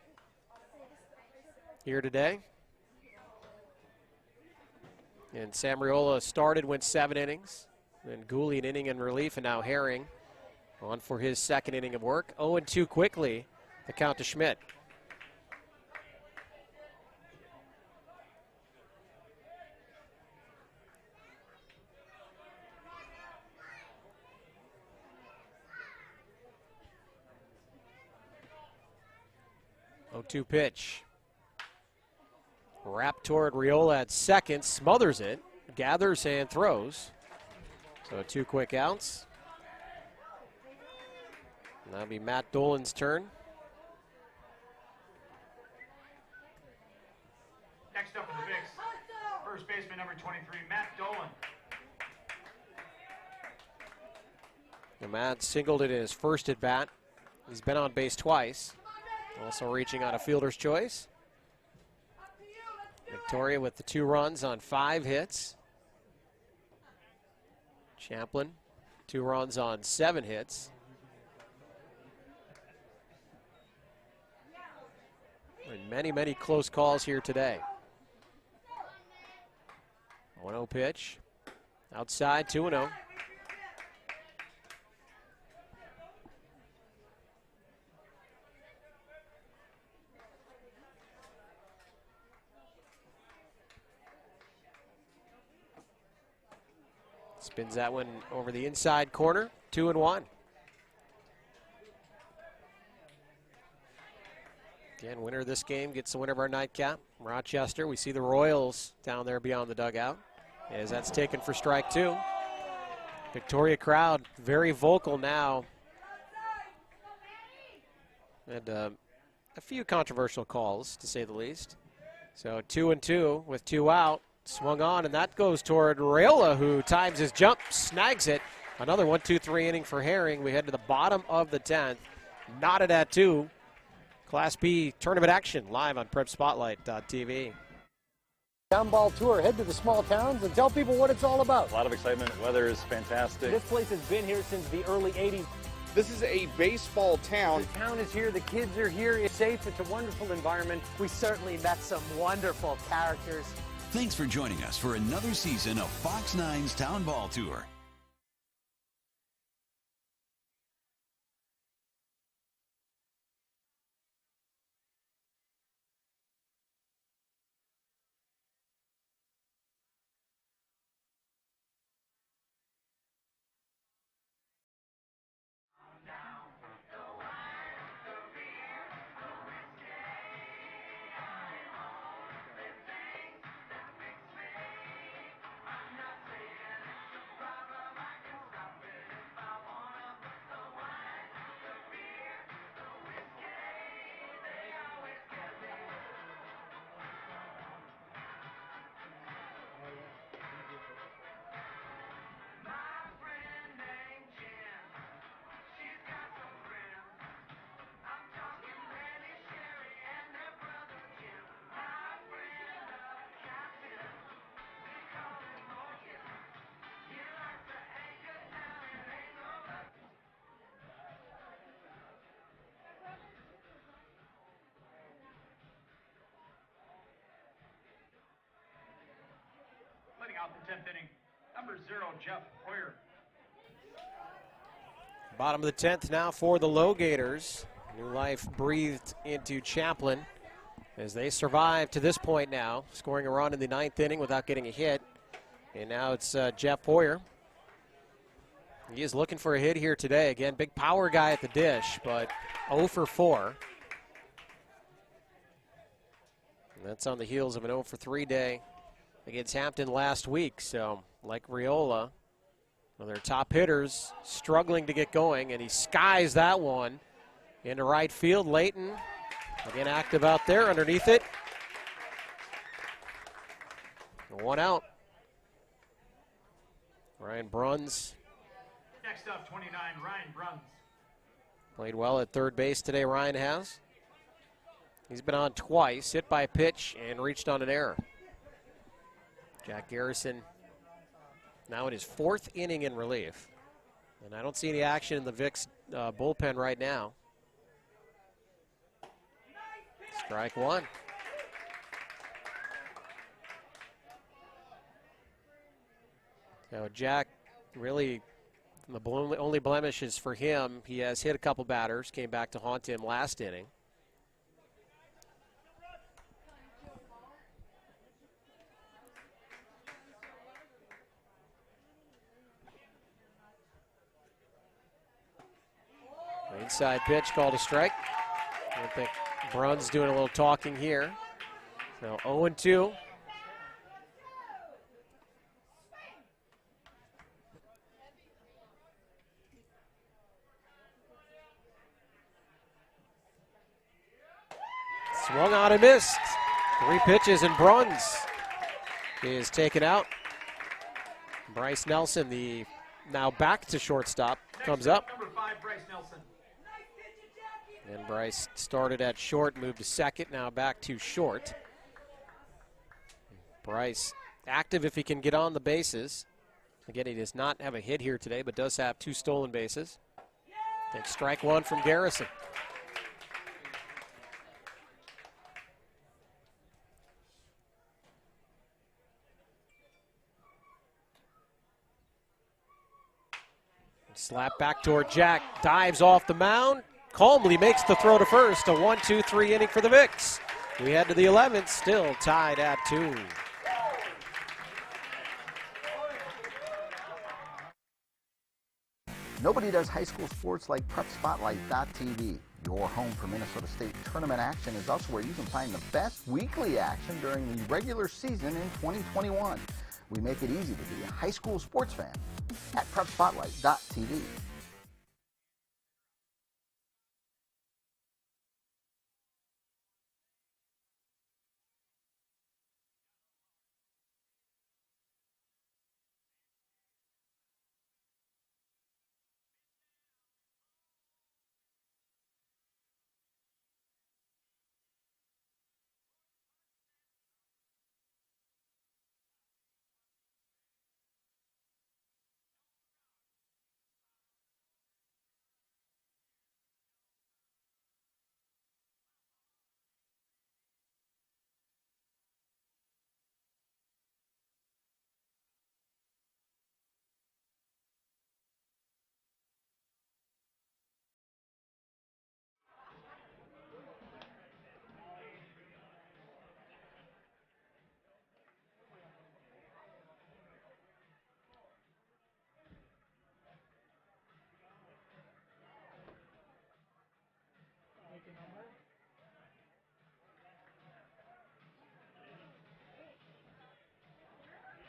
here today. And Sam Riola started, went 7 innings. Then Gooley an inning in relief, and now Herring on for his second inning of work. 0-2 quickly, the count to Schmidt. Oh-2 pitch. Wrap toward Riola at second, smothers it, gathers and throws. So 2 quick outs. That'll be Matt Dolan's turn. Next up for the Vicks, first baseman number 23, Matt Dolan. And Matt singled it in his first at bat. He's been on base twice. Also reaching on a fielder's choice. Victoria with the 2 runs on 5 hits. Champlin, 2 runs on 7 hits. And many, many close calls here today. 1-0 pitch. Outside, 2-0. Spins that one over the inside corner, 2-1. Again, winner of this game gets the winner of our nightcap. Rochester, we see the Royals down there beyond the dugout as that's taken for strike 2. Victoria crowd very vocal now. And a few controversial calls, to say the least. So 2-2 with 2 out. Swung on, and that goes toward Riola, who times his jump, snags it. Another 1-2-3 inning for Herring. We head to the bottom of the 10th. Knotted at 2. Class B tournament action live on PrepSpotlight.tv. Town ball tour. Head to the small towns and tell people what it's all about. A lot of excitement. Weather is fantastic. This place has been here since the early 80s. This is a baseball town. The town is here. The kids are here. It's safe. It's a wonderful environment. We certainly met some wonderful characters. Thanks for joining us for another season of Fox 9's Town Ball Tour. out the 10th inning, number 0, Jeff Hoyer. Bottom of the 10th now for the LoGators. New life breathed into Champlin as they survive to this point now, scoring a run in the 9th inning without getting a hit. And now it's Jeff Hoyer. He is looking for a hit here today. Again, big power guy at the dish, but 0 for 4. And that's on the heels of an 0 for 3 day against Hampton last week. So, like Riola, one of their top hitters struggling to get going, and he skies that one into right field. Layton, again active out there underneath it. 1 out. Ryan Bruns. Next up, 29, Ryan Bruns. Played well at third base today, Ryan has. He's been on twice, hit by a pitch, and reached on an error. Jack Garrison now in his 4th inning in relief. And I don't see any action in the Vicks bullpen right now. Strike 1. So Jack, really, the only blemish is for him. He has hit a couple batters, came back to haunt him last inning. Inside pitch called a strike. I think Bruns doing a little talking here. So 0-2. Swung on and missed. 3 pitches and Bruns is taken out. Bryce Nelson, the now back to shortstop, comes up. Number 5, Bryce Nelson. And Bryce started at short, moved to second, now back to short. Bryce active if he can get on the bases. Again, he does not have a hit here today, but does have 2 stolen bases. Takes strike 1 from Garrison. Slap back toward Jack, dives off the mound, calmly makes the throw to first. A 1-2-3 inning for the Vicks. We head to the 11th, still tied at 2. Nobody does high school sports like PrepSpotlight.tv. Your home for Minnesota State tournament action is also where you can find the best weekly action during the regular season in 2021. We make it easy to be a high school sports fan at PrepSpotlight.tv.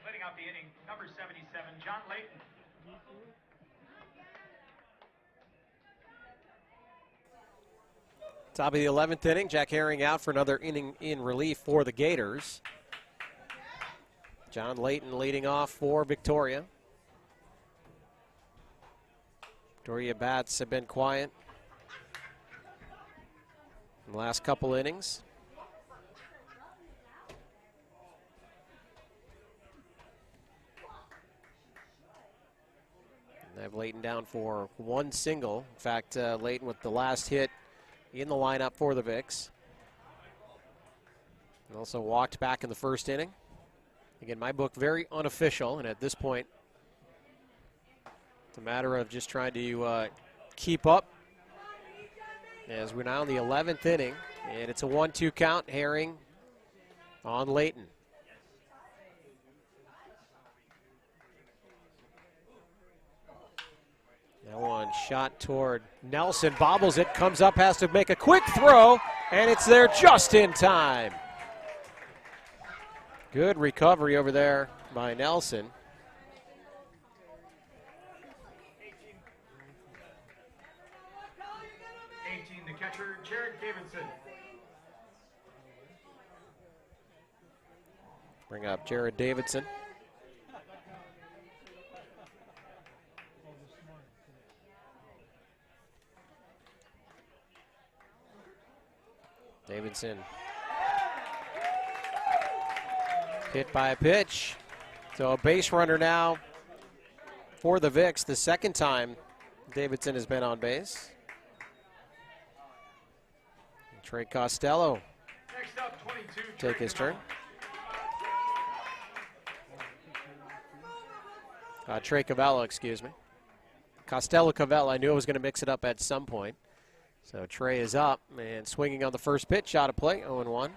Leading out the inning, number 77, John Layton. Top of the 11th inning, Jack Herring out for another inning in relief for the Gators. John Layton leading off for Victoria. Victoria bats have been quiet in the last couple innings. They have Layton down for 1 single. In fact, Layton with the last hit in the lineup for the Vicks. And also walked back in the first inning. Again, my book, very unofficial, and at this point, it's a matter of just trying to keep up as we're now in the 11th inning, and it's a 1-2 count. Herring on Layton. That one shot toward Nelson, bobbles it, comes up, has to make a quick throw, and it's there just in time. Good recovery over there by Nelson. 18, the catcher, Jared Davidson. Bring up Jared Davidson. Davidson hit by a pitch. So a base runner now for the Vicks. The second time Davidson has been on base. And Trey Costello Next up, 22, take his turn. Trey Cavella, excuse me. Costello Cavella, I knew I was going to mix it up at some point. So Trey is up and swinging on the first pitch, out of play, 0-1.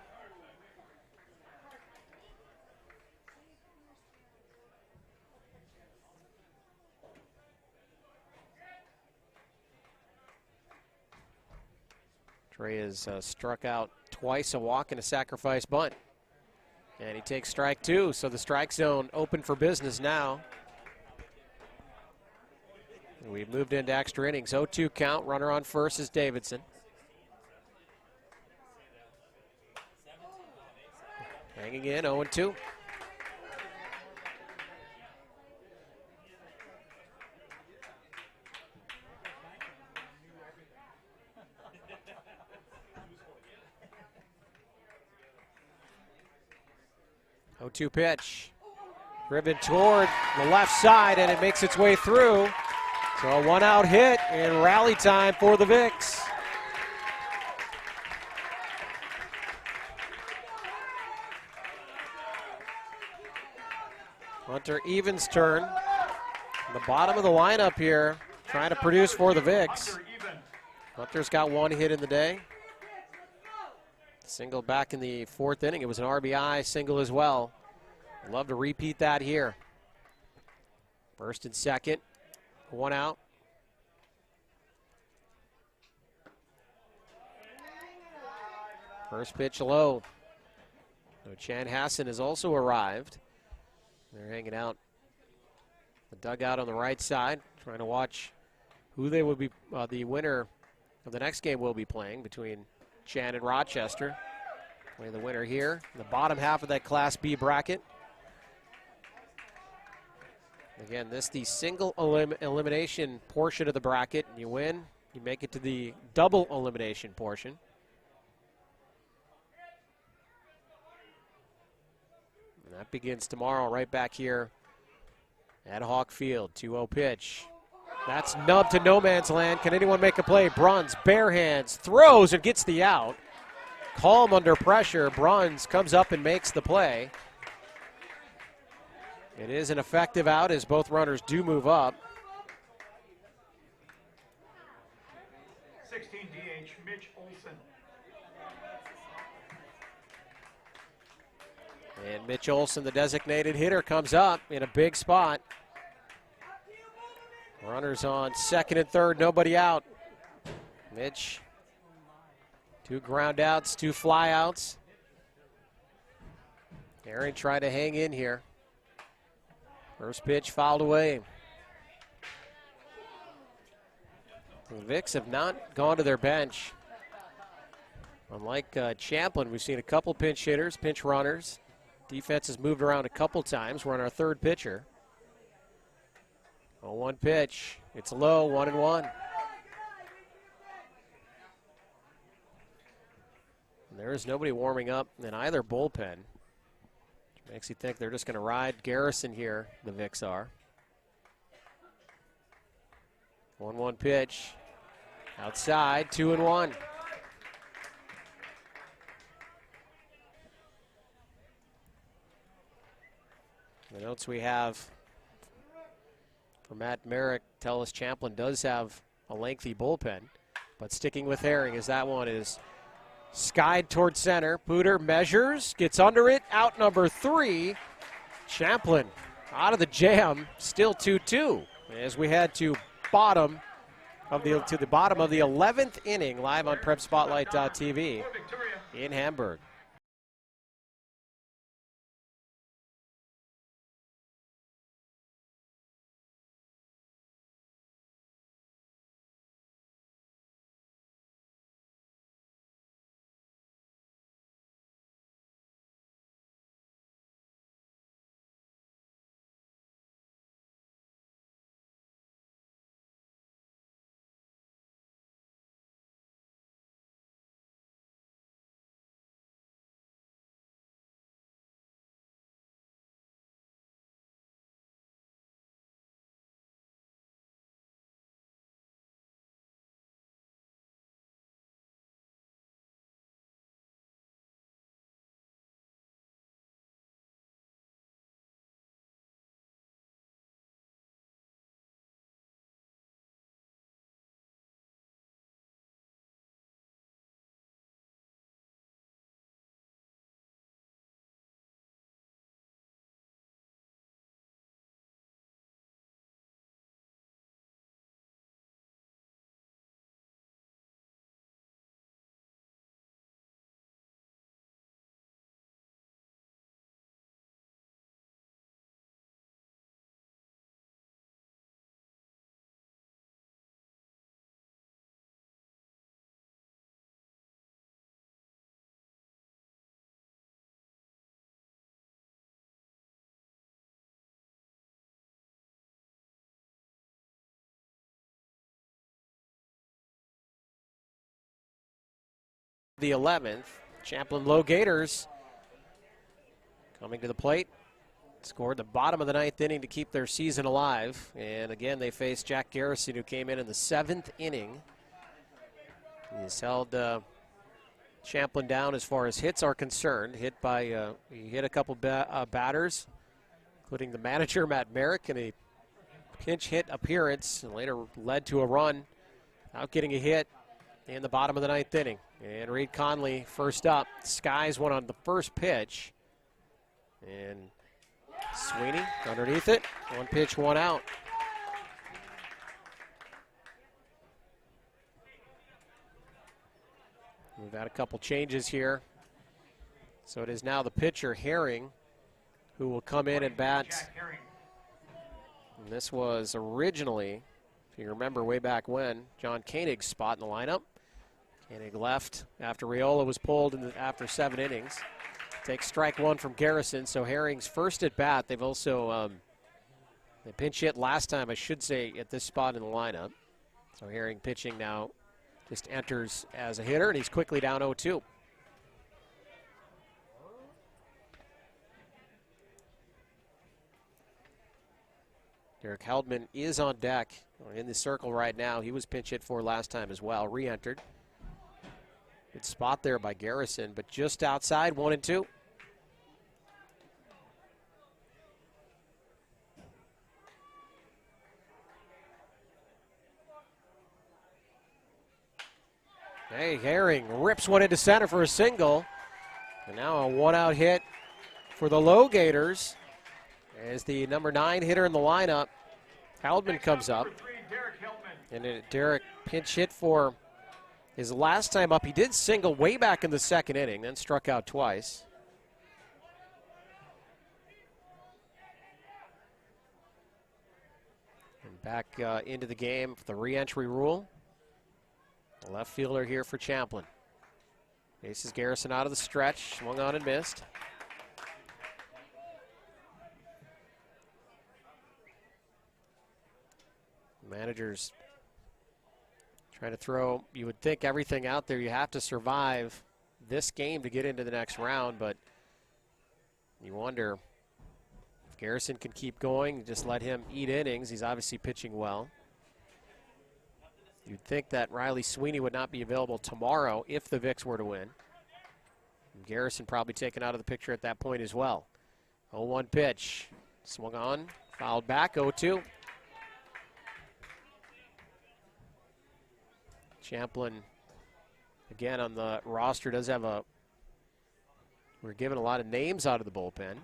Trey has struck out twice, a walk and a sacrifice bunt. And he takes strike two, so the strike zone open for business now. We've moved into extra innings. 0-2 count. Runner on first is Davidson. Hanging in, 0-2. Oh-2 pitch. Driven toward the left side, and it makes its way through. So a one-out hit and rally time for the Vicks. Hunter Evans' turn. The bottom of the lineup here, trying to produce for the Vicks. Hunter's got one hit in the day. Single back in the fourth inning. It was an RBI single as well. I'd love to repeat that here. First and second. One out. First pitch low. So Chan Hassan has also arrived. They're hanging out the dugout on the right side, trying to watch who they will be, the winner of the next game will be playing between Chan and Rochester. Playing the winner here, in the bottom half of that Class B bracket. Again, this is the single elimination portion of the bracket. You win, you make it to the double elimination portion. And that begins tomorrow right back here at Hawk Field. 2-0 pitch. That's nubbed to no man's land. Can anyone make a play? Bruns, bare hands, throws and gets the out. Calm under pressure. Bruns comes up and makes the play. It is an effective out as both runners do move up. 16 DH, Mitch Olson. And Mitch Olson, the designated hitter, comes up in a big spot. Runners on second and third, nobody out. Mitch, 2 ground outs, 2 fly outs. Aaron trying to hang in here. First pitch fouled away. The Vicks have not gone to their bench. Unlike Champlin, we've seen a couple pinch hitters, pinch runners. Defense has moved around a couple times. We're on our third pitcher. 0-1 pitch. It's low, 1-1. There is nobody warming up in either bullpen. Makes you think they're just going to ride Garrison here, the Vicks are. 1-1 pitch. Outside, 2-1. The notes we have from Matt Merrick tell us Champlin does have a lengthy bullpen, but sticking with Herring as that one is skied towards center. Pooter measures, gets under it, out number 3. Champlin out of the jam, still 2-2 as we head to the bottom of the 11th inning, live on PrepSpotlight.tv in Hamburg. The 11th, Champlin LoGators coming to the plate. Scored the bottom of the 9th inning to keep their season alive. And again, they face Jack Garrison, who came in the 7th inning. He's held Champlin down as far as hits are concerned. He hit a couple batters, including the manager, Matt Merrick, in a pinch hit appearance, and later led to a run, out getting a hit in the bottom of the 9th inning. And Reed Conley first up, skies one on the first pitch. And Sweeney underneath it, 1 pitch, 1 out. We've had a couple changes here. So it is now the pitcher, Herring, who will come in and bat. And this was originally, if you remember way back when, John Koenig's spot in the lineup. Koenig left after Riola was pulled after 7 innings. Takes strike 1 from Garrison, so Herring's first at bat. They've also they pinch hit last time, I should say, at this spot in the lineup. So Herring pitching now just enters as a hitter, and he's quickly down 0-2. Derek Heldman is on deck in the circle right now. He was pinch hit for last time as well, re-entered. Good spot there by Garrison, but just outside, 1-2. Hey, Herring rips one into center for a single. And now a 1-out hit for the LoGators as the number 9 hitter in the lineup, Heldman, comes up. And Derek pinch hit for his last time up. He did single way back in the 2nd inning, then struck out twice. And back into the game for the re-entry rule. The left fielder here for Champlin. Faces Garrison out of the stretch, swung on and missed. Managers trying to throw, you would think, everything out there. You have to survive this game to get into the next round, but you wonder if Garrison can keep going, just let him eat innings. He's obviously pitching well. You'd think that Riley Sweeney would not be available tomorrow if the Vicks were to win. And Garrison probably taken out of the picture at that point as well. 0-1 pitch. Swung on, fouled back, 0-2. Champlin, again on the roster, does have we're giving a lot of names out of the bullpen.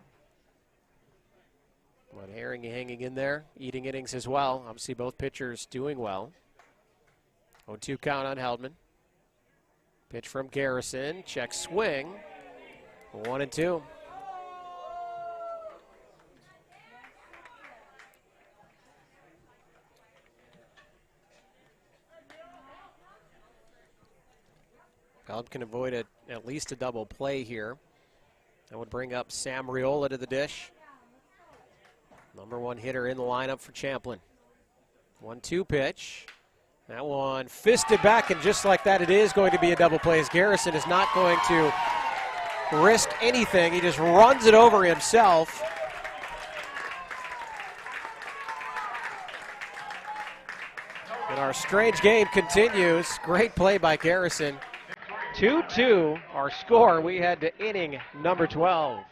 But Herring hanging in there, eating innings as well. Obviously both pitchers doing well. 0-2 count on Heldman. Pitch from Garrison, check swing. 1-2. Heldman can avoid at least a double play here. That would bring up Sam Riola to the dish. Number one hitter in the lineup for Champlin. 1-2 pitch. That one fisted back, and just like that, it is going to be a double play, as Garrison is not going to risk anything. He just runs it over himself. And our strange game continues. Great play by Garrison. 2-2, our score. We head to inning number 12.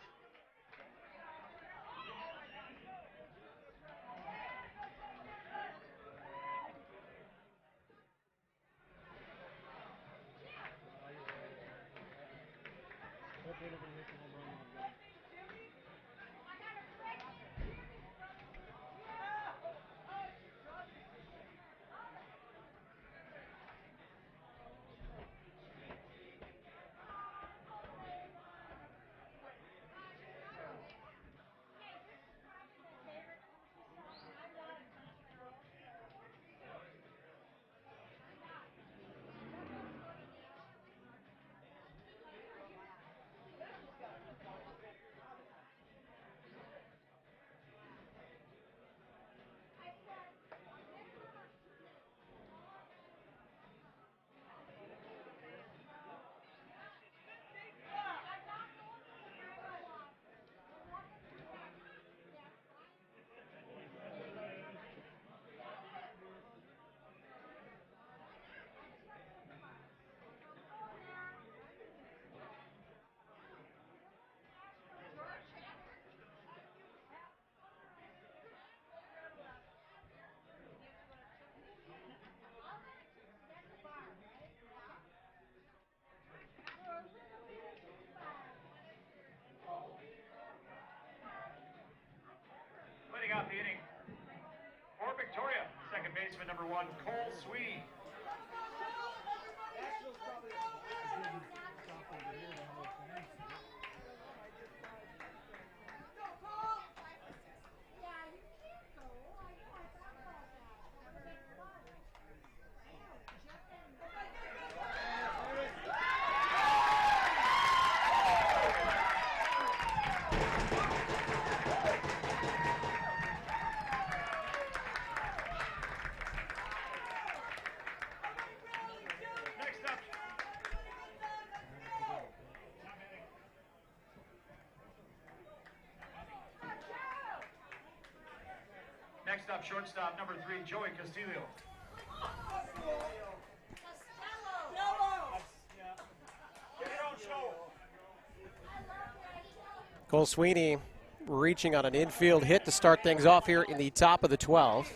Leading off the inning for Victoria, second baseman number 1, Cole Sweeney. Next up, shortstop number 3, Joey Castillo. Cole Sweeney reaching on an infield hit to start things off here in the top of the 12th.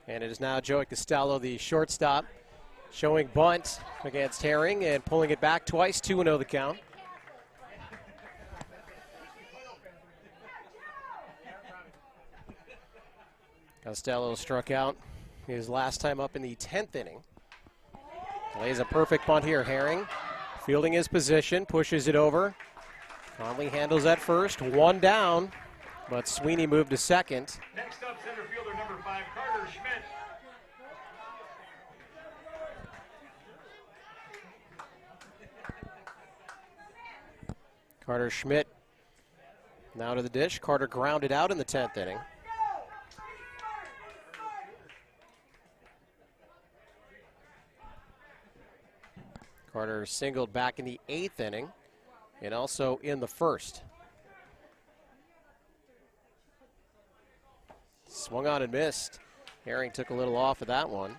And it is now Joey Costello, the shortstop, showing bunt against Herring and pulling it back twice, 2-0 the count. Costello struck out his last time up in the 10th inning. Lays a perfect bunt here. Herring fielding his position, pushes it over. Conley handles at first, one down, but Sweeney moved to second. Next up, center fielder number 5, Carter Schmidt. Carter Schmidt now to the dish. Carter grounded out in the 10th inning. Carter singled back in the 8th inning and also in the 1st. Swung on and missed. Herring took a little off of that one.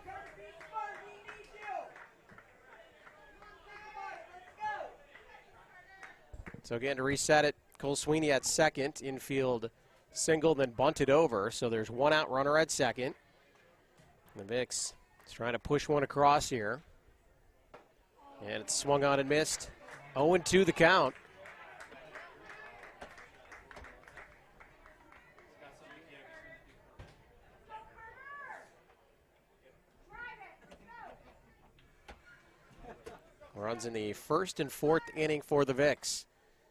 So again, to reset it, Cole Sweeney at second, infield single, then bunted over. So there's one out runner at second. And the Vicks is trying to push one across here. And it's swung on and missed. 0-2 the count. Runs in the first and fourth inning for the Vicks.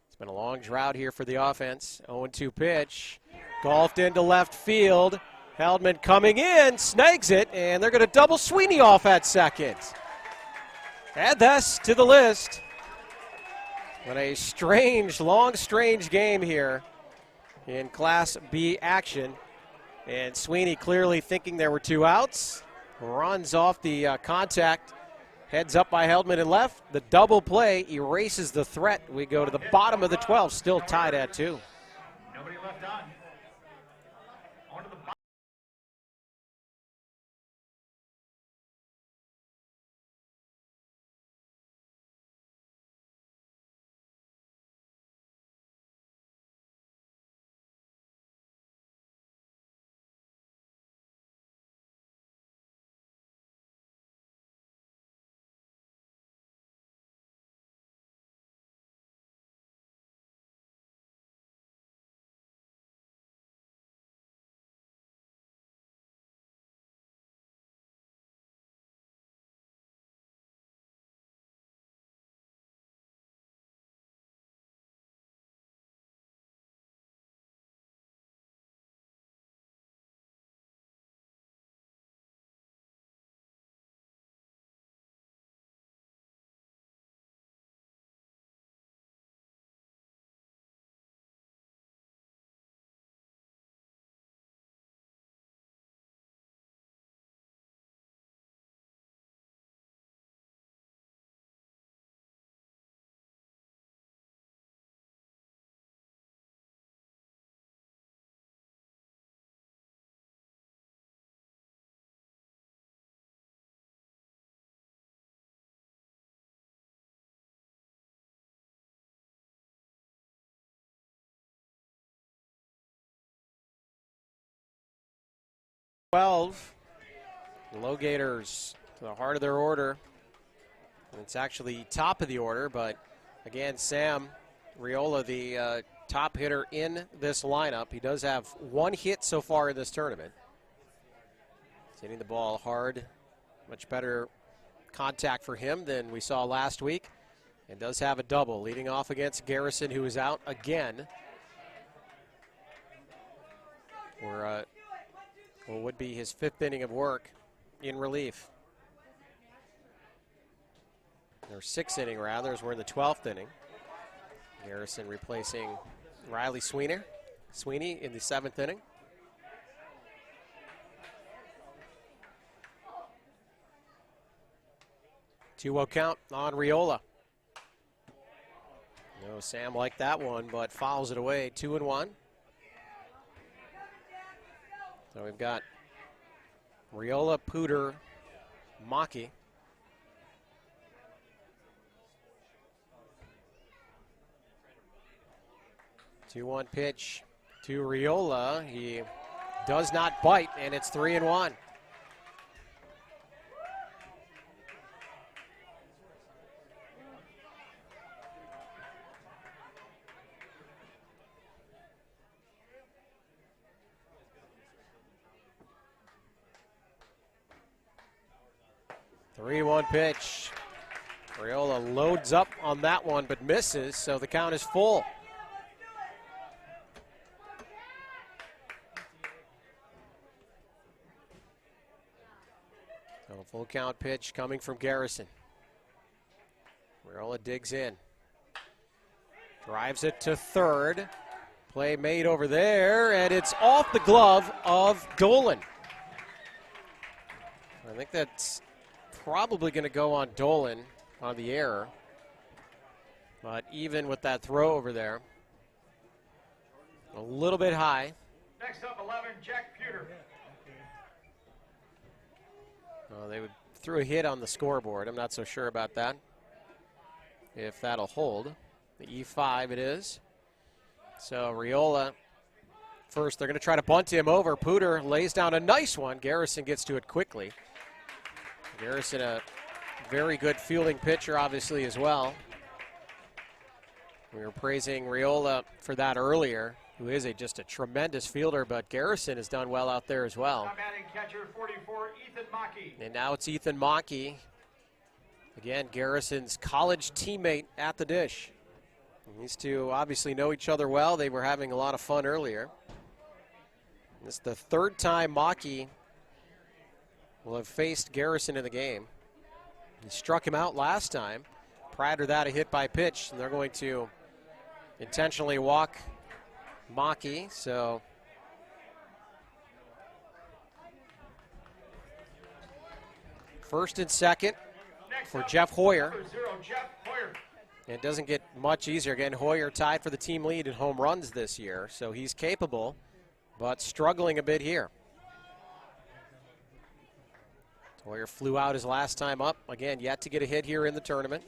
It's been a long drought here for the offense. 0-2 pitch. Golfed into left field. Heldman coming in, snags it, and they're going to double Sweeney off at second. Add this to the list. What a strange, long, strange game here in Class B action. And Sweeney clearly thinking there were two outs. Runs off the contact. Heads up by Heldman in left. The double play erases the threat. We go to the bottom of the 12th, still tied at 2. Nobody left on. On to the bottom. The LoGators to the heart of their order. And it's actually top of the order, but again, Sam Riola, the top hitter in this lineup. He does have one hit so far in this tournament. He's hitting the ball hard. Much better contact for him than we saw last week. And does have a double, leading off against Garrison, who is out again. What would be his fifth inning of work in relief. Or sixth inning, rather, as we're in the 12th inning. Garrison replacing Riley Sweeney in the 7th inning. Two-0 count on Riola. No, Sam liked that one, but fouls it away. 2-1. So we've got Riola, Pooter, Maki. Two-one pitch to Riola. He does not bite, and it's 3-1. Three-one pitch. Riola loads up on that one, but misses, so the count is full. So a full count pitch coming from Garrison. Riola digs in. Drives it to third. Play made over there, and it's off the glove of Dolan. I think that's probably going to go on Dolan on the error. But even with that throw over there, a little bit high. Next up, 11, Jack Pewter. They threw a hit on the scoreboard. I'm not so sure about that, if that'll hold. The E5 it is. So Riola first, they're going to try to bunt him over. Pooter lays down a nice one. Garrison gets to it quickly. Garrison, a very good fielding pitcher, obviously, as well. We were praising Riola for that earlier, who is just a tremendous fielder, but Garrison has done well out there as well. Catcher 44, Ethan Mackey. And now it's Ethan Mackey. Again, Garrison's college teammate at the dish. These two obviously know each other well. They were having a lot of fun earlier. This is the third time Mackey will have faced Garrison in the game. He struck him out last time. Prior to that, a hit by pitch, and they're going to intentionally walk Mackey. So first and second for Jeff Hoyer. And it doesn't get much easier. Again, Hoyer tied for the team lead in home runs this year, so he's capable, but struggling a bit here. Hoyer flew out his last time up. Again, yet to get a hit here in the tournament.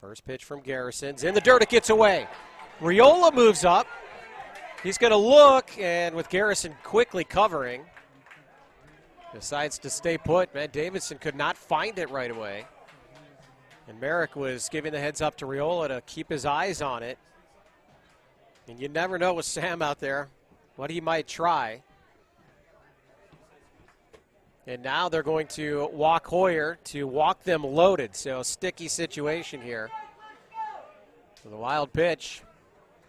First pitch from Garrison's in the dirt, it gets away. Riola moves up. He's going to look, and with Garrison quickly covering, decides to stay put. Man, Davidson could not find it right away. And Merrick was giving the heads up to Riola to keep his eyes on it. And you never know with Sam out there what he might try. And now they're going to walk Hoyer to walk them loaded. So sticky situation here. So the wild pitch.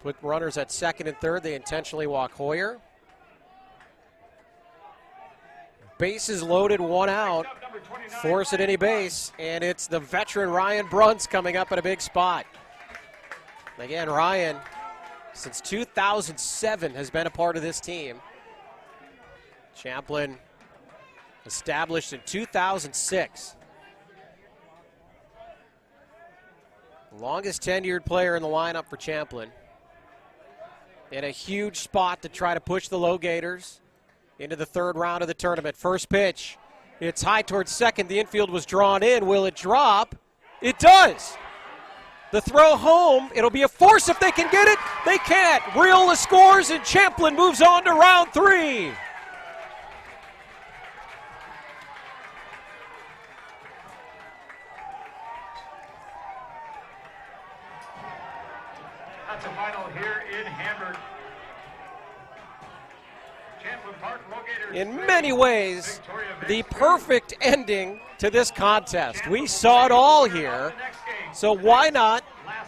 Put runners at second and third. They intentionally walk Hoyer. Bases loaded, one out. Force at any base, and it's the veteran Ryan Bruntz coming up at a big spot. Again, Ryan, since 2007, has been a part of this team. Champlin established in 2006. Longest tenured player in the lineup for Champlin. In a huge spot to try to push the LoGators into the third round of the tournament. First pitch, it's high towards second. The infield was drawn in. Will it drop? It does. The throw home, it'll be a force if they can get it. They can't. Riola scores, and Champlin moves on to round three. That's a final here in Hamburg. Champlin Park LoGators. In many ways, the perfect ending to this contest. We saw it all here. So why not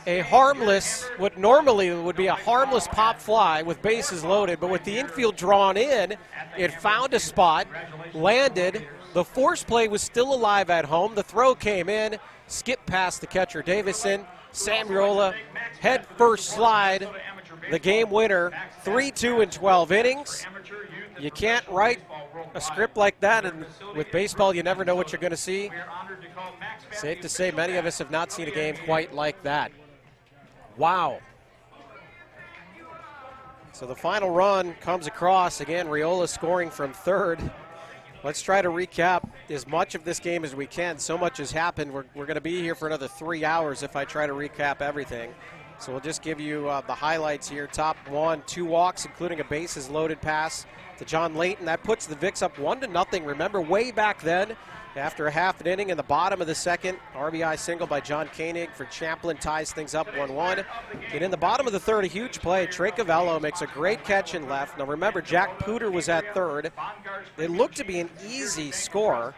a harmless, what normally would be a harmless pop fly with bases loaded, but with the infield drawn in, it found a spot, landed. The force play was still alive at home. The throw came in, skipped past the catcher Davison. Sam Riola, head first slide, the game winner, 3-2 in 12 innings. You can't write a script like that, and with baseball, you never know what you're going to see. Safe to say many of us have not seen a game quite like that. Wow. So the final run comes across. Again, Riola scoring from third. Let's try to recap as much of this game as we can. So much has happened. We're going to be here for another 3 hours if I try to recap everything. So we'll just give you the highlights here. Top one, 2 walks, including a bases loaded pass to John Layton. That puts the Vicks up 1-0. Remember, way back then, after a half an inning in the bottom of the second, RBI single by John Koenig for Champlin ties things up 1-1. And in the bottom of the third, a huge play. Trey Cavello makes a great catch in left. Now remember, Jack Pooter was at third. It looked to be an easy score,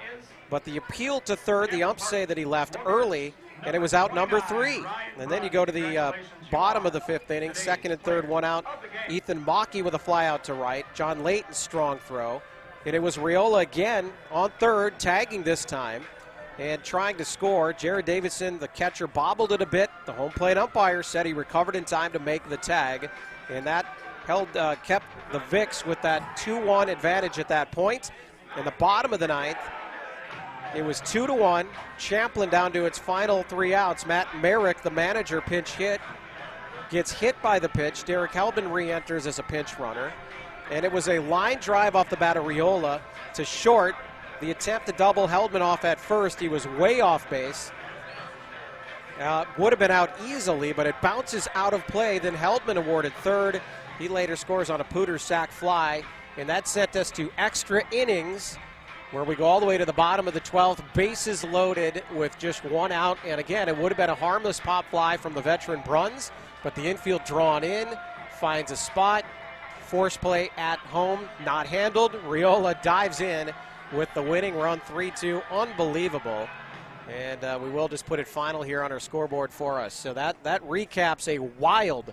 but the appeal to third, the umps say that he left early, and it was out number 3. And then you go to the bottom of the 5th inning, second and third, 1 out. Ethan Mackey with a fly out to right. John Layton's strong throw. And it was Riola again on third, tagging this time, and trying to score. Jared Davidson, the catcher, bobbled it a bit. The home plate umpire said he recovered in time to make the tag, and that kept the Vicks with that 2-1 advantage at that point. In the bottom of the 9th, it was 2-1. Champlin down to its final 3 outs. Matt Merrick, the manager, pinch hit, gets hit by the pitch. Derek Helbin re-enters as a pinch runner. And it was a line drive off the bat of Riola to short. the attempt to double Heldman off at first. He was way off base. Would have been out easily, but it bounces out of play. Then Heldman awarded third. He later scores on a Pooter sac fly, and that sent us to extra innings, where we go all the way to the bottom of the 12th, bases loaded with just one out. And again, it would have been a harmless pop fly from the veteran Bruns, but the infield drawn in, finds a spot, force play at home, not handled. Riola dives in with the winning run, 3-2, unbelievable. And we will just put it final here on our scoreboard for us. So that recaps a wild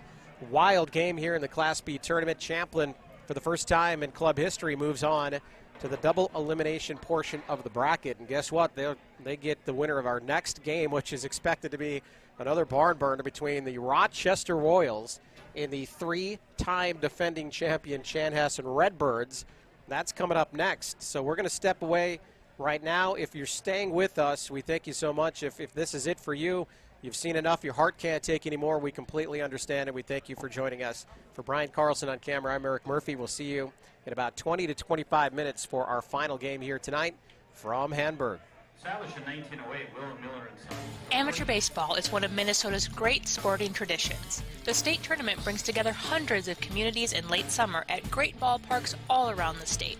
game here in the Class B tournament. Champlin, for the first time in club history, moves on to the double elimination portion of the bracket. And guess what? They get the winner of our next game, which is expected to be another barn burner between the Rochester Royals and the three-time defending champion Chanhassen Redbirds. That's coming up next. So we're going to step away right now. If you're staying with us, we thank you so much. If this is it for you, you've seen enough, your heart can't take anymore, we completely understand, and we thank you for joining us. For Brian Carlson on camera, I'm Eric Murphy. We'll see you in about 20 to 25 minutes for our final game here tonight from Hamburg. Established in 1908, Will Miller and Sons. Amateur baseball is one of Minnesota's great sporting traditions. The state tournament brings together hundreds of communities in late summer at great ballparks all around the state.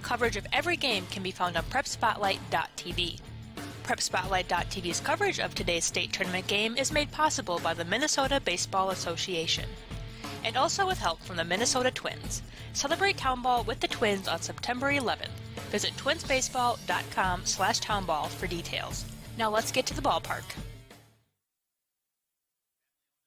Coverage of every game can be found on PrepSpotlight.tv. PrepSpotlight.tv's coverage of today's state tournament game is made possible by the Minnesota Baseball Association, and also with help from the Minnesota Twins. Celebrate Townball with the Twins on September 11th. Visit twinsbaseball.com/townball for details. Now let's get to the ballpark.